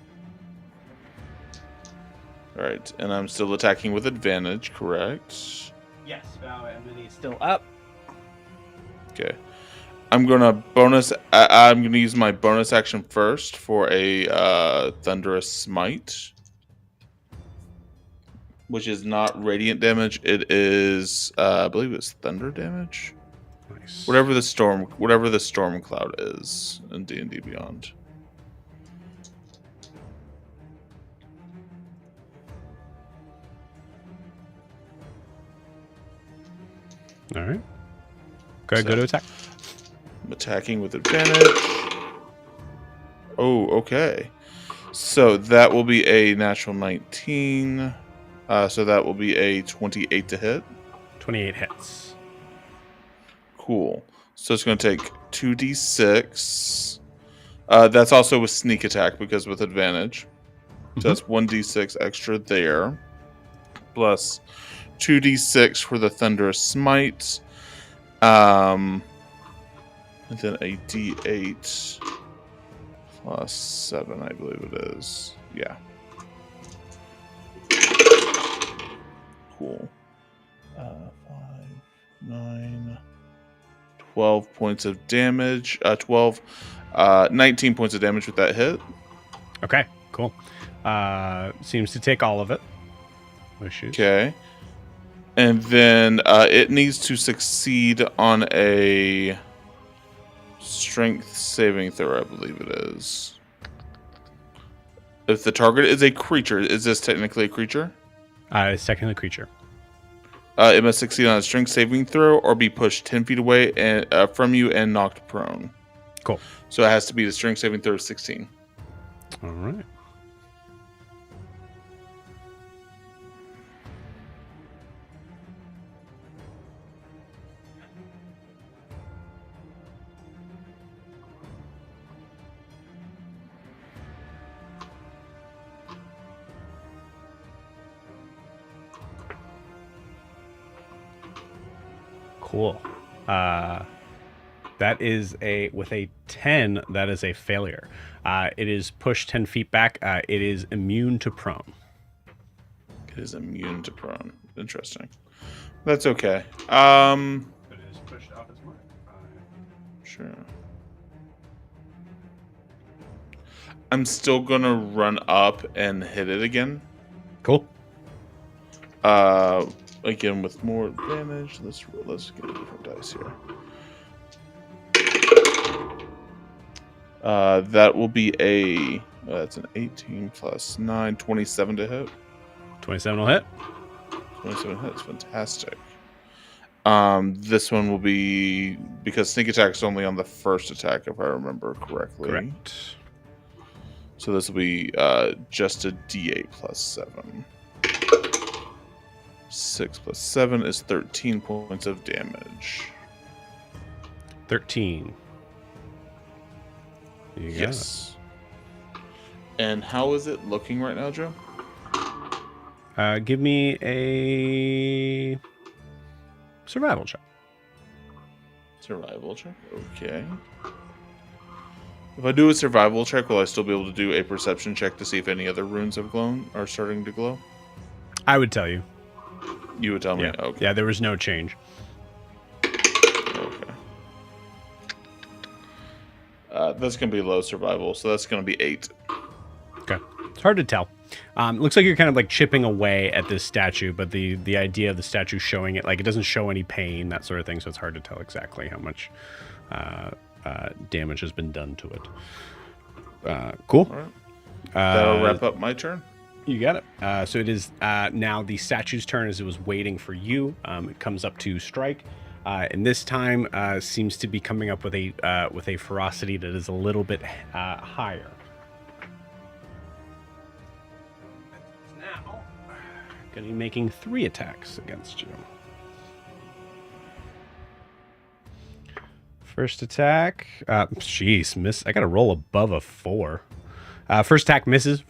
All right, and I'm still attacking with advantage, correct? Yes, Vow Enmity is still up. Okay. I'm gonna use my bonus action first for a thunderous smite, which is not radiant damage. It is, I believe it's thunder damage. Nice. Whatever the storm cloud is in D&D Beyond. All right. Go ahead, go to attack. I'm attacking with advantage. Oh, okay. So that will be a natural 19. So that will be a 28 to hit. 28 hits. Cool. So it's going to take 2d6. That's also with sneak attack because with advantage. So that's 1d6 extra there. Plus 2d6 for the thunderous smite. And then a d8 plus 7, I believe it is. Yeah. Cool. 5, 9, 12 points of damage. 19 points of damage with that hit. Okay, cool. Seems to take all of it. No issues. Okay. And then it needs to succeed on a strength saving throw, I believe it is. If the target is a creature, is this technically a creature? It's technically a creature. It must succeed on a strength saving throw or be pushed 10 feet away and, from you and knocked prone. Cool. So it has to be the strength saving throw of 16. All right. Cool. That is with a 10, that is a failure. It is pushed 10 feet back. It is immune to prone. It is immune to prone. Interesting. That's okay. But it is pushed off its mark. Sure. I'm still gonna run up and hit it again. Cool. Again with more advantage. Let's get a different dice here. That will be that's an 18 plus 9, 27 to hit. 27 will hit. 27 hits, fantastic. This one will be, because sneak attack is only on the first attack, if I remember correctly. Correct. So this will be just a D8 plus 7. 6 plus 7 is 13 points of damage. 13. You got Yes. And how is it looking right now, Joe? it. Give me a survival check. Survival check? Okay. If I do a survival check, will I still be able to do a perception check to see if any other runes have are starting to glow? I would tell you. You would tell me? Yeah. Okay. Yeah, there was no change. Okay. That's going to be low survival, so that's going to be 8. Okay. It's hard to tell. Looks like you're kind of like chipping away at this statue, but the idea of the statue showing it, like it doesn't show any pain, that sort of thing, so it's hard to tell exactly how much damage has been done to it. Cool. All right. That'll wrap up my turn. You got it. So it is now the statue's turn as it was waiting for you. It comes up to strike. And this time seems to be coming up with a ferocity that is a little bit higher. It's now going to be making 3 attacks against you. First attack, miss. I got to roll above a 4. First attack misses.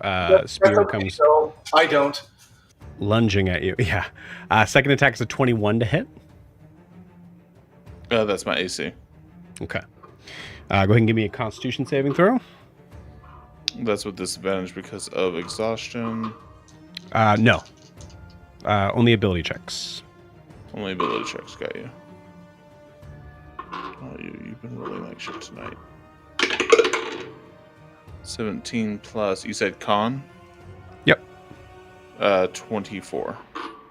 Spear okay, comes. so I don't. Lunging at you. Yeah. Second attack is a 21 to hit. That's my AC. Okay. Go ahead and give me a Constitution saving throw. That's with disadvantage because of exhaustion. No. Only ability checks. Only ability checks got you. Oh, you've been rolling like shit tonight. 17 plus. You said con? Yep. 24.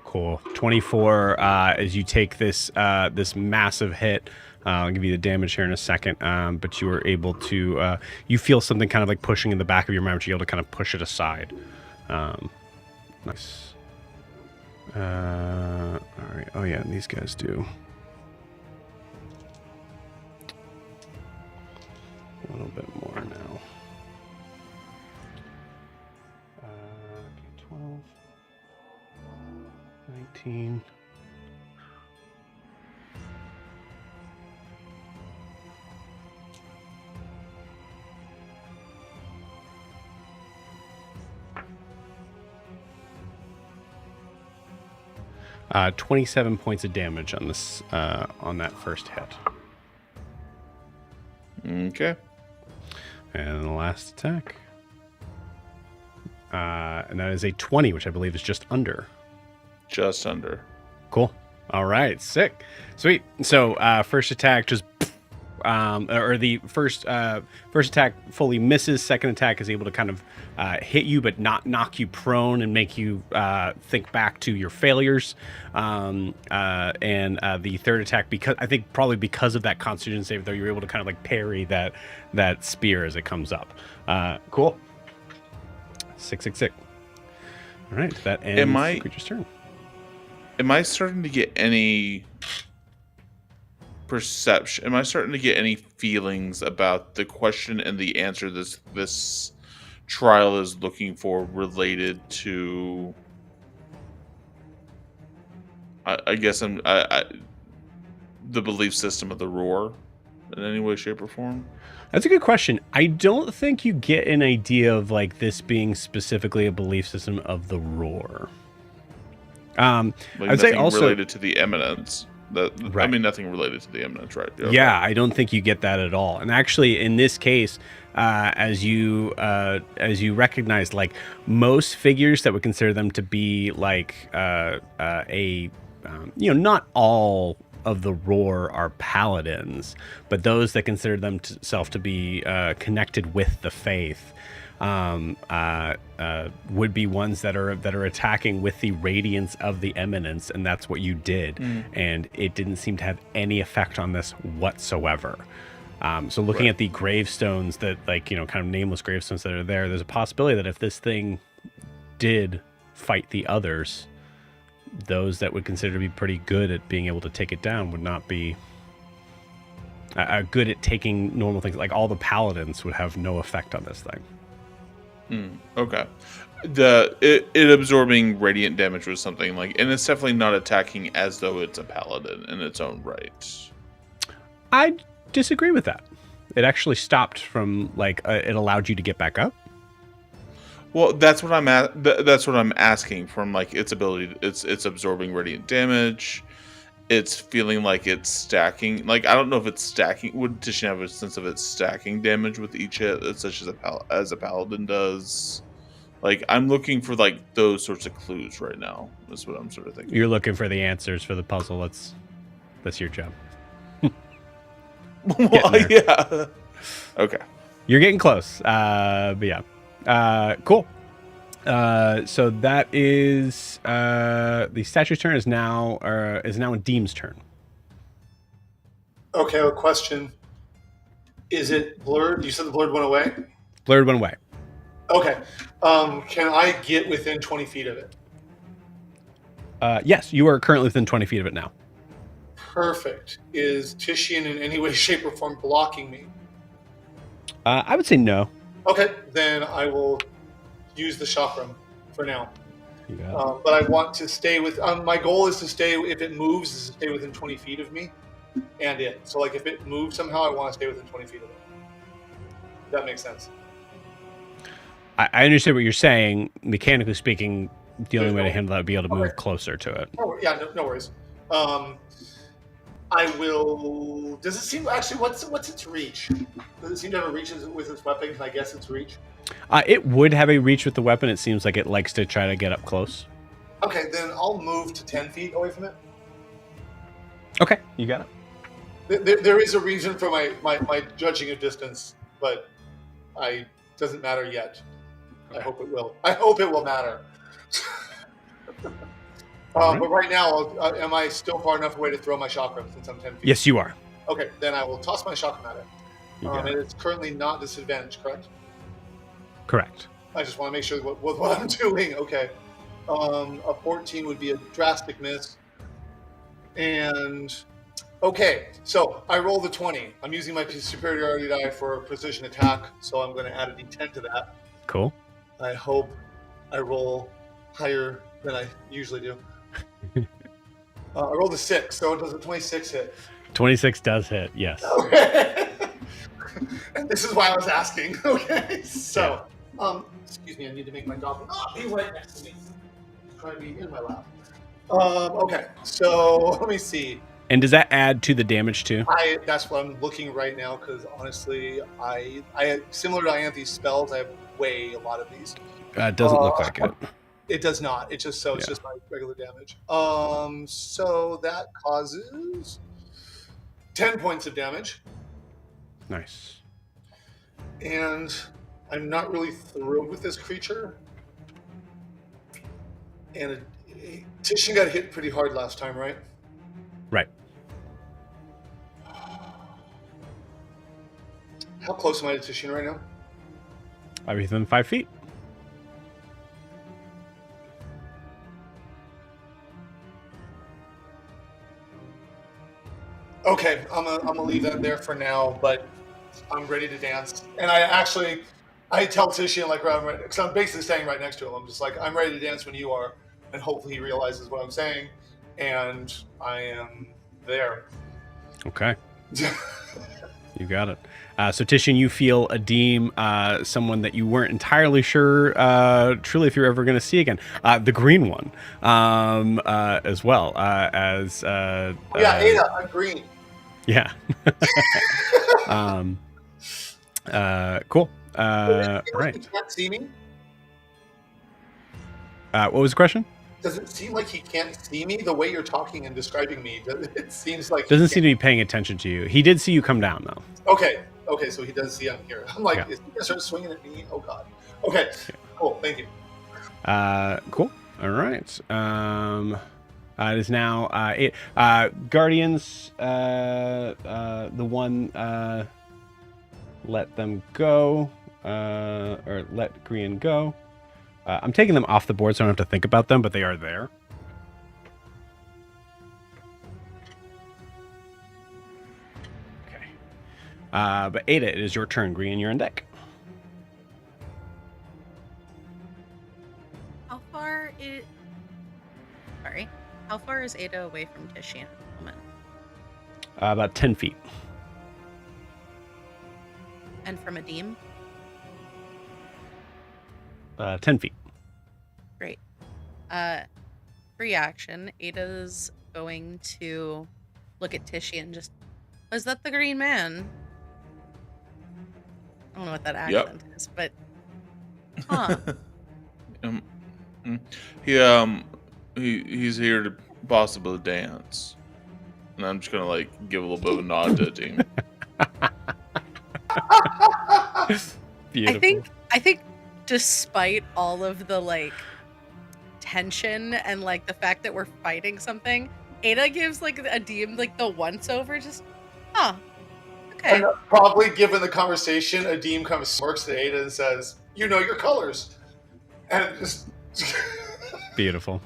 Cool. 24 as you take this this massive hit. I'll give you the damage here in a second, but you were able to, you feel something kind of like pushing in the back of your mind, but you're able to kind of push it aside. Nice. All right. Oh, yeah, and these guys do. A little bit more now. 12, 19. Uh, 27 points of damage on this on that first hit. Okay. And the last attack. And that is a 20, which I believe is just under. Just under. Cool. All right. Sick. Sweet. So first attack just or the first attack fully misses. Second attack is able to kind of hit you, but not knock you prone and make you think back to your failures. And the third attack, because I think probably because of that Constitution save, though, you're able to kind of like parry that spear as it comes up. Cool. 666. All right, that ends the creature's turn. Am I starting to get any perception? Am I starting to get any feelings about the question and the answer this trial is looking for related to? I guess the belief system of the roar in any way, shape, or form. That's a good question. I don't think you get an idea of like this being specifically a belief system of the roar. I would say also related to the eminence. Right. I mean, nothing related to the eminence, right? Okay. Yeah, I don't think you get that at all. And actually, in this case, as you recognize, like most figures that would consider them to be like not all of the roar are paladins, but those that consider themselves to be connected with the faith would be ones that are attacking with the radiance of the eminence, and that's what you did. And it didn't seem to have any effect on this whatsoever. So looking at the gravestones that, like, kind of nameless gravestones that are there, there's a possibility that if this thing did fight the others, those that would consider to be pretty good at being able to take it down would not be good at taking normal things. Like all the paladins would have no effect on this thing. Okay. It absorbing radiant damage was something like, and it's definitely not attacking as though it's a paladin in its own right. I disagree with that. It actually stopped from it allowed you to get back up. Well, that's what I'm that's what I'm asking from like its ability. It's absorbing radiant damage. It's feeling like it's stacking. Like I don't know if it's stacking. Would Titian have a sense of it stacking damage with each hit, such as a paladin does? Like I'm looking for like those sorts of clues right now. That's what I'm sort of thinking. You're looking for the answers for the puzzle. That's your job. Well, yeah. Okay. You're getting close. But yeah. Cool. So that is the statue's turn is now Deem's turn. Okay, a question. Is it blurred? You said the blurred went away? Blurred went away. Okay. Can I get within 20 feet of it? Yes, you are currently within 20 feet of it now. Perfect. Is Titian in any way, shape, or form blocking me? I would say no. Okay, then I will use the chakram for now. You got it. But I want to stay with. My goal is to stay. If it moves, is to stay within 20 feet of me, and it. So, like, if it moves somehow, I want to stay within 20 feet of it. That makes sense. I understand what you're saying. Mechanically speaking, the only way to handle that would be able to move closer to it. Oh yeah, no worries. I will. Does it seem actually? What's its reach? Does it seem to have a reach with its weapon? Can I guess its reach? It would have a reach with the weapon. It seems like it likes to try to get up close. Okay, then I'll move to 10 feet away from it. Okay, you got it. There is a reason for my judging of distance, but doesn't matter yet. Okay. I hope it will. I hope it will matter. All right. But right now, am I still far enough away to throw my chakram since I'm 10 feet? Yes, you are. Okay, then I will toss my chakram at it. You got And it. it's currently not disadvantaged, correct? Correct. I just want to make sure what I'm doing. Okay. A 14 would be a drastic miss. And okay, so I roll the 20. I'm using my superiority die for precision attack, so I'm going to add a d10 to that. Cool. I hope I roll higher than I usually do. I rolled a 6, so does a 26 hit? 26 does hit, yes. Okay. And this is why I was asking. Okay, so, excuse me, I need to make my dog not be right next to me. He's trying to be in my lap. Okay, so let me see. And does that add to the damage too? That's what I'm looking right now, because honestly, I similar to Ianthe's spells, I have a lot of these. It doesn't look like it. It does not. It's just it's just my regular damage. So that causes 10 points of damage. Nice. And I'm not really thrilled with this creature. And Titian got hit pretty hard last time, right? Right. How close am I to Titian right now? Within 5 feet. Okay, I'm gonna leave that there for now, but I'm ready to dance. And I tell Titian because I'm basically standing right next to him. I'm just like, I'm ready to dance when you are, and hopefully he realizes what I'm saying, and I am there. Okay. You got it. So Titian, you feel a Deem, someone that you weren't entirely sure truly if you're ever going to see again. The green one as well. Ada, I'm green. Yeah. Cool. Right. He can't see me? What was the question? Does it seem like he can't see me the way you're talking and describing me? It seems like Doesn't seem to be paying attention to you. He did see you come down though. Okay, so he does see I'm here. I'm like, is he gonna start swinging at me? Oh god. Okay, cool. Thank you. Cool. All right. It is now Guardians. The one let them go, or let Grian go. I'm taking them off the board, so I don't have to think about them, but they are there. Okay. But Ada, it is your turn. Grian, you're on deck. How far is Ada away from Titian at the moment? About 10 feet. And from Adim? 10 feet. Great. Free action. Ada's going to look at Titian. Is that the green man? I don't know what that accent is, but he's here to possibly dance, and I'm just gonna give a little bit of a nod to the team. Beautiful. I think despite all of the tension and the fact that we're fighting something, Ada gives Adim the once over, just okay. And probably given the conversation, Adim comes smirks at Ada and says, "You know your colors," and just beautiful.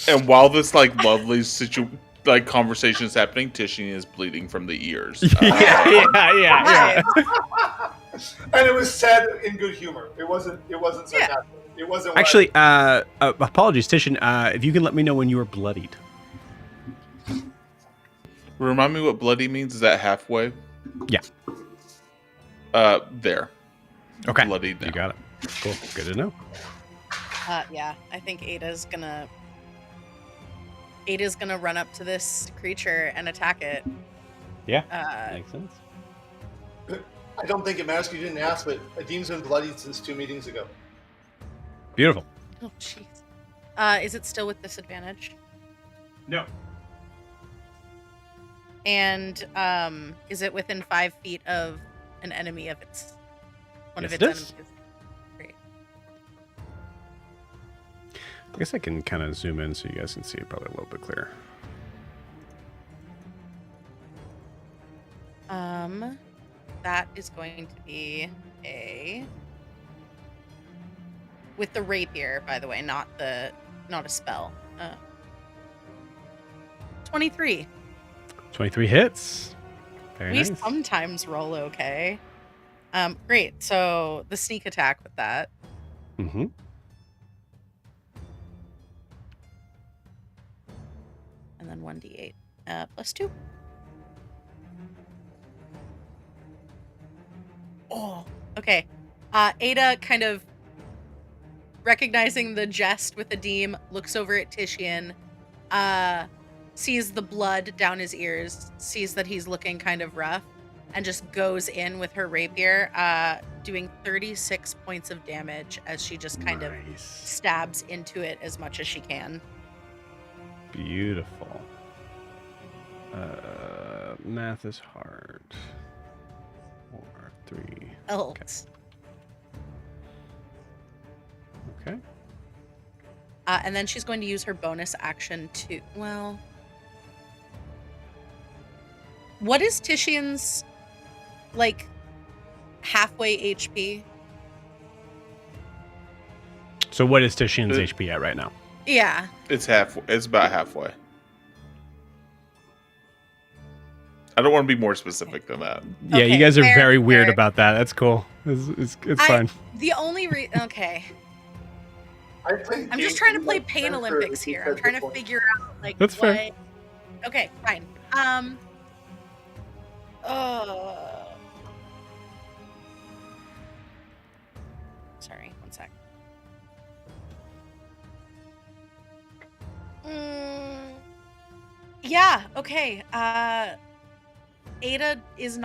And while this lovely conversation is happening, Titian is bleeding from the ears. Yeah. And it was said in good humor. It wasn't sarcastic. Yeah. It wasn't. Actually, apologies, Titian. If you can let me know when you were bloodied. Remind me what bloody means. Is that halfway? Yeah. There. Okay. Bloodied now. You got it. Cool. Good to know. Yeah, I think Ada's gonna run up to this creature and attack it. Yeah. Makes sense. I don't think it matters. You didn't ask, but Adim's been bloodied since 2 meetings ago. Beautiful. Oh, jeez. Is it still with disadvantage? No. And is it within 5 feet of an enemy of its one Yes, of it its is. enemies? Great. I guess I can kind of zoom in so you guys can see it probably a little bit clearer. That is going to be a with the rapier, by the way, not a spell. 23. 23 hits. Very We nice. sometimes roll okay. Great. So the sneak attack with that. Mm-hmm. And then 1d8 plus 2. Oh, okay. Ada kind of recognizing the jest with Adim, looks over at Titian, sees the blood down his ears, sees that he's looking kind of rough, and just goes in with her rapier, doing 36 points of damage as she just kind of stabs into it as much as she can. Beautiful. Math is hard. 4, 3. Else. Okay. And then she's going to use her bonus action to, well, what is Titian's, like, halfway HP? So what is Titian's HP at right now? Yeah. It's about halfway. I don't want to be more specific than that. Yeah, Okay, you guys are fair, very weird fair. about that. That's cool. It's fine. The only okay. I'm I'm just trying to play Pain Olympics here. I'm trying to figure out, like, That's what... fair. Okay, fine. Sorry, one sec. Yeah, okay. Ada is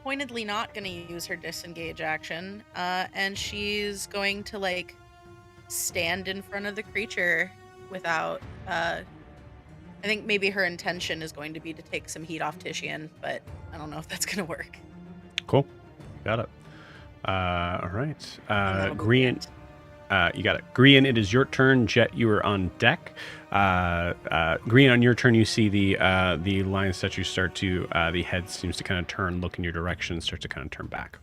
pointedly not gonna use her disengage action, and she's going to, like, stand in front of the creature without, I think maybe her intention is going to be to take some heat off Titian, but I don't know if that's gonna work. Cool. Got it. All right. And that'll be Grian, it. you got it. Grian, it is your turn. Jet, you are on deck. Grian, on your turn, you see the lion statue start to, the head seems to kind of turn, look in your direction, start to kind of turn back.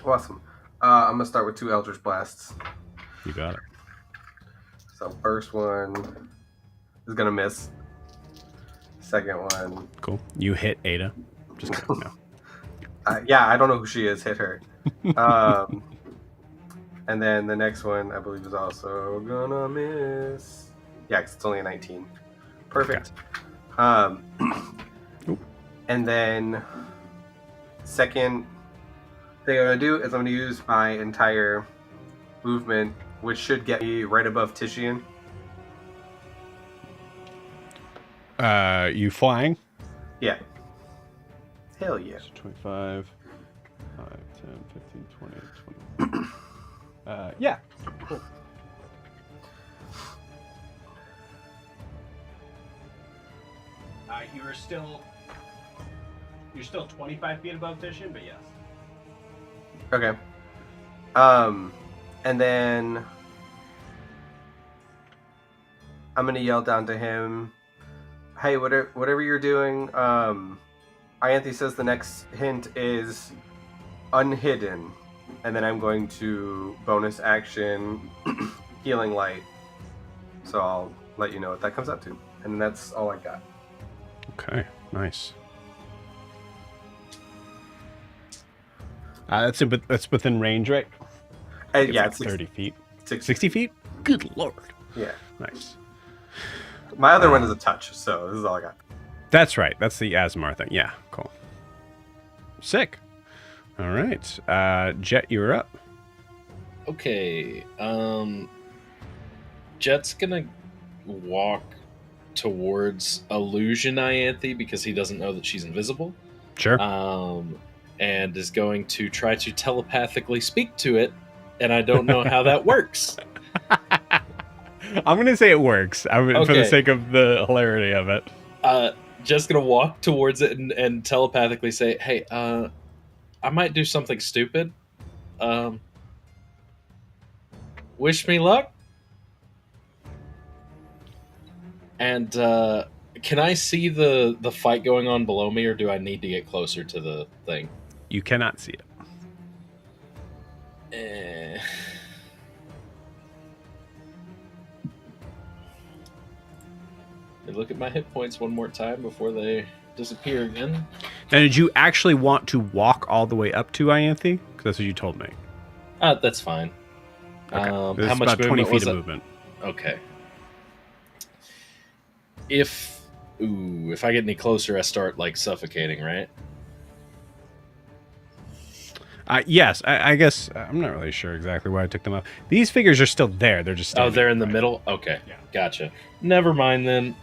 Awesome. I'm gonna start with 2 Eldritch Blasts. You got it. So first one is gonna miss. Second one, Cool. You hit Ada. Just kind of know. yeah, I don't know who she is. Hit her. And then the next one, I believe, is also gonna miss. Yeah, 'cause it's only a 19. Perfect. And then second thing I'm gonna do is I'm gonna use my entire movement, which should get me right above Titian. You flying? Yeah. Hell yeah. So 25, 5, 10, 15, 20, 20. Yeah. Cool. You're still 25 feet above Titian, but yes. Okay. And then I'm gonna yell down to him, "Hey, whatever you're doing, Ianthe says the next hint is unhidden," and then I'm going to bonus action healing light. So I'll let you know what that comes out to, and that's all I got. Okay, nice. That's within range, right? Yeah, it's like 30 feet. 60. 60 feet? Good lord. Yeah. Nice. My other one is a touch, so this is all I got. That's right. That's the Asmar thing. Yeah, cool. Sick. All right. Jet, you're up. Okay. Jet's gonna walk towards Illusion Ianthe because he doesn't know that she's invisible. Sure. And is going to try to telepathically speak to it, and I don't know how that works. I'm going to say it works for the Okay. sake of the hilarity of it. just gonna walk towards it and telepathically say, "Hey, I might do something stupid. Wish me luck." And can I see the fight going on below me, or do I need to get closer to the thing? You cannot see it. Look at my hit points one more time before they disappear again. Now, did you actually want to walk all the way up to Ianthe? Because that's what you told me. That's fine. Okay. How much about 20 feet was of it? movement. Okay. If I get any closer, I start like suffocating, right? Yes, I guess I'm not really sure exactly why I took them up. These figures are still there. They're just standing they're in the right. middle. Okay, Yeah. Gotcha. Never mind then.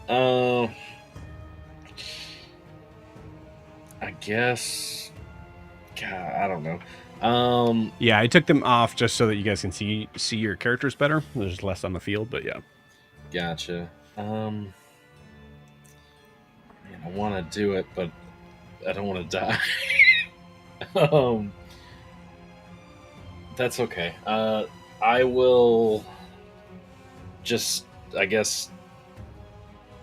I guess. God, I don't know. Yeah, I took them off just so that you guys can see your characters better. There's less on the field, but yeah. Gotcha. Man, I want to do it, but I don't want to die. That's okay. I will just, I guess,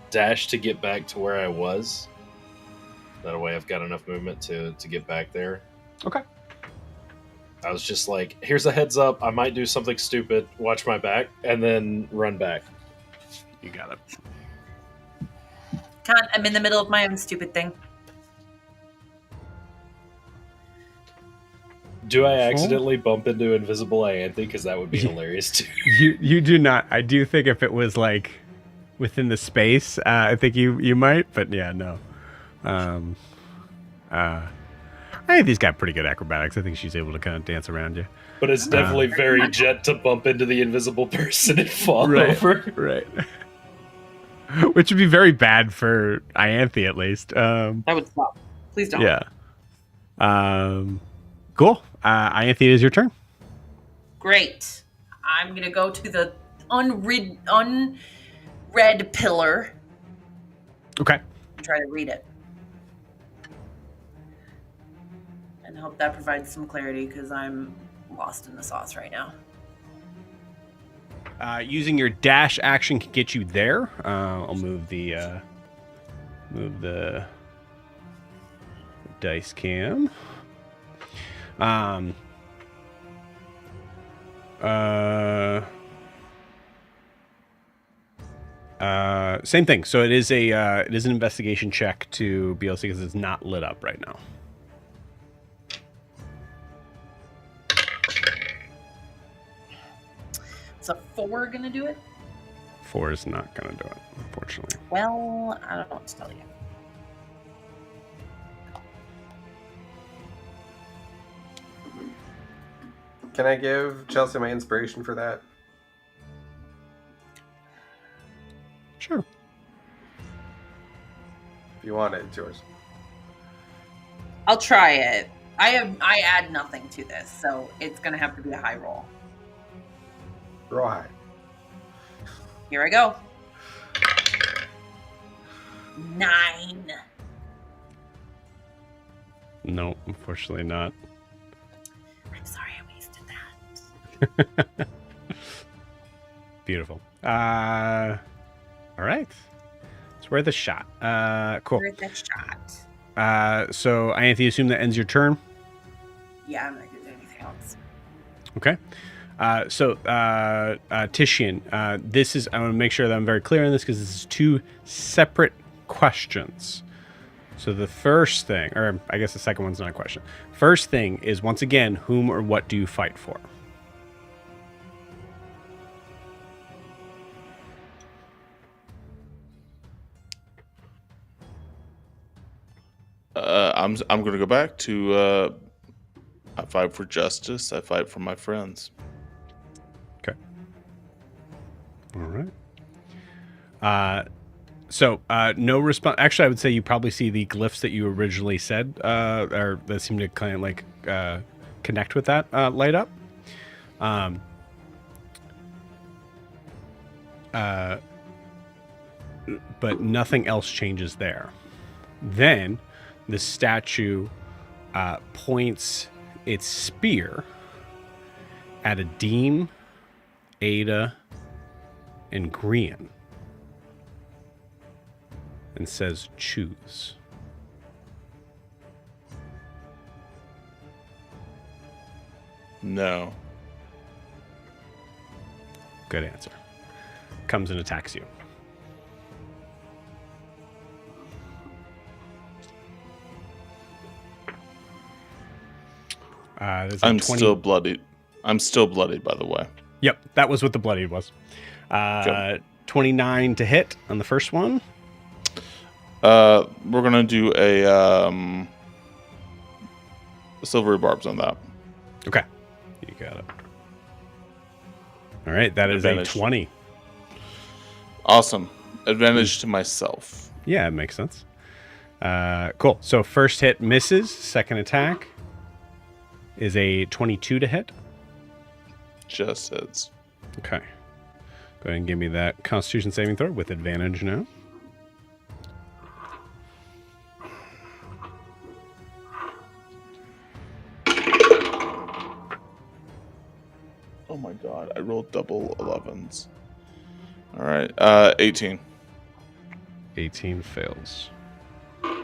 dash to get back to where I was. That way I've got enough movement to get back there. Okay. I was just like, here's a heads up, I might do something stupid, watch my back, and then run back. You got it. Can't. I'm in the middle of my own stupid thing. Do I accidentally bump into Invisible Ianthe? Because that would be hilarious too. You do not. I do think if it was like within the space, I think you might. But yeah, no. I think he's got pretty good acrobatics. I think she's able to kind of dance around you. But it's definitely very jet to bump into the invisible person and fall over. Right. Which would be very bad for Ianthe, at least. That would stop. Please don't. Yeah. Cool. Ianthe, it is your turn. Great. I'm going to go to the unread pillar. Okay. And try to read it. And hope that provides some clarity because I'm lost in the sauce right now. Using your dash action can get you there. I'll move the dice cam. Same thing. So it is an investigation check to be able to see because it's not lit up right now. Is a 4 gonna do it? 4 is not gonna do it, unfortunately. Well, I don't know what to tell you. Can I give Chelsea my inspiration for that? Sure. If you want it, it's yours. I'll try it. I add nothing to this, so it's gonna have to be a high roll. Roll high. Here I go. 9. No, unfortunately not. I'm sorry I wasted that. Beautiful. All right. It's worth a shot. Cool. Worth a shot. So, Ianthe, assume that ends your turn. Yeah, I'm not gonna do anything else. Okay. Titian, this is, I want to make sure that I'm very clear on this because this is 2 separate questions. So the first thing, or I guess the second one's not a question. First thing is, once again, whom or what do you fight for? I'm going to go back to I fight for justice. I fight for my friends. Okay. All right. So no response. Actually, I would say you probably see the glyphs that you originally said, or that seem to kind of like connect with that light up. But nothing else changes there. Then the statue points its spear at Adim, Ada, and Grian and says, choose. No. Good answer. Comes and attacks you. I'm still bloodied. I'm still bloodied, by the way. Yep, that was what the bloodied was. 29 to hit on the first one. We're gonna do a silvery barbs on that. Okay, you got it. All right, that is Advantage. a 20. Awesome. Advantage to myself. Yeah, it makes sense. Cool. So first hit misses. Second attack is a 22 to hit. Just hits. Okay. Go ahead and give me that Constitution saving throw with advantage now. Oh my god, I rolled double 11s. All right, 18. 18 fails. 23.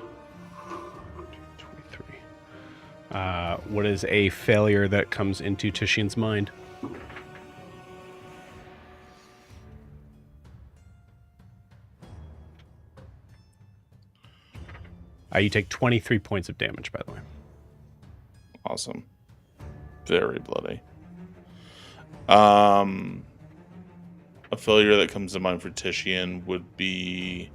What is a failure that comes into Titian's mind? You take 23 points of damage, by the way. Awesome. Very bloody. A failure that comes to mind for Titian would be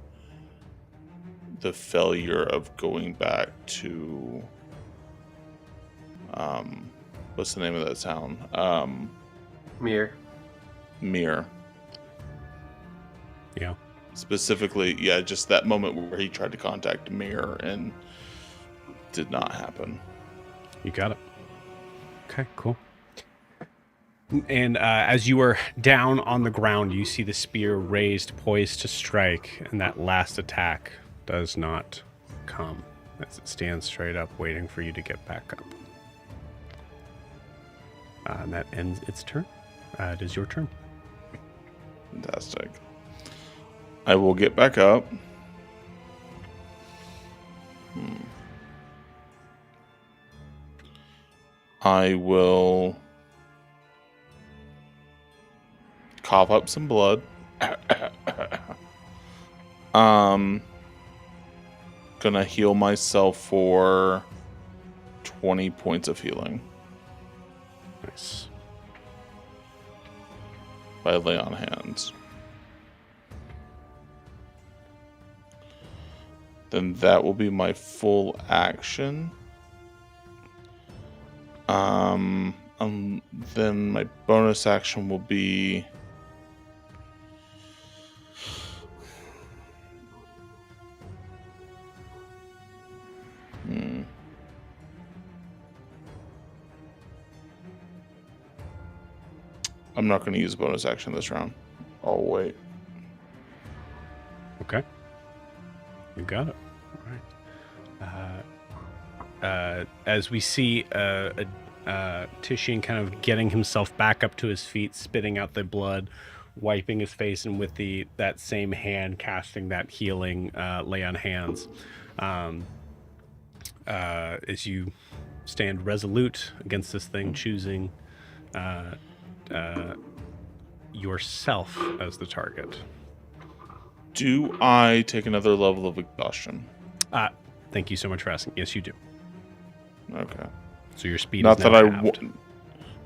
the failure of going back to what's the name of that town? Mir. Mir. Yeah. Specifically, yeah, just that moment where he tried to contact Mir and did not happen. You got it. Okay, cool. And as you are down on the ground, you see the spear raised, poised to strike, and that last attack does not come as it stands straight up, waiting for you to get back up. And that ends its turn. It is your turn. Fantastic. I will get back up. I will cough up some blood. Gonna heal myself for 20 points of healing Nice. by lay on hands. Then that will be my full action. Then my bonus action will be I'm not going to use a bonus action this round. I'll wait. Okay. You got it. All right. As we see Titian kind of getting himself back up to his feet, spitting out the blood, wiping his face, and with that same hand casting that healing lay on hands. As you stand resolute against this thing, choosing yourself as the target. Do I take another level of exhaustion? Thank you so much for asking. Yes, you do. Okay. So your speed Not is that now I halved.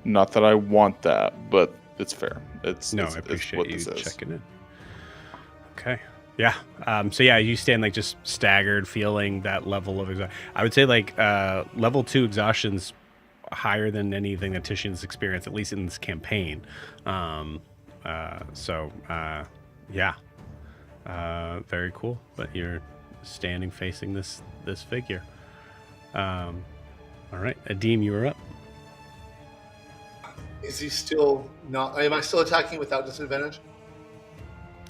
not that I want that, but it's fair. It's No, it's, I it's appreciate what you this is. checking in. Okay. Yeah. So yeah, you stand like just staggered, feeling that level of exhaustion. I would say like level 2 exhaustion's higher than anything that Titian's experienced, at least in this campaign. Yeah. Very cool. But you're standing facing this figure. All right, Adim, you are up. Is he still not? Am I still attacking without disadvantage?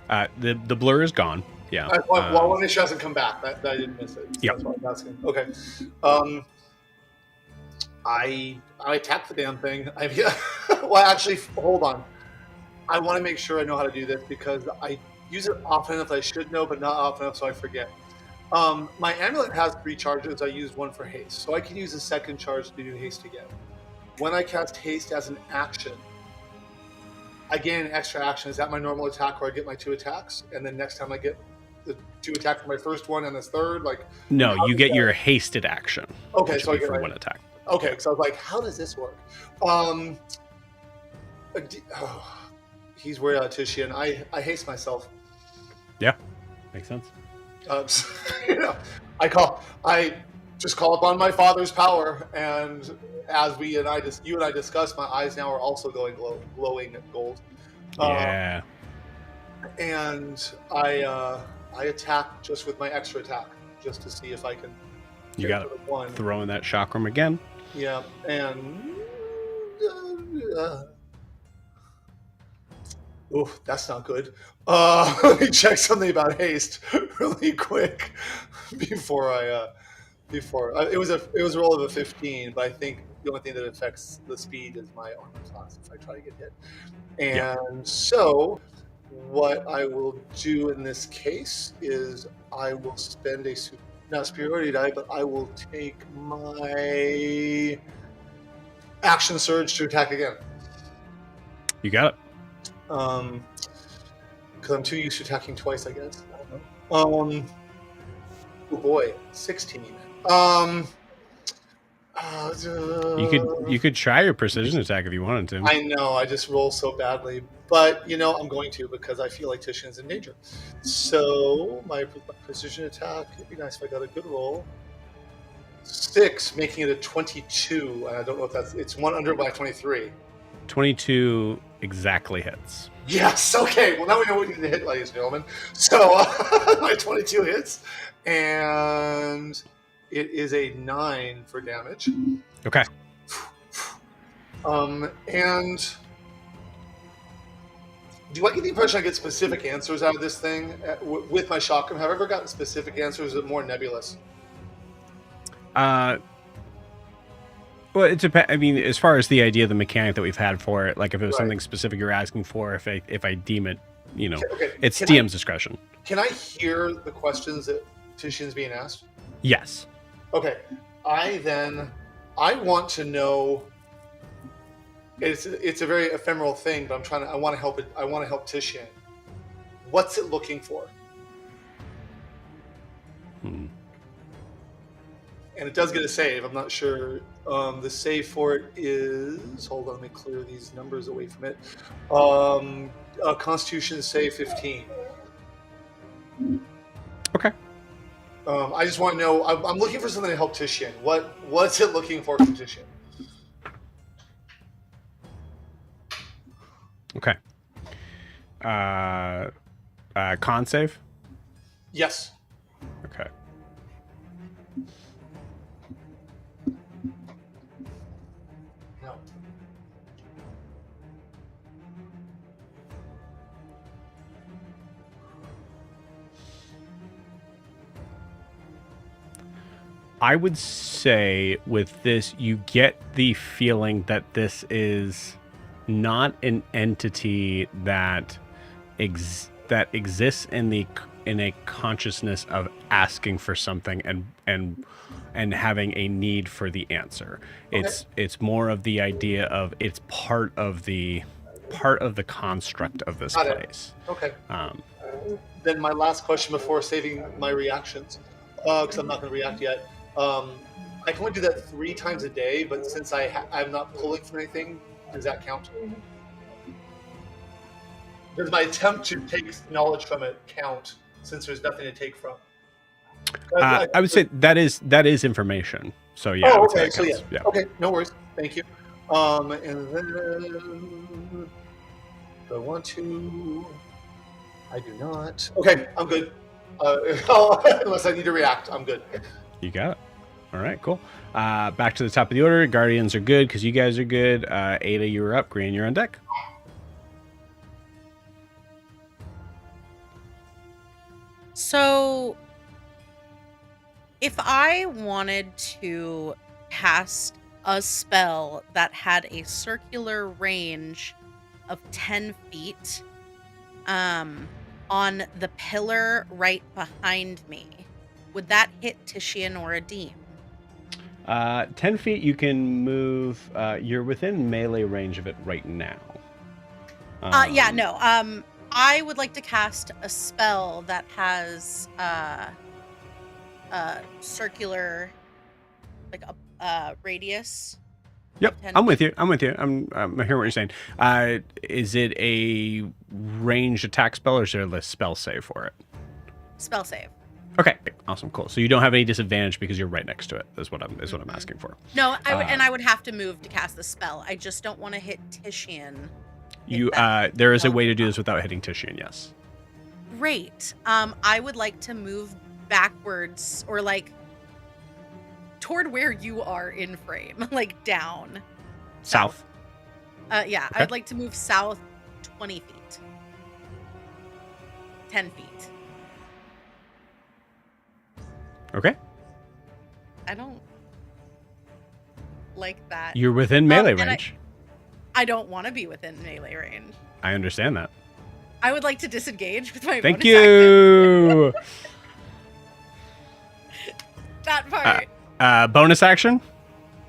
The blur is gone. Yeah. Well, when she hasn't come back, that I didn't miss it. So Yep. That's what I was asking. Okay. I attack the damn thing. Well, actually, hold on. I want to make sure I know how to do this because I use it often enough I should know, but not often enough so I forget. My amulet has 3 charges. I used 1 for haste, so I can use a second charge to do haste again. When I cast haste as an action, I gain an extra action. Is that my normal attack where I get my 2 attacks? And then next time I get the 2 attacks for my first one and this third? No, you get your hasted action. Okay, so I get for 1 attack. Okay, so I was like, how does this work? He's worried about Titian. I haste myself. Yeah, makes sense. I just call upon my father's power, and as you and I discussed, my eyes now are also glowing gold. Yeah. And I attack just with my extra attack, just to see if I can. You got it. Throw in that chakram again. Yeah, and oof, that's not good. Let me check something about haste really quick before it was a roll of a 15, but I think the only thing that affects the speed is my armor class if I try to get hit. And so what I will do in this case is I will spend not superiority die, but I will take my action surge to attack again. You got it. Because I'm too used to attacking twice, I guess. I don't know. Oh boy, 16. You could try your precision attack if you wanted to. I know, I just roll so badly, but I'm going to because I feel like Titian's in danger. So my precision attack, it'd be nice if I got a good roll. 6, making it a 22, and I don't know if it's 1 under my 23. 22 exactly hits. Yes, okay. Well, now we know we need to hit, ladies and gentlemen. So my 22 hits, and it is a 9 for damage. Okay. And do I get the impression I get specific answers out of this thing with my chakram? Have I ever gotten specific answers? Or is it more nebulous? Well, it depends. I mean, as far as the idea, the mechanic that we've had for it, like if it was something specific you're asking for, if I deem it, it's DM's discretion. Can I hear the questions that Titian's being asked? Yes. Okay. I want to know. It's a very ephemeral thing, but I want to help it. I want to help Titian. What's it looking for? And it does get a save. I'm not sure. The save for it is... Hold on, let me clear these numbers away from it. Constitution save 15. Okay. I just want to know... I'm looking for something to help Titian. What's it looking for from Titian? Okay. Con save? Yes. Okay. No. I would say with this, you get the feeling that this is not an entity that exists in a consciousness of asking for something and having a need for the answer. Okay. It's more of the idea of it's part of the construct of this place. Okay. Then my last question before saving my reactions, because I'm not going to react yet. I can only do that 3 times a day, but since I'm not pulling from anything, does that count? Does my attempt to take knowledge from it count, since there's nothing to take from? I would say that is information. So yeah. Oh, okay. So yeah. Okay, no worries. Thank you. And then do I want to? I do not. Okay, I'm good. Unless I need to react, I'm good. You got it. All right, cool. Back to the top of the order. Guardians are good because you guys are good. Ada, you're up. Green, you're on deck. So, if I wanted to cast a spell that had a circular range of 10 feet on the pillar right behind me, would that hit Titian or Adim? 10 feet, you can move. You're within melee range of it right now. I would like to cast a spell that has circular, like a radius. Yep, of 10 I'm with feet. you. I'm hearing what you're saying. Is it a ranged attack spell, or is there a spell save for it? Spell save. Okay, awesome, cool. So you don't have any disadvantage because you're right next to it. Is what I'm asking for. No, I would have to move to cast the spell. I just don't want to hit Titian. There is a way to do this without hitting Titian. Yes. Great. I would like to move backwards, or like toward where you are in frame, like down. South. Okay. Okay. I'd like to move south 20 feet. 10 feet. Okay. I don't like that. You're within melee and range. I don't want to be within melee range. I understand that. I would like to disengage with my Thank bonus action. you. That part. Bonus action.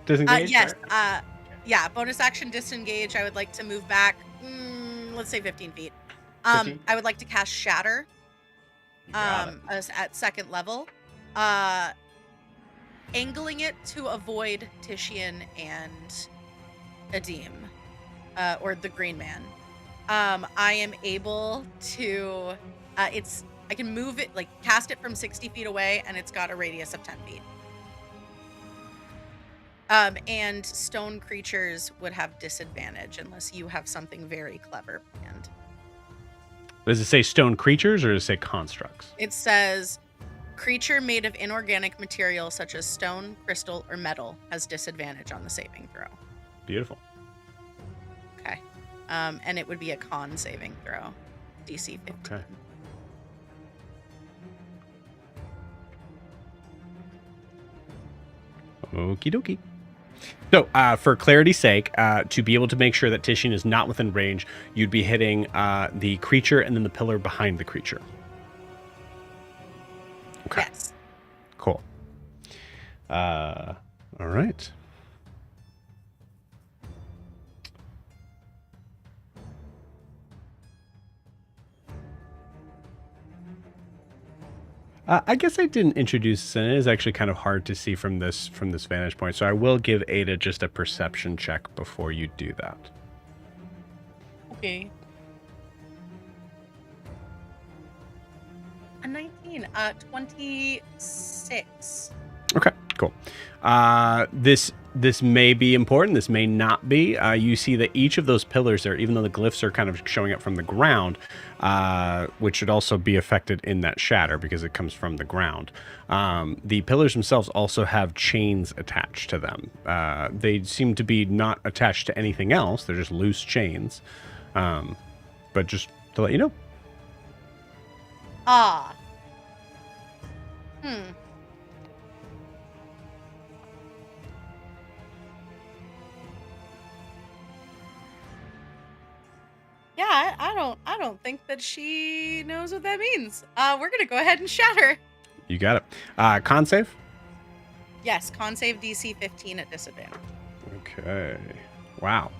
Disengage. Yes. Bonus action disengage. I would like to move back. Let's say 15 feet. 15? I would like to cast Shatter. At second level. Angling it to avoid Titian and Adim, or the Green Man. I am able to. I can move it, like cast it from 60 feet away, and it's got a radius of 10 feet. And stone creatures would have disadvantage unless you have something very clever planned. Does it say stone creatures or does it say constructs? It says, creature made of inorganic material such as stone, crystal, or metal has disadvantage on the saving throw. Beautiful. Okay. And it would be a con saving throw. DC 15. Okay. Okie dokie. So, for clarity's sake, to be able to make sure that Titian is not within range, you'd be hitting the creature and then the pillar behind the creature. Okay. Yes. Cool. All right. I guess I didn't introduce this, and it is actually kind of hard to see from this vantage point. So I will give Ada just a perception check before you do that. Okay. A 19. 26. Okay, cool. This may be important. This may not be. You see that each of those pillars there, even though the glyphs are kind of showing up from the ground, which should also be affected in that shatter because it comes from the ground. The pillars themselves also have chains attached to them. They seem to be not attached to anything else. They're just loose chains. But just to let you know. Ah. Yeah, I don't think that she knows what that means. We're gonna go ahead and shatter. You got it. Con save? Yes, con save DC 15 at disadvantage. Okay. Wow.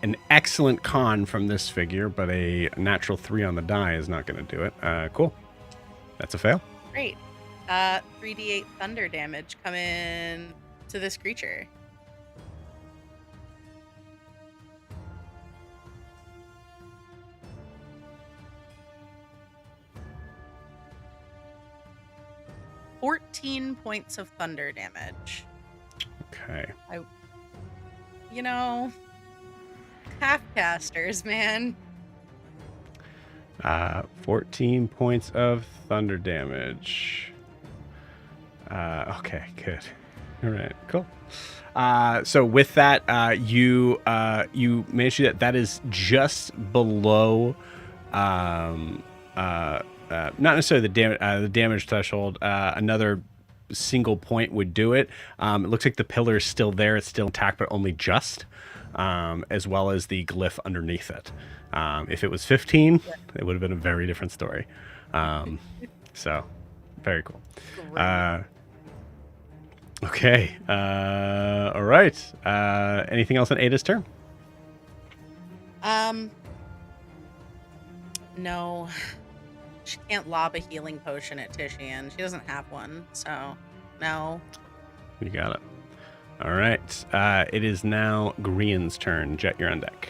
An excellent con from this figure, but a natural 3 on the die is not going to do it. Cool. That's a fail. Great. 3d8 thunder damage coming to this creature. $14 points of thunder damage. Okay. Half-casters, man. 14 points of thunder damage. Okay, good. All right, cool. So with that, you managed to do that. That is just below not necessarily the damage threshold. Another single point would do it. It looks like the pillar is still there. It's still intact, but only just, as well as the glyph underneath it. If it was 15, it would have been a very different story. So, very cool. Okay. All right. Anything else on Ada's turn? No. She can't lob a healing potion at Titian. She doesn't have one, so no. You got it. All right. It is now Grian's turn. Jet, you're on deck.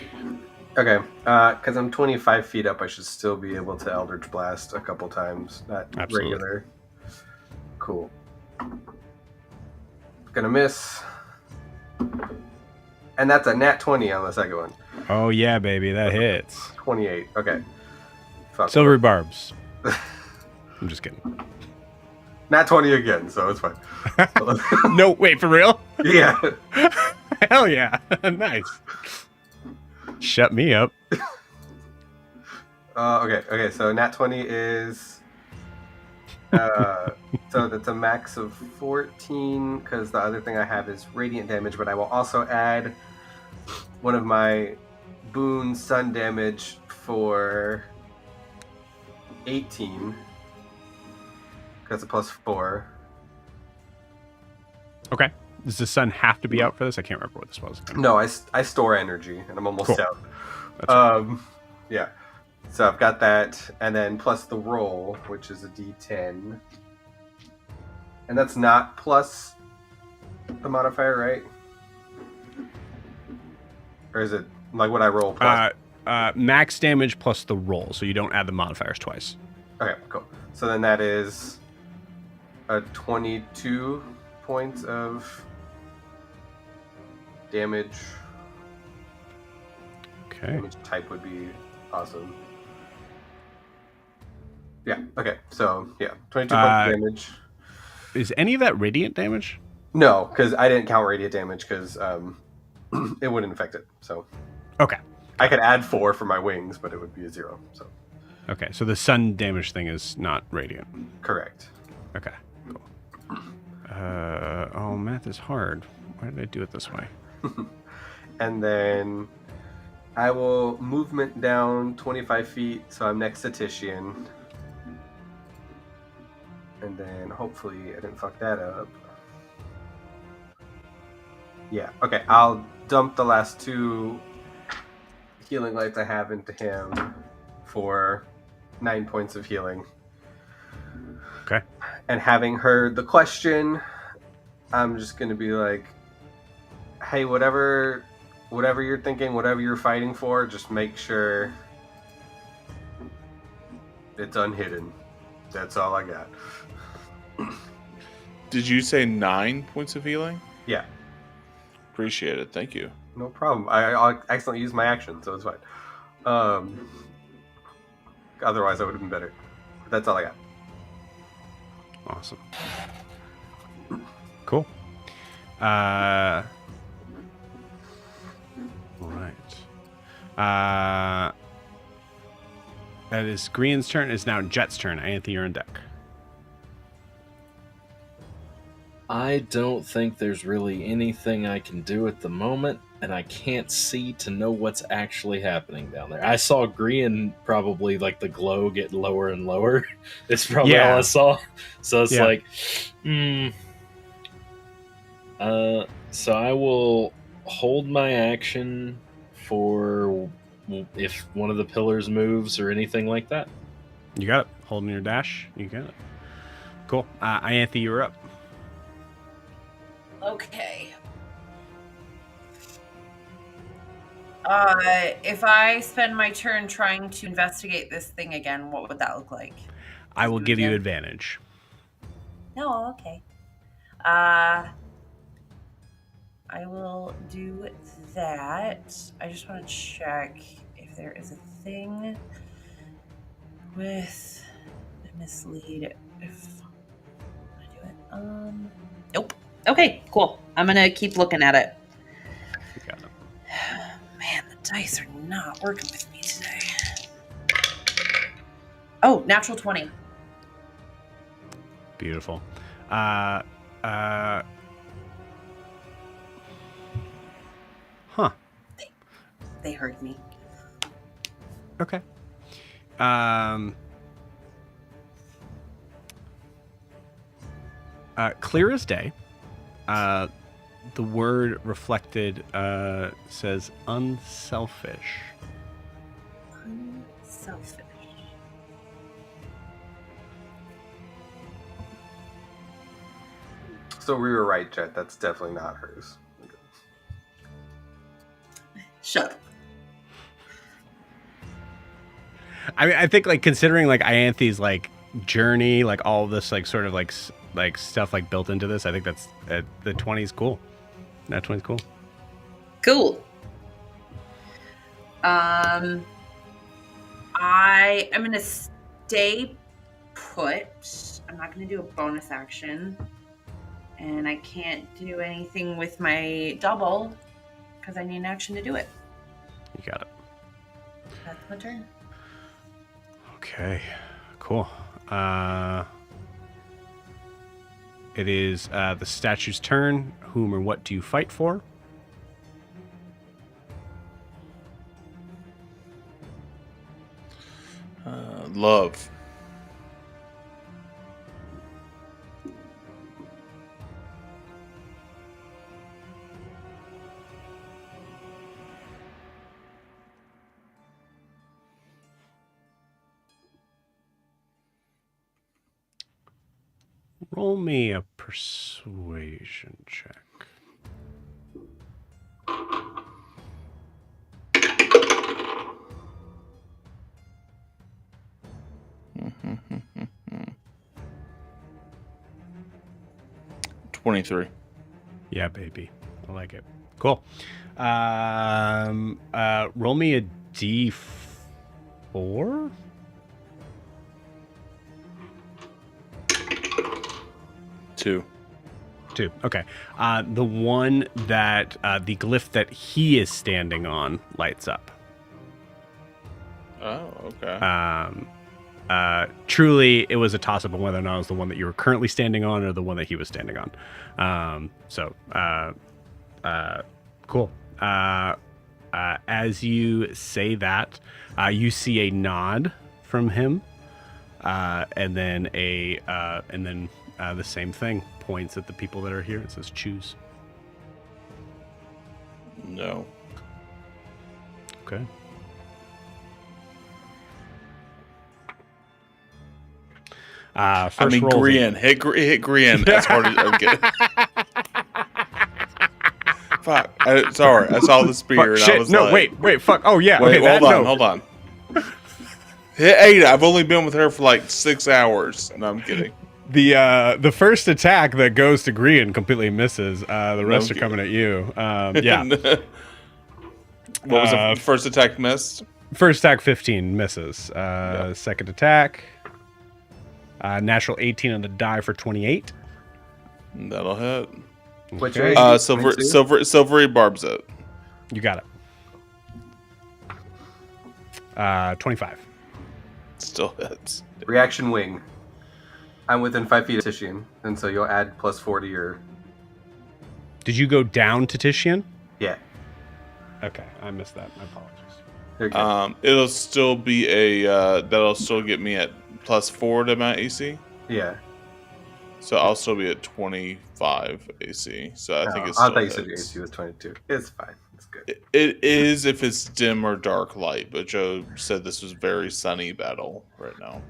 Okay, because I'm 25 feet up, I should still be able to Eldritch Blast a couple times. Not Absolutely. regular. Cool. Gonna miss. And that's a nat 20 on the second one. Oh, yeah, baby. That hits. 28. Okay. Fuck. Silvery barbs. I'm just kidding. Nat 20 again, so it's fine. No, wait, for real? Yeah. Hell yeah. Nice. Shut me up. Okay, so nat 20 is... so that's a max of 14, because the other thing I have is radiant damage, but I will also add one of my boon sun damage for 18. That's a plus 4. Okay. Does the sun have to be out for this? I can't remember what this was. No, I store energy, and I'm almost Cool. out. That's right. Yeah. So I've got that, and then plus the roll, which is a d10. And that's not plus the modifier, right? Or is it like what I roll plus? Max damage plus the roll, so you don't add the modifiers twice. Okay, cool. So then that is a 22 points of damage. Okay. Damage type would be awesome. Yeah, okay. So, yeah, 22 points of damage. Is any of that radiant damage? No, because I didn't count radiant damage because it wouldn't affect it. So Okay. I could add 4 for my wings, but it would be a 0. So Okay, so the sun damage thing is not radiant. correct. Okay, cool. Oh, math is hard. Why did I do it this way? And then I will movement down 25 feet, so I'm next to Titian. And then hopefully I didn't fuck that up. Yeah, okay, I'll dump the last 2 healing lights I have into him for 9 points of healing. Okay. And having heard the question, I'm just going to be like, hey, whatever you're thinking, whatever you're fighting for, just make sure it's unhidden. That's all I got. Did you say 9 points of healing? Yeah. Appreciate it. Thank you. No problem. I'll accidentally use my action, so it's fine. Otherwise, I would have been better. But that's all I got. Awesome. Cool. All right. That is Green's turn. It's now Jet's turn. Anthony, you're on deck. I don't think there's really anything I can do at the moment, and I can't see to know what's actually happening down there. I saw Grian probably like the glow get lower and lower. It's probably all I saw. So it's like, so I will hold my action for if one of the pillars moves or anything like that. You got it. Holding your dash. You got it. Cool. Ianthe, you're up. Okay. If I spend my turn trying to investigate this thing again, what would that look like? I will give you advantage. No, okay. I will do that. I just want to check if there is a thing with mislead. If I do it, nope. Okay, cool. I'm gonna keep looking at it. You got it. Man, the dice are not working with me today. Oh, natural 20. Beautiful. They heard me. Okay. Clear as day. The word reflected says unselfish. Unselfish. So we were right, Jet. That's definitely not hers. Shut up. I mean, I think like considering like Ianthe's like journey, like all of this like sort of like stuff like built into this, I think that's the 20 is cool. That 20 is cool. Cool. I'm gonna stay put. I'm not gonna do a bonus action, and I can't do anything with my double because I need an action to do it. You got it. That's my turn. Okay, cool. It is the statue's turn. Whom or what do you fight for? Love. Roll me a persuasion check. Mm-hmm. 23. Yeah, baby. I like it. Cool. Roll me a d4. 2. 2. Okay. The one that the glyph that he is standing on lights up. Oh, okay. Truly, it was a toss-up on whether or not it was the one that you were currently standing on or the one that he was standing on. Cool. As you say that, you see a nod from him, and then the same thing points at the people that are here. It says choose. No. Okay. First I mean, roll. Grian. Hit Grian as hard as I'm getting. Fuck. Sorry, I saw the spear and Shit. I was No, like... wait, fuck. Oh, yeah. Wait, okay, hold on. Hit Ada. I've only been with her for like 6 hours. No, I'm kidding. The first attack that goes to Grian completely misses. The rest are coming at you. Yeah. What was the first attack missed? First attack 15 misses. Yep. Second attack, natural 18 on the die for 28. That'll hit. Which Okay. Silvery barbs it. You got it. 25. Still hits. Reaction wing. I'm within 5 feet of Titian, and so you'll add +4 to your... Did you go down to Titian? Yeah. Okay, I missed that. My apologies. You're good. It'll still be that'll still get me at +4 to my AC. Yeah. So I'll still be at 25 AC. So I think it's. I thought you said your AC was 22. It's fine. It's good. It is if it's dim or dark light, but Joe said this was very sunny battle right now.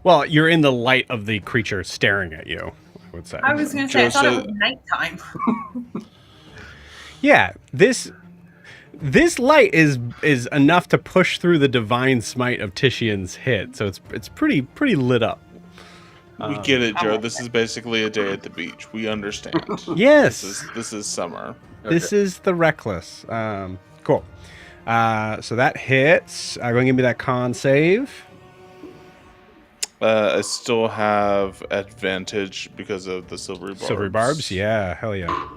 Well, you're in the light of the creature staring at you, I would say. I was going to say, I thought it was nighttime. Yeah, this light is enough to push through the divine smite of Titian's hit, so it's pretty lit up. We get it, Joe. This is basically a day at the beach. We understand. Yes, This is summer. this is the reckless. Cool. So that hits. Go and give me that con save. I still have advantage because of the silvery barbs. Silvery barbs, yeah, hell yeah.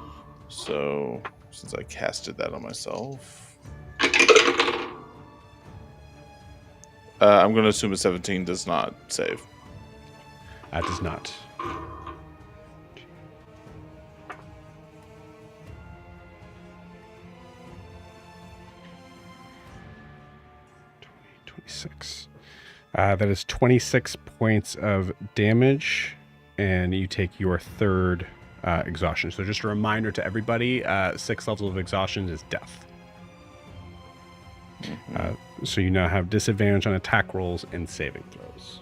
So since I casted that on myself, I'm going to assume a 17 does not save. Does not. That is 26 points of damage, and you take your third exhaustion. So just a reminder to everybody, 6 levels of exhaustion is death. So you now have disadvantage on attack rolls and saving throws.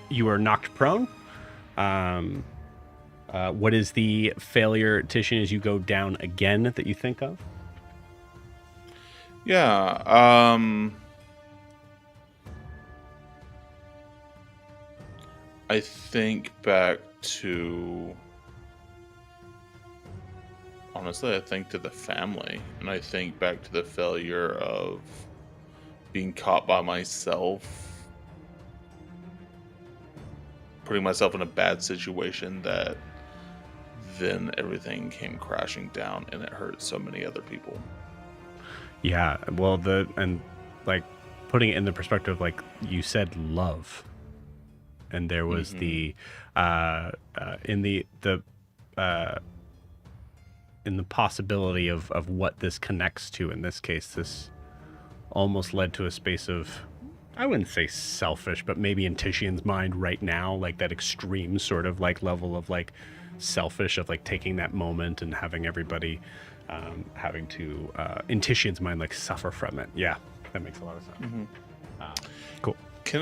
You are knocked prone. What is the failure, Titian, as you go down again that you think of? Yeah. I think back to... Honestly, I think to the family. And I think back to the failure of being caught by myself. Putting myself in a bad situation that then everything came crashing down and it hurt so many other people. Yeah, well, putting it in the perspective, like you said, love, and there was in the possibility of what this connects to. In this case, this almost led to a space of, I wouldn't say selfish, but maybe in Titian's mind right now, like that extreme sort of like level of like selfish of like taking that moment and having everybody. Having to, in Titian's mind, like suffer from it. Yeah, that makes a lot of sense. Cool. Can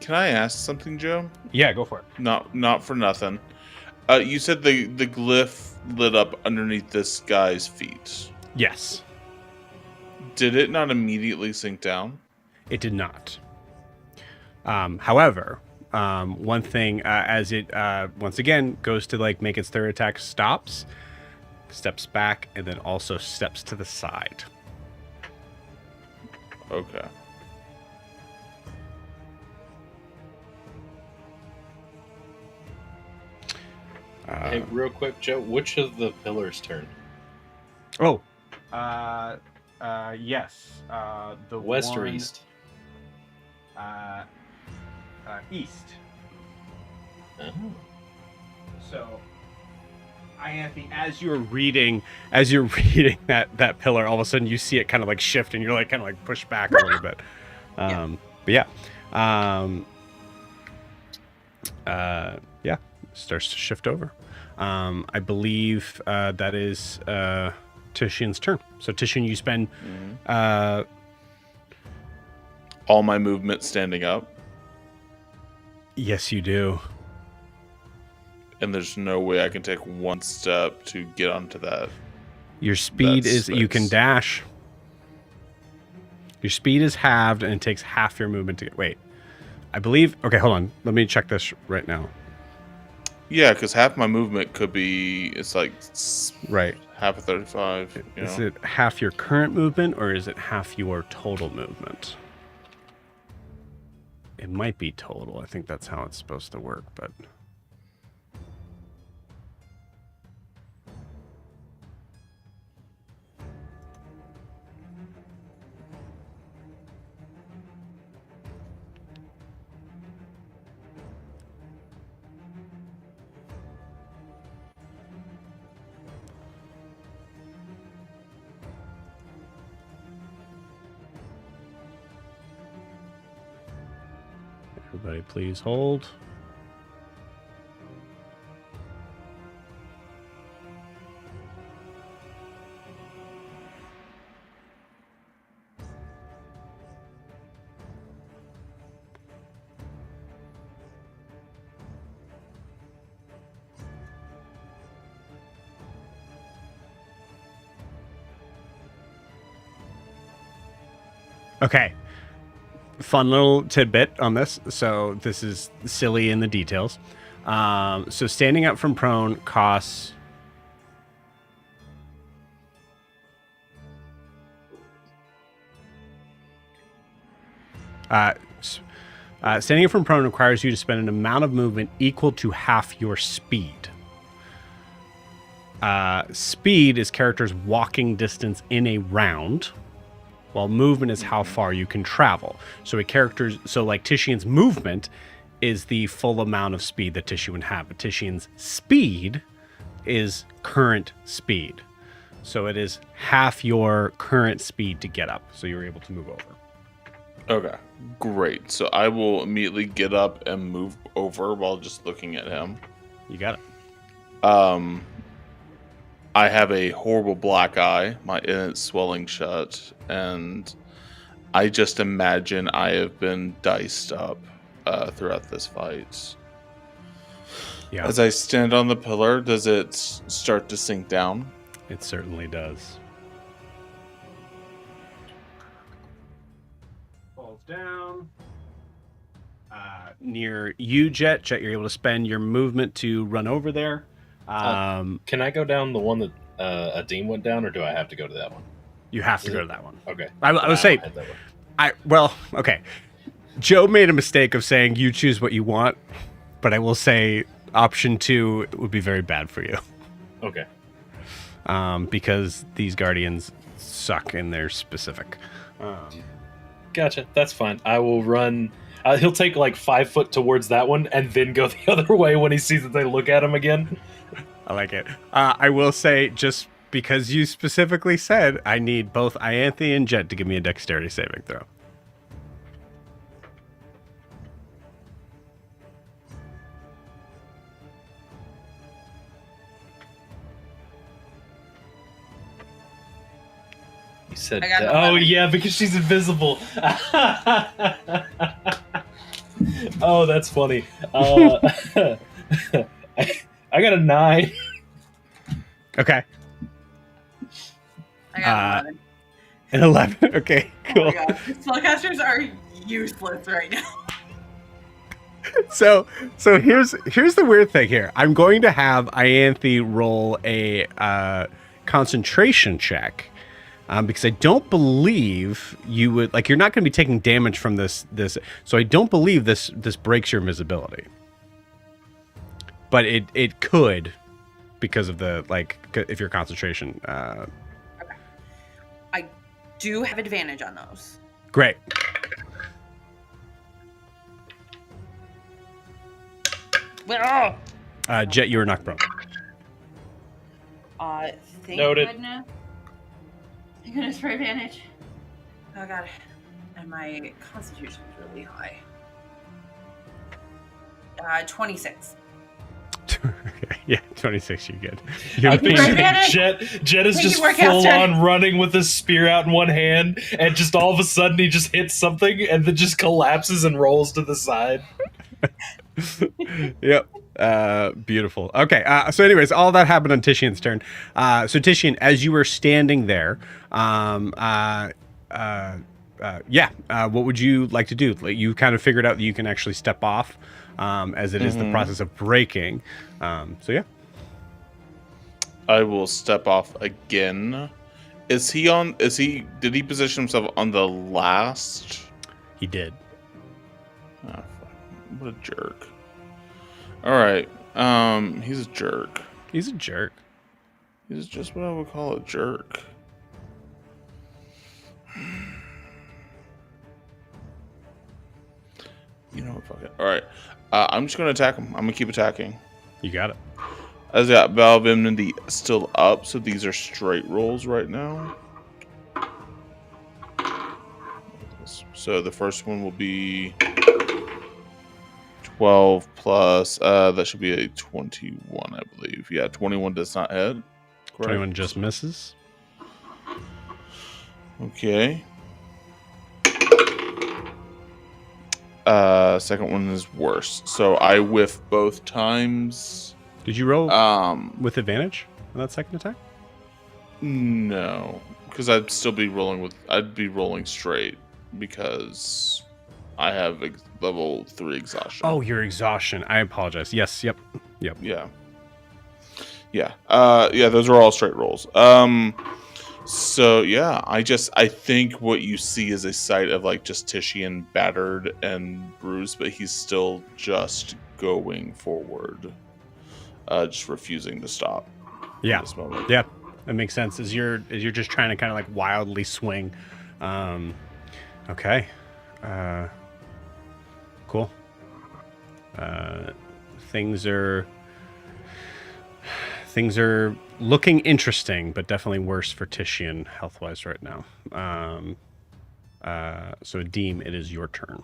I ask something, Joe? Yeah, go for it. Not for nothing. You said the glyph lit up underneath this guy's feet. Yes. Did it not immediately sink down? It did not. However, one thing as it once again goes to like make its third attack, steps back, and then also steps to the side. Okay. Hey, real quick, Joe, which of the pillars turned? Yes. The west or one, east? East. Oh. So, Anthony, as you're reading that pillar, all of a sudden you see it kind of like shift, and you're like kind of like pushed back a little bit. But yeah, starts to shift over. I believe that is Titian's turn. So Titian, you spend all my movement standing up. Yes, you do. And there's no way I can take one step to get onto that. Your speed is space. You can dash. Your speed is halved, and it takes half your movement to get. Wait, I believe. Okay, hold on. Let me check this right now. Yeah, because half my movement could be. It's like right. Half of 35. Is it half your current movement, or is it half your total movement? It might be total. I think that's how it's supposed to work, but. Everybody please hold. Okay. Fun little tidbit on this. So this is silly in the details. So standing up from prone costs standing up from prone requires you to spend an amount of movement equal to half your speed. Speed is character's walking distance in a round. while movement is how far you can travel. So like Titian's movement is the full amount of speed that Titian would have, but Titian's speed is current speed. So it is half your current speed to get up, so you're able to move over. Okay, great. So I will immediately get up and move over while just looking at him. You got it. I have a horrible black eye. It's swelling shut, and I just imagine I have been diced up throughout this fight. Yeah. As I stand on the pillar, does it start to sink down? It certainly does. Falls down. Near you, Jet. Jet, you're able to spend your movement to run over there. Can I go down the one that Adim went down, or do I have to go to that one? You have to go to that one. Okay. I would say, okay. Joe made a mistake of saying you choose what you want, but I will say option 2 would be very bad for you. Okay. Because these guardians suck and they're specific. Gotcha. That's fine. I will run. He'll take like 5 foot towards that one and then go the other way when he sees that they look at him again. I like it. I will say, just because you specifically said, I need both Ianthe and Jet to give me a dexterity saving throw. You said, oh yeah, because she's invisible. Oh, that's funny. I got a 9. Okay. I got 11. An 11. Okay, cool. Oh my god. Spellcasters are useless right now. So here's the weird thing here. I'm going to have Ianthe roll a concentration check. Because I don't believe you would, like, you're not going to be taking damage from this, so I don't believe this breaks your invisibility. But it could, because of the, like, if your concentration. Okay. I do have advantage on those. Great. Jet, you were knocked prone. Thank Noted. goodness. Thank goodness for advantage. Oh god. And my constitution is really high. 26. Okay, yeah, 26, you're good. I Thank you for advantage. Jet is Thank just you, Warcaster. full on running with his spear out in one hand, and just all of a sudden he just hits something and then just collapses and rolls to the side. Yep. Beautiful. Okay. So anyways, all that happened on Titian's turn. So Titian, as you were standing there, what would you like to do? Like, you kind of figured out that you can actually step off, as it is the process of breaking. So yeah. I will step off again. Did he position himself on the last? He did. Oh, fuck. What a jerk. All right. He's a jerk. He's a jerk. He's just what I would call a jerk. You know what? Fuck it. All right. I'm just gonna attack him. I'm gonna keep attacking. You got it. I've got Valve Immunity still up, so these are straight rolls right now. So the first one will be 12 plus, that should be a 21, I believe. Yeah, 21 does not hit. Correct. 21 just misses. Okay. Second one is worse. So I whiff both times. Did you roll with advantage on that second attack? No, because I'd be rolling straight because I have level 3 exhaustion. Oh, your exhaustion. I apologize. Yes. Yep. Yeah. Those are all straight rolls. So yeah, I think what you see is a sight of like just Titian battered and bruised, but he's still just going forward, just refusing to stop. Yeah. At this moment. Yeah. That makes sense. As you're just trying to kind of like wildly swing Okay. Cool. Things are looking interesting, but definitely worse for Titian health-wise right now. So Deem, it is your turn.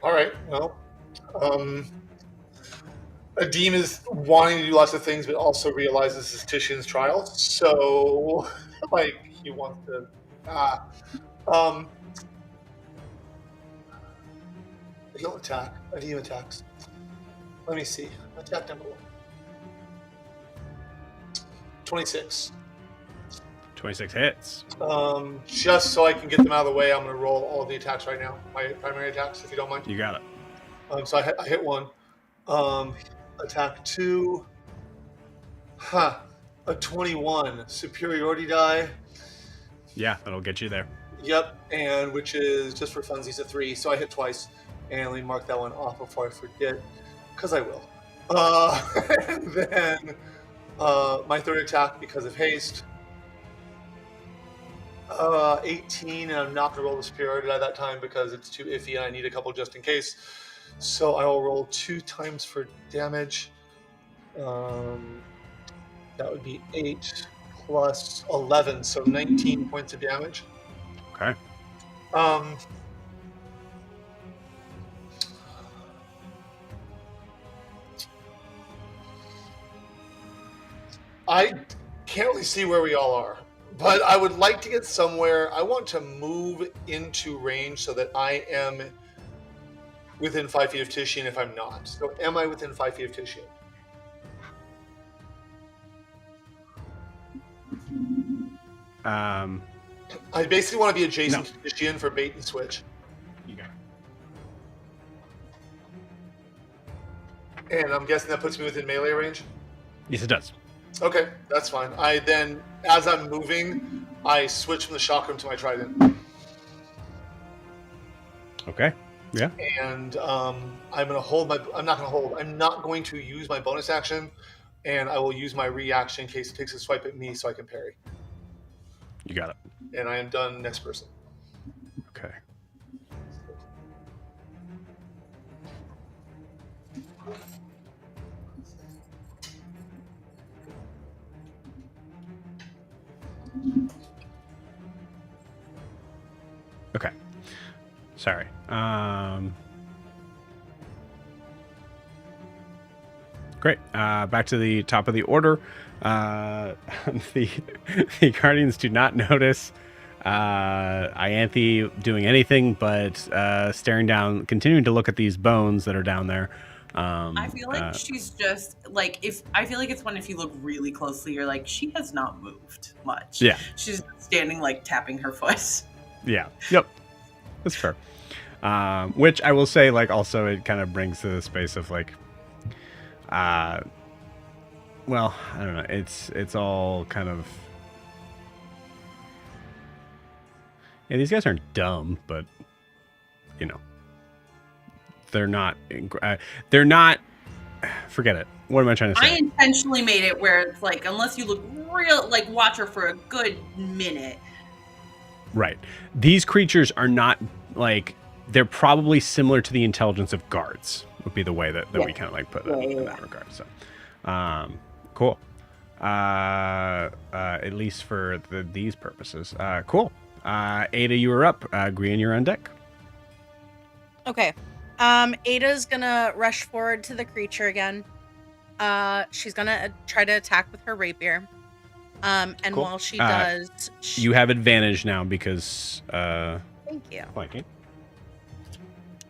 All right. Well, Adim is wanting to do lots of things, but also realizes this is Titian's trial. So, like, he wants to. He'll attack. Adim attacks. Let me see. Attack number 1. 26. 26 hits. Just so I can get them out of the way, I'm going to roll all of the attacks right now. My primary attacks, if you don't mind. You got it. So I hit 1. Attack 2. A 21. Superiority die. Yeah, that'll get you there. Yep, and which is, just for funsies, a 3. So I hit twice. And let me mark that one off before I forget, because I will. And then my third attack, because of haste. 18, and I'm not going to roll the superiority die that time because it's too iffy and I need a couple just in case. So I will roll 2 times for damage. That would be 8 plus 11, so 19 points of damage. Okay. I can't really see where we all are, but I would like to get somewhere. I want to move into range so that I am within 5 feet of Titian if I'm not. So am I within 5 feet of Titian? I basically want to be adjacent to Titian for bait and switch. You got it. And I'm guessing that puts me within melee range? Yes, it does. Okay, that's fine. I then, as I'm moving, I switch from the chakram to my trident. Okay. Yeah. And I'm going to hold my... I'm not going to hold. I'm not going to use my bonus action, and I will use my reaction in case it takes a swipe at me so I can parry. You got it. And I am done. Next person. Okay. Okay. Sorry. Great. Back to the top of the order. The Guardians do not notice Ianthe doing anything but staring down, continuing to look at these bones that are down there. I feel like she's just like, I feel like it's when if you look really closely, you're like, she has not moved much. Yeah. She's standing like tapping her foot. Yeah. Yep. That's fair. Which I will say, like, also it kind of brings to the space of like, well, I don't know. It's all kind of, yeah, these guys aren't dumb, but you know, they're not. Forget it. What am I trying to say? I intentionally made it where it's like, unless you look real, like, watch her for a good minute. Right. These creatures are not like, they're probably similar to the intelligence of guards, would be the way that we kind of like put it in that regard. So, cool. At least for these purposes. Cool. Ada, you are up. Grian, you're on deck. Okay. Ada's gonna rush forward to the creature again. She's gonna try to attack with her rapier. And cool. While she does... You have advantage now because... Thank you. Flanking.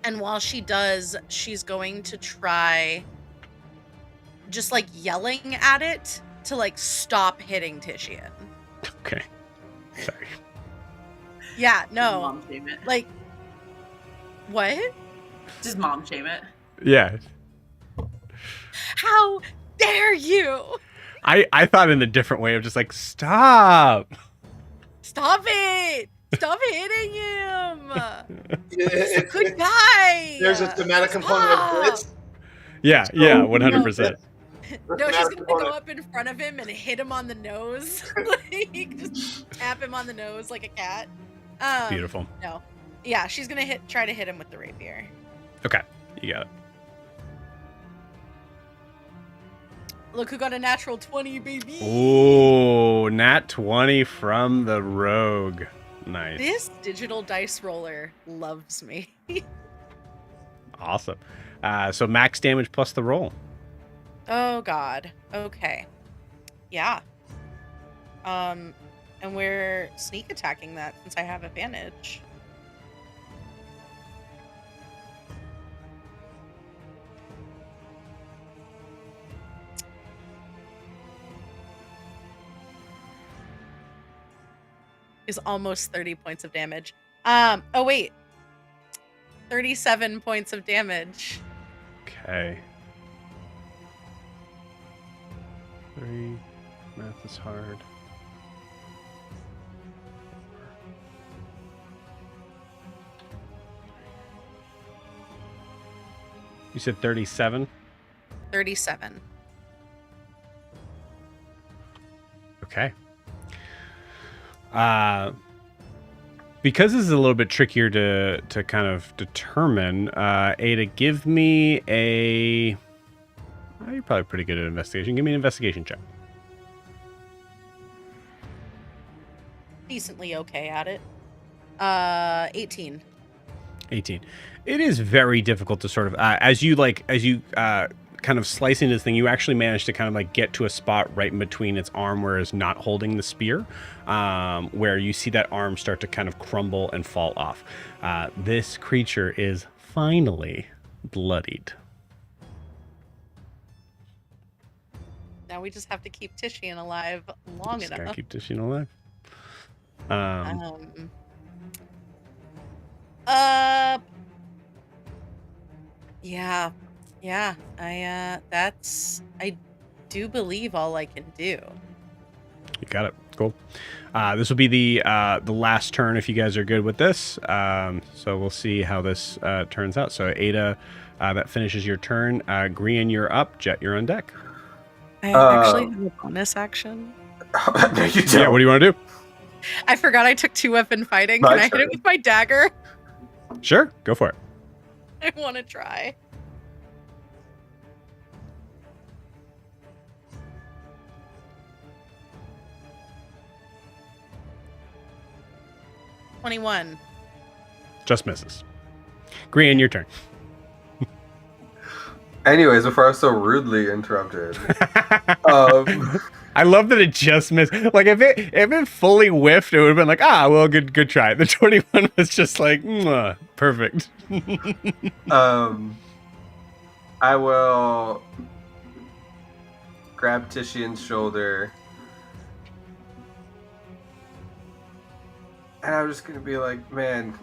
And while she does, she's going to try just, like, yelling at it to, like, stop hitting Titian. Okay. Sorry. Yeah, no. Mom shame it. Like, what? Just mom shame it. Yeah. How dare you? I thought in a different way of just like, stop. Stop it. Stop hitting him. He's a good guy. There's a thematic component of blitz. Yeah, 100%. No, she's gonna go up in front of him and hit him on the nose. Like, just tap him on the nose like a cat. Beautiful. No. Yeah, she's gonna try to hit him with the rapier. Okay, you got it. Look who got a natural 20, baby. Ooh, nat 20 from the rogue. Nice. This digital dice roller loves me. Awesome. So max damage plus the roll. Oh god. Okay. Yeah. And we're sneak attacking that since I have advantage. Is almost 30 points of damage. Oh wait. 37 points of damage. Okay. 3. Math is hard. You said 37? 37. Okay. Because this is a little bit trickier to kind of determine, Ada, give me a... Oh, you're probably pretty good at investigation. Give me an investigation check. Decently okay at it. 18. 18. It is very difficult to sort of, as you kind of slice into this thing, you actually manage to kind of like get to a spot right in between its arm where it's not holding the spear, where you see that arm start to kind of crumble and fall off. This creature is finally bloodied. Now we just have to keep Titian alive long Just enough. gotta keep Titian alive. Yeah. I do believe all I can do. You got it. Cool. This will be the last turn if you guys are good with this. So we'll see how this turns out. So Ada, that finishes your turn. Grian, you're up. Jet, you're on deck. I actually have a bonus action. No, you don't. Yeah, what do you want to do? I forgot I took 2-weapon fighting. My Can I hit turn. it with my dagger? Sure, go for it. I want to try. $21. Just misses. Grian, your turn. Anyways, before I was so rudely interrupted, I love that it just missed. Like if it fully whiffed, it would have been like, well, good try. The 21 was just like, perfect. I will grab Titian's shoulder, and I'm just gonna be like, man,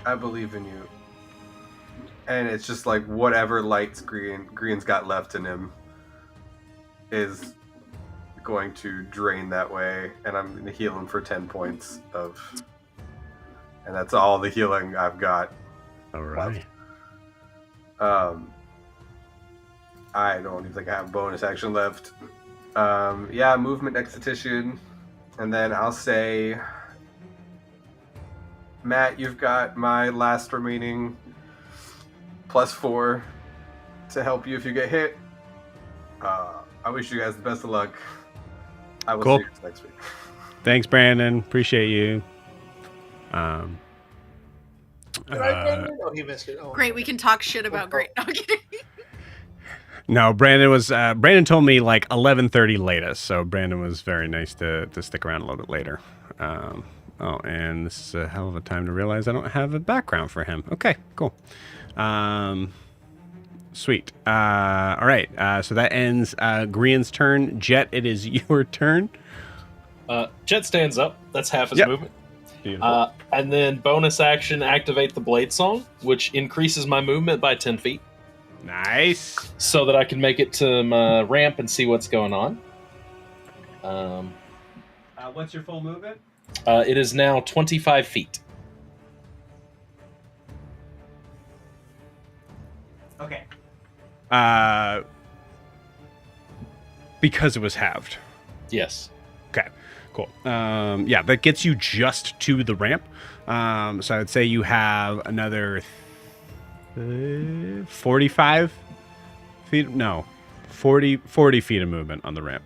I believe in you. And it's just like whatever lights Grian's got left in him is going to drain that way, and I'm going to heal him for 10 points and that's all the healing I've got. All right. I don't even think I have bonus action left. Movement next to Titian, and then I'll say, Matt, you've got my last remaining +4 to help you if you get hit. I wish you guys the best of luck. I will see you next week. Thanks, Brandon. Appreciate you. Oh, he missed it. Oh. Great, we can talk shit about great. No, I'm kidding. No, Brandon told me like 11:30 latest, so Brandon was very nice to stick around a little bit later. And this is a hell of a time to realize I don't have a background for him. Okay, cool. Sweet. All right. So that ends Grian's turn. Jet, it is your turn. Jet stands up. That's half his Yep. movement. Beautiful. And then bonus action, activate the Blade Song, which increases my movement by 10 feet. Nice. So that I can make it to my ramp and see what's going on. What's your full movement? It is now 25 feet. Okay. Because it was halved. Yes. Okay, cool. Yeah, that gets you just to the ramp. So I would say you have another 45 feet. No, 40 feet of movement on the ramp.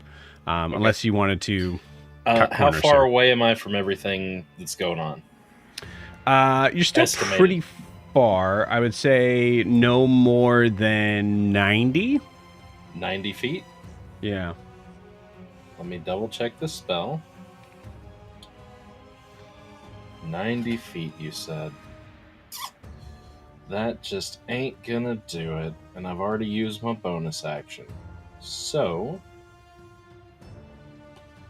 Okay. Unless you wanted to. How far away am I from everything that's going on? You're still Estimated. pretty far. I would say no more than 90. 90 feet? Yeah. Let me double check the spell. 90 feet, you said. That just ain't gonna do it, and I've already used my bonus action. So,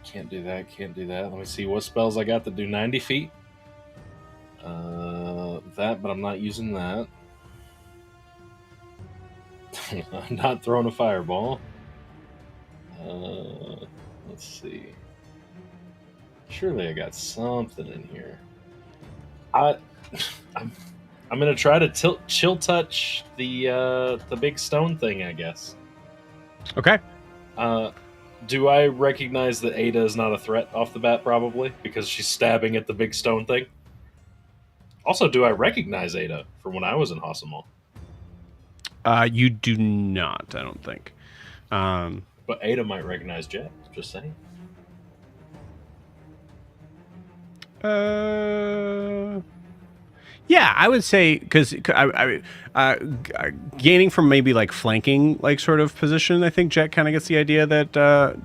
can't do that. Let me see what spells I got to do 90 feet. That, but I'm not using that. I'm not throwing a fireball. Let's see. Surely I got something in here. I'm gonna try to chill touch the big stone thing, I guess. Okay. Do I recognize that Ada is not a threat off the bat? Probably because she's stabbing at the big stone thing. Also, do I recognize Ada from when I was in Hossamall? You do not, I don't think. But Ada might recognize Jet. Just saying. Yeah, I would say because gaining from maybe like flanking like sort of position, I think Jet kind of gets the idea that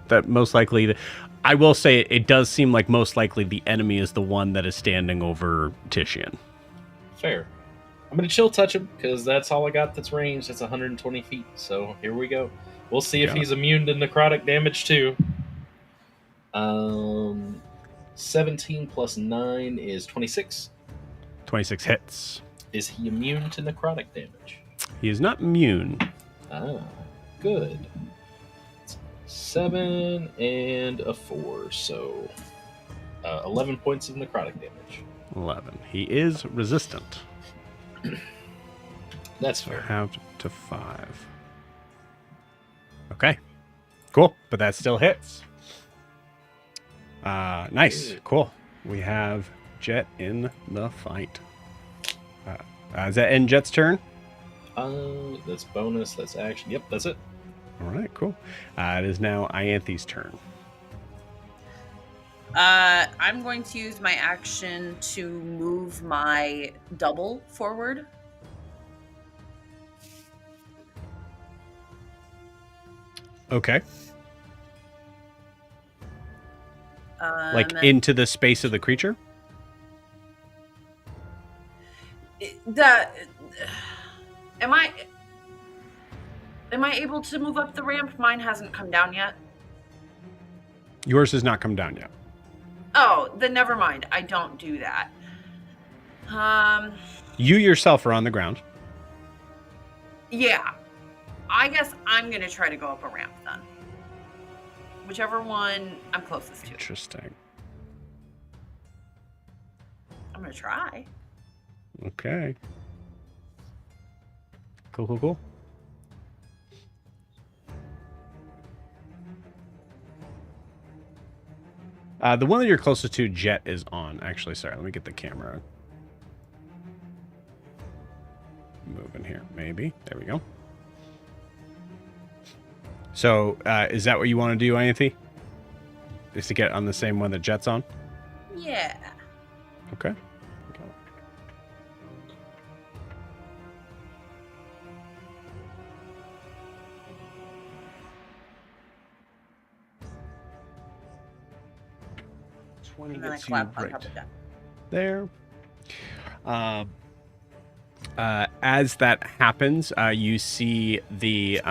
that most likely. I will say it does seem like most likely the enemy is the one that is standing over Titian. Fair. I'm going to chill touch him because that's all I got that's ranged. That's 120 feet. So here we go. We'll see if he's immune to necrotic damage too. 17 plus 9 is 26. 26 hits. Is he immune to necrotic damage? He is not immune. Ah, good. 7 and a 4, so 11 points of necrotic damage. 11. He is resistant. That's fair. Halved to 5. Okay. Cool. But that still hits. Nice. Good. Cool. We have Jet in the fight. Is that end Jet's turn? That's bonus. That's action. Yep, that's it. All right, cool. It is now Ianthe's turn. I'm going to use my action to move my double forward. Okay. Like into the space of the creature? Am I able to move up the ramp? Mine hasn't come down yet. Yours has not come down yet. Oh, then never mind. I don't do that. You yourself are on the ground. Yeah. I guess I'm going to try to go up a ramp then. Whichever one I'm closest to. Interesting. I'm going to try. Okay. Cool. The one that you're closest to, Jet, is on. Actually, sorry, let me get the camera moving here. Maybe. There we go. So, is that what you want to do, Ianthe? Is to get on the same one that Jet's on? Yeah. Okay. And then I clap on top of that. There. As that happens, you see the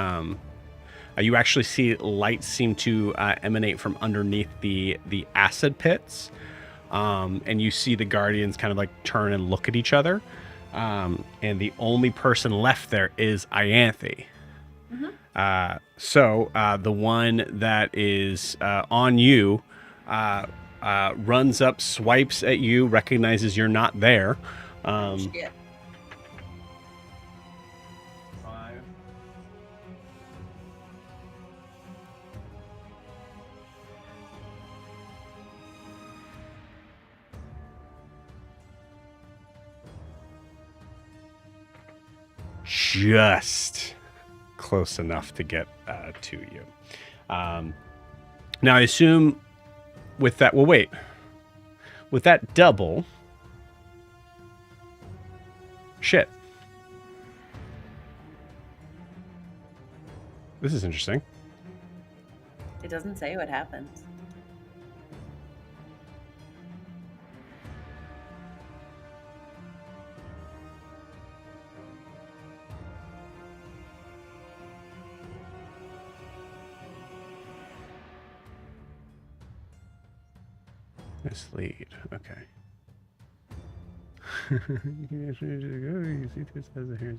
you actually see lights seem to emanate from underneath the acid pits, and you see the guardians kind of like turn and look at each other, and the only person left there is Ianthe. Mm-hmm. So the one that is on you runs up, swipes at you, recognizes you're not there. Shit. 5, just close enough to get to you. Now I assume with that, well, wait, with that double, shit. This is interesting. It doesn't say what happens. Mislead. Okay. You see this as a hair.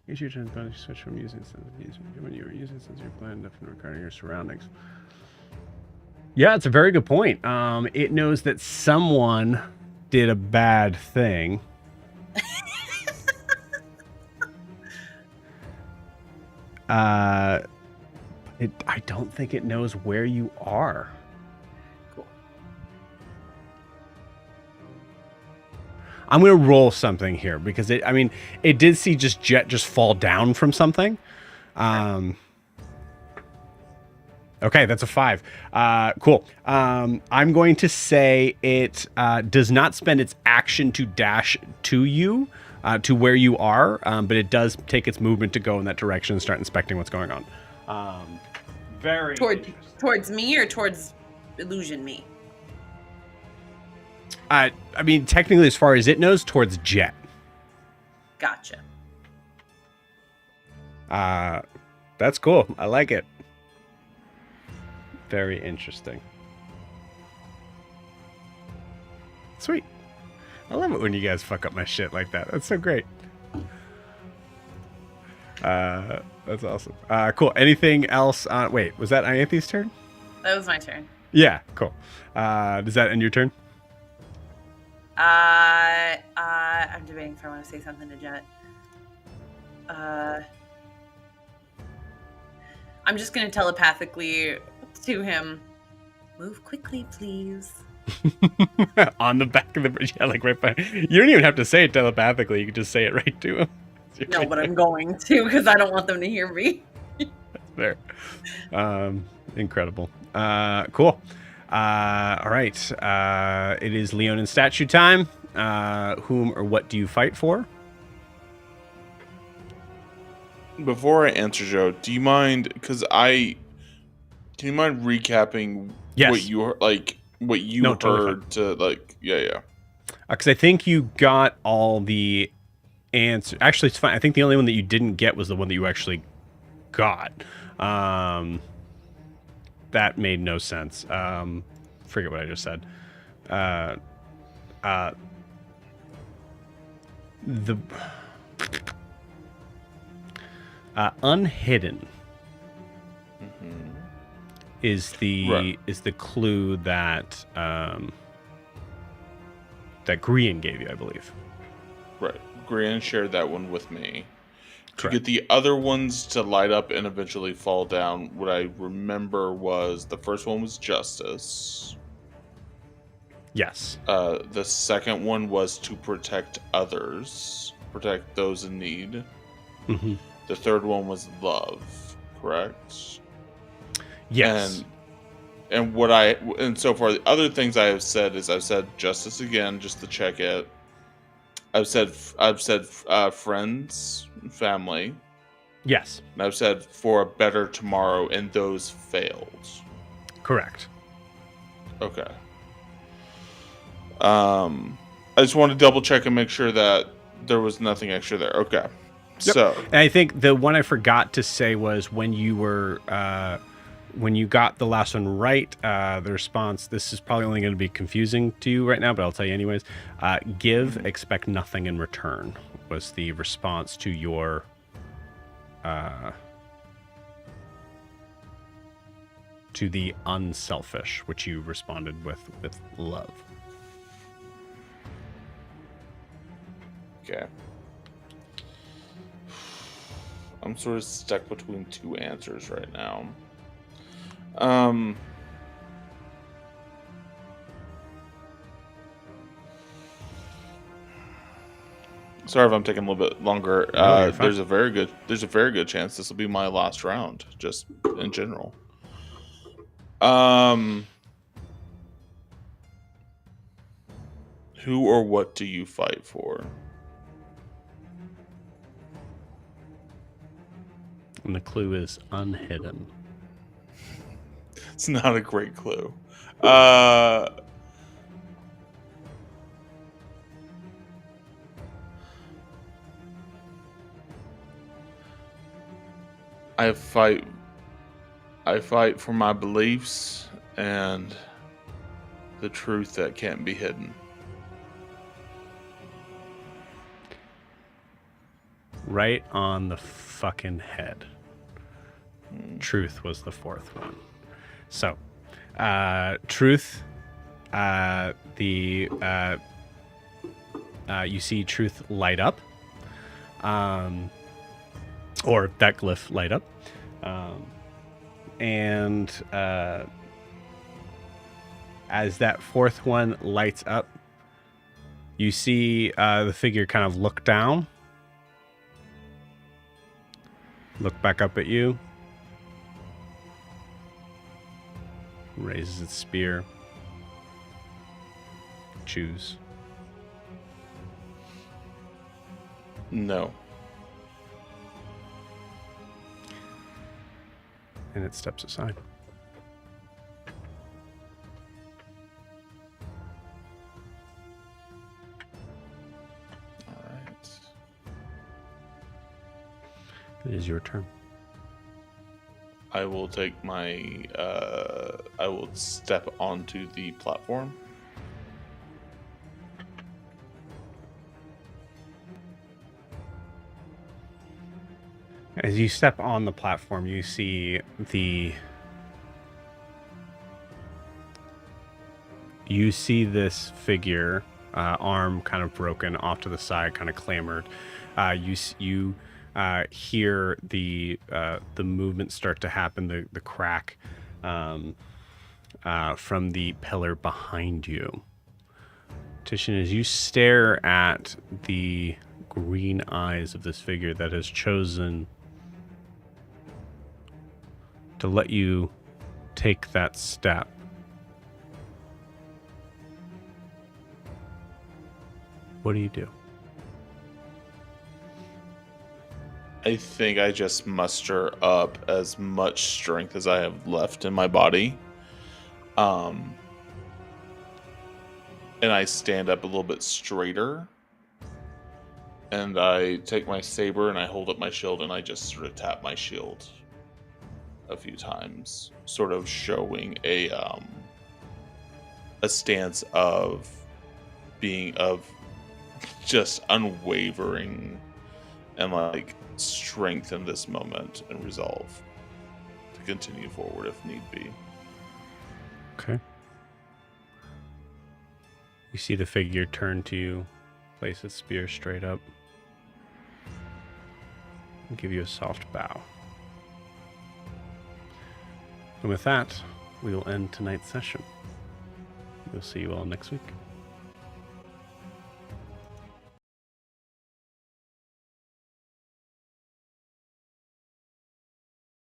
Use your transponder to switch from using sense when you were using sense you're blind enough and regarding your surroundings. Yeah, it's a very good point. It knows that someone did a bad thing. I don't think it knows where you are. I'm going to roll something here because it did see Jet just fall down from something. Okay, that's a 5. Cool. I'm going to say it does not spend its action to dash to you, to where you are, but it does take its movement to go in that direction and start inspecting what's going on. Very towards me or towards illusion me? Technically, as far as it knows, towards Jet. Gotcha. That's cool. I like it. Very interesting. Sweet. I love it when you guys fuck up my shit like that. That's so great. That's awesome. Cool. Anything else? Wait, was that Ianthe's turn? That was my turn. Yeah, cool. Does that end your turn? I'm debating if I want to say something to Jet. I'm just going to telepathically to him, move quickly, please. On the back of the bridge. Yeah, like right by. You don't even have to say it telepathically. You can just say it right to him. No, but I'm going to because I don't want them to hear me. That's fair. Incredible. Cool. All right. It is Leonin statue time. Whom or what do you fight for? Before I answer, Joe, do you mind? Can you mind recapping what you heard totally to like? Yeah. Because I think you got all the answers. Actually, it's fine. I think the only one that you didn't get was the one that you actually got. That made no sense. Forget what I just said. The unhidden is the clue that that Grian gave you, I believe. Right. Grian shared that one with me. To Correct. get the other ones to light up and eventually fall down, what I remember was the first one was justice. Yes. The second one was to protect others, protect those in need. Mm-hmm. The third one was love, correct? Yes. And so far the other things I have said is I've said justice again just to check it. I've said friends, family. Yes. And I've said for a better tomorrow, and those failed. Correct. Okay. I just want to double check and make sure that there was nothing extra there. Okay. Yep. So, and I think the one I forgot to say was when you were when you got the last one right, the response, this is probably only going to be confusing to you right now, but I'll tell you anyways. Give, expect nothing in return was the response to your to the unselfish, which you responded with love. okay. I'm sort of stuck between two answers right now. Sorry if I'm taking a little bit longer. No, you're fine. There's a very good chance this will be my last round, just in general. Who or what do you fight for? And the clue is unhidden. It's not a great clue. I fight for my beliefs and the truth that can't be hidden. Right on the fucking head. Truth was the fourth one. So, truth, you see truth light up, or that glyph light up, and as that fourth one lights up, you see the figure kind of look down, look back up at you, raises its spear. Choose. No. And it steps aside. All right. It is your turn. I will take my. I will step onto the platform. As you step on the platform, you see this figure, arm kind of broken off to the side, kind of clambered. You hear the movement start to happen, the crack from the pillar behind you. Titian, as you stare at the green eyes of this figure that has chosen to let you take that step, what do you do? I think I just muster up as much strength as I have left in my body. And I stand up a little bit straighter. And I take my saber and I hold up my shield and I just sort of tap my shield a few times, sort of showing a stance of being just unwavering and like strength in this moment and resolve to continue forward if need be. Okay. You see the figure turn to you, place its spear straight up, and give you a soft bow. And with that, we will end tonight's session. We'll see you all next week.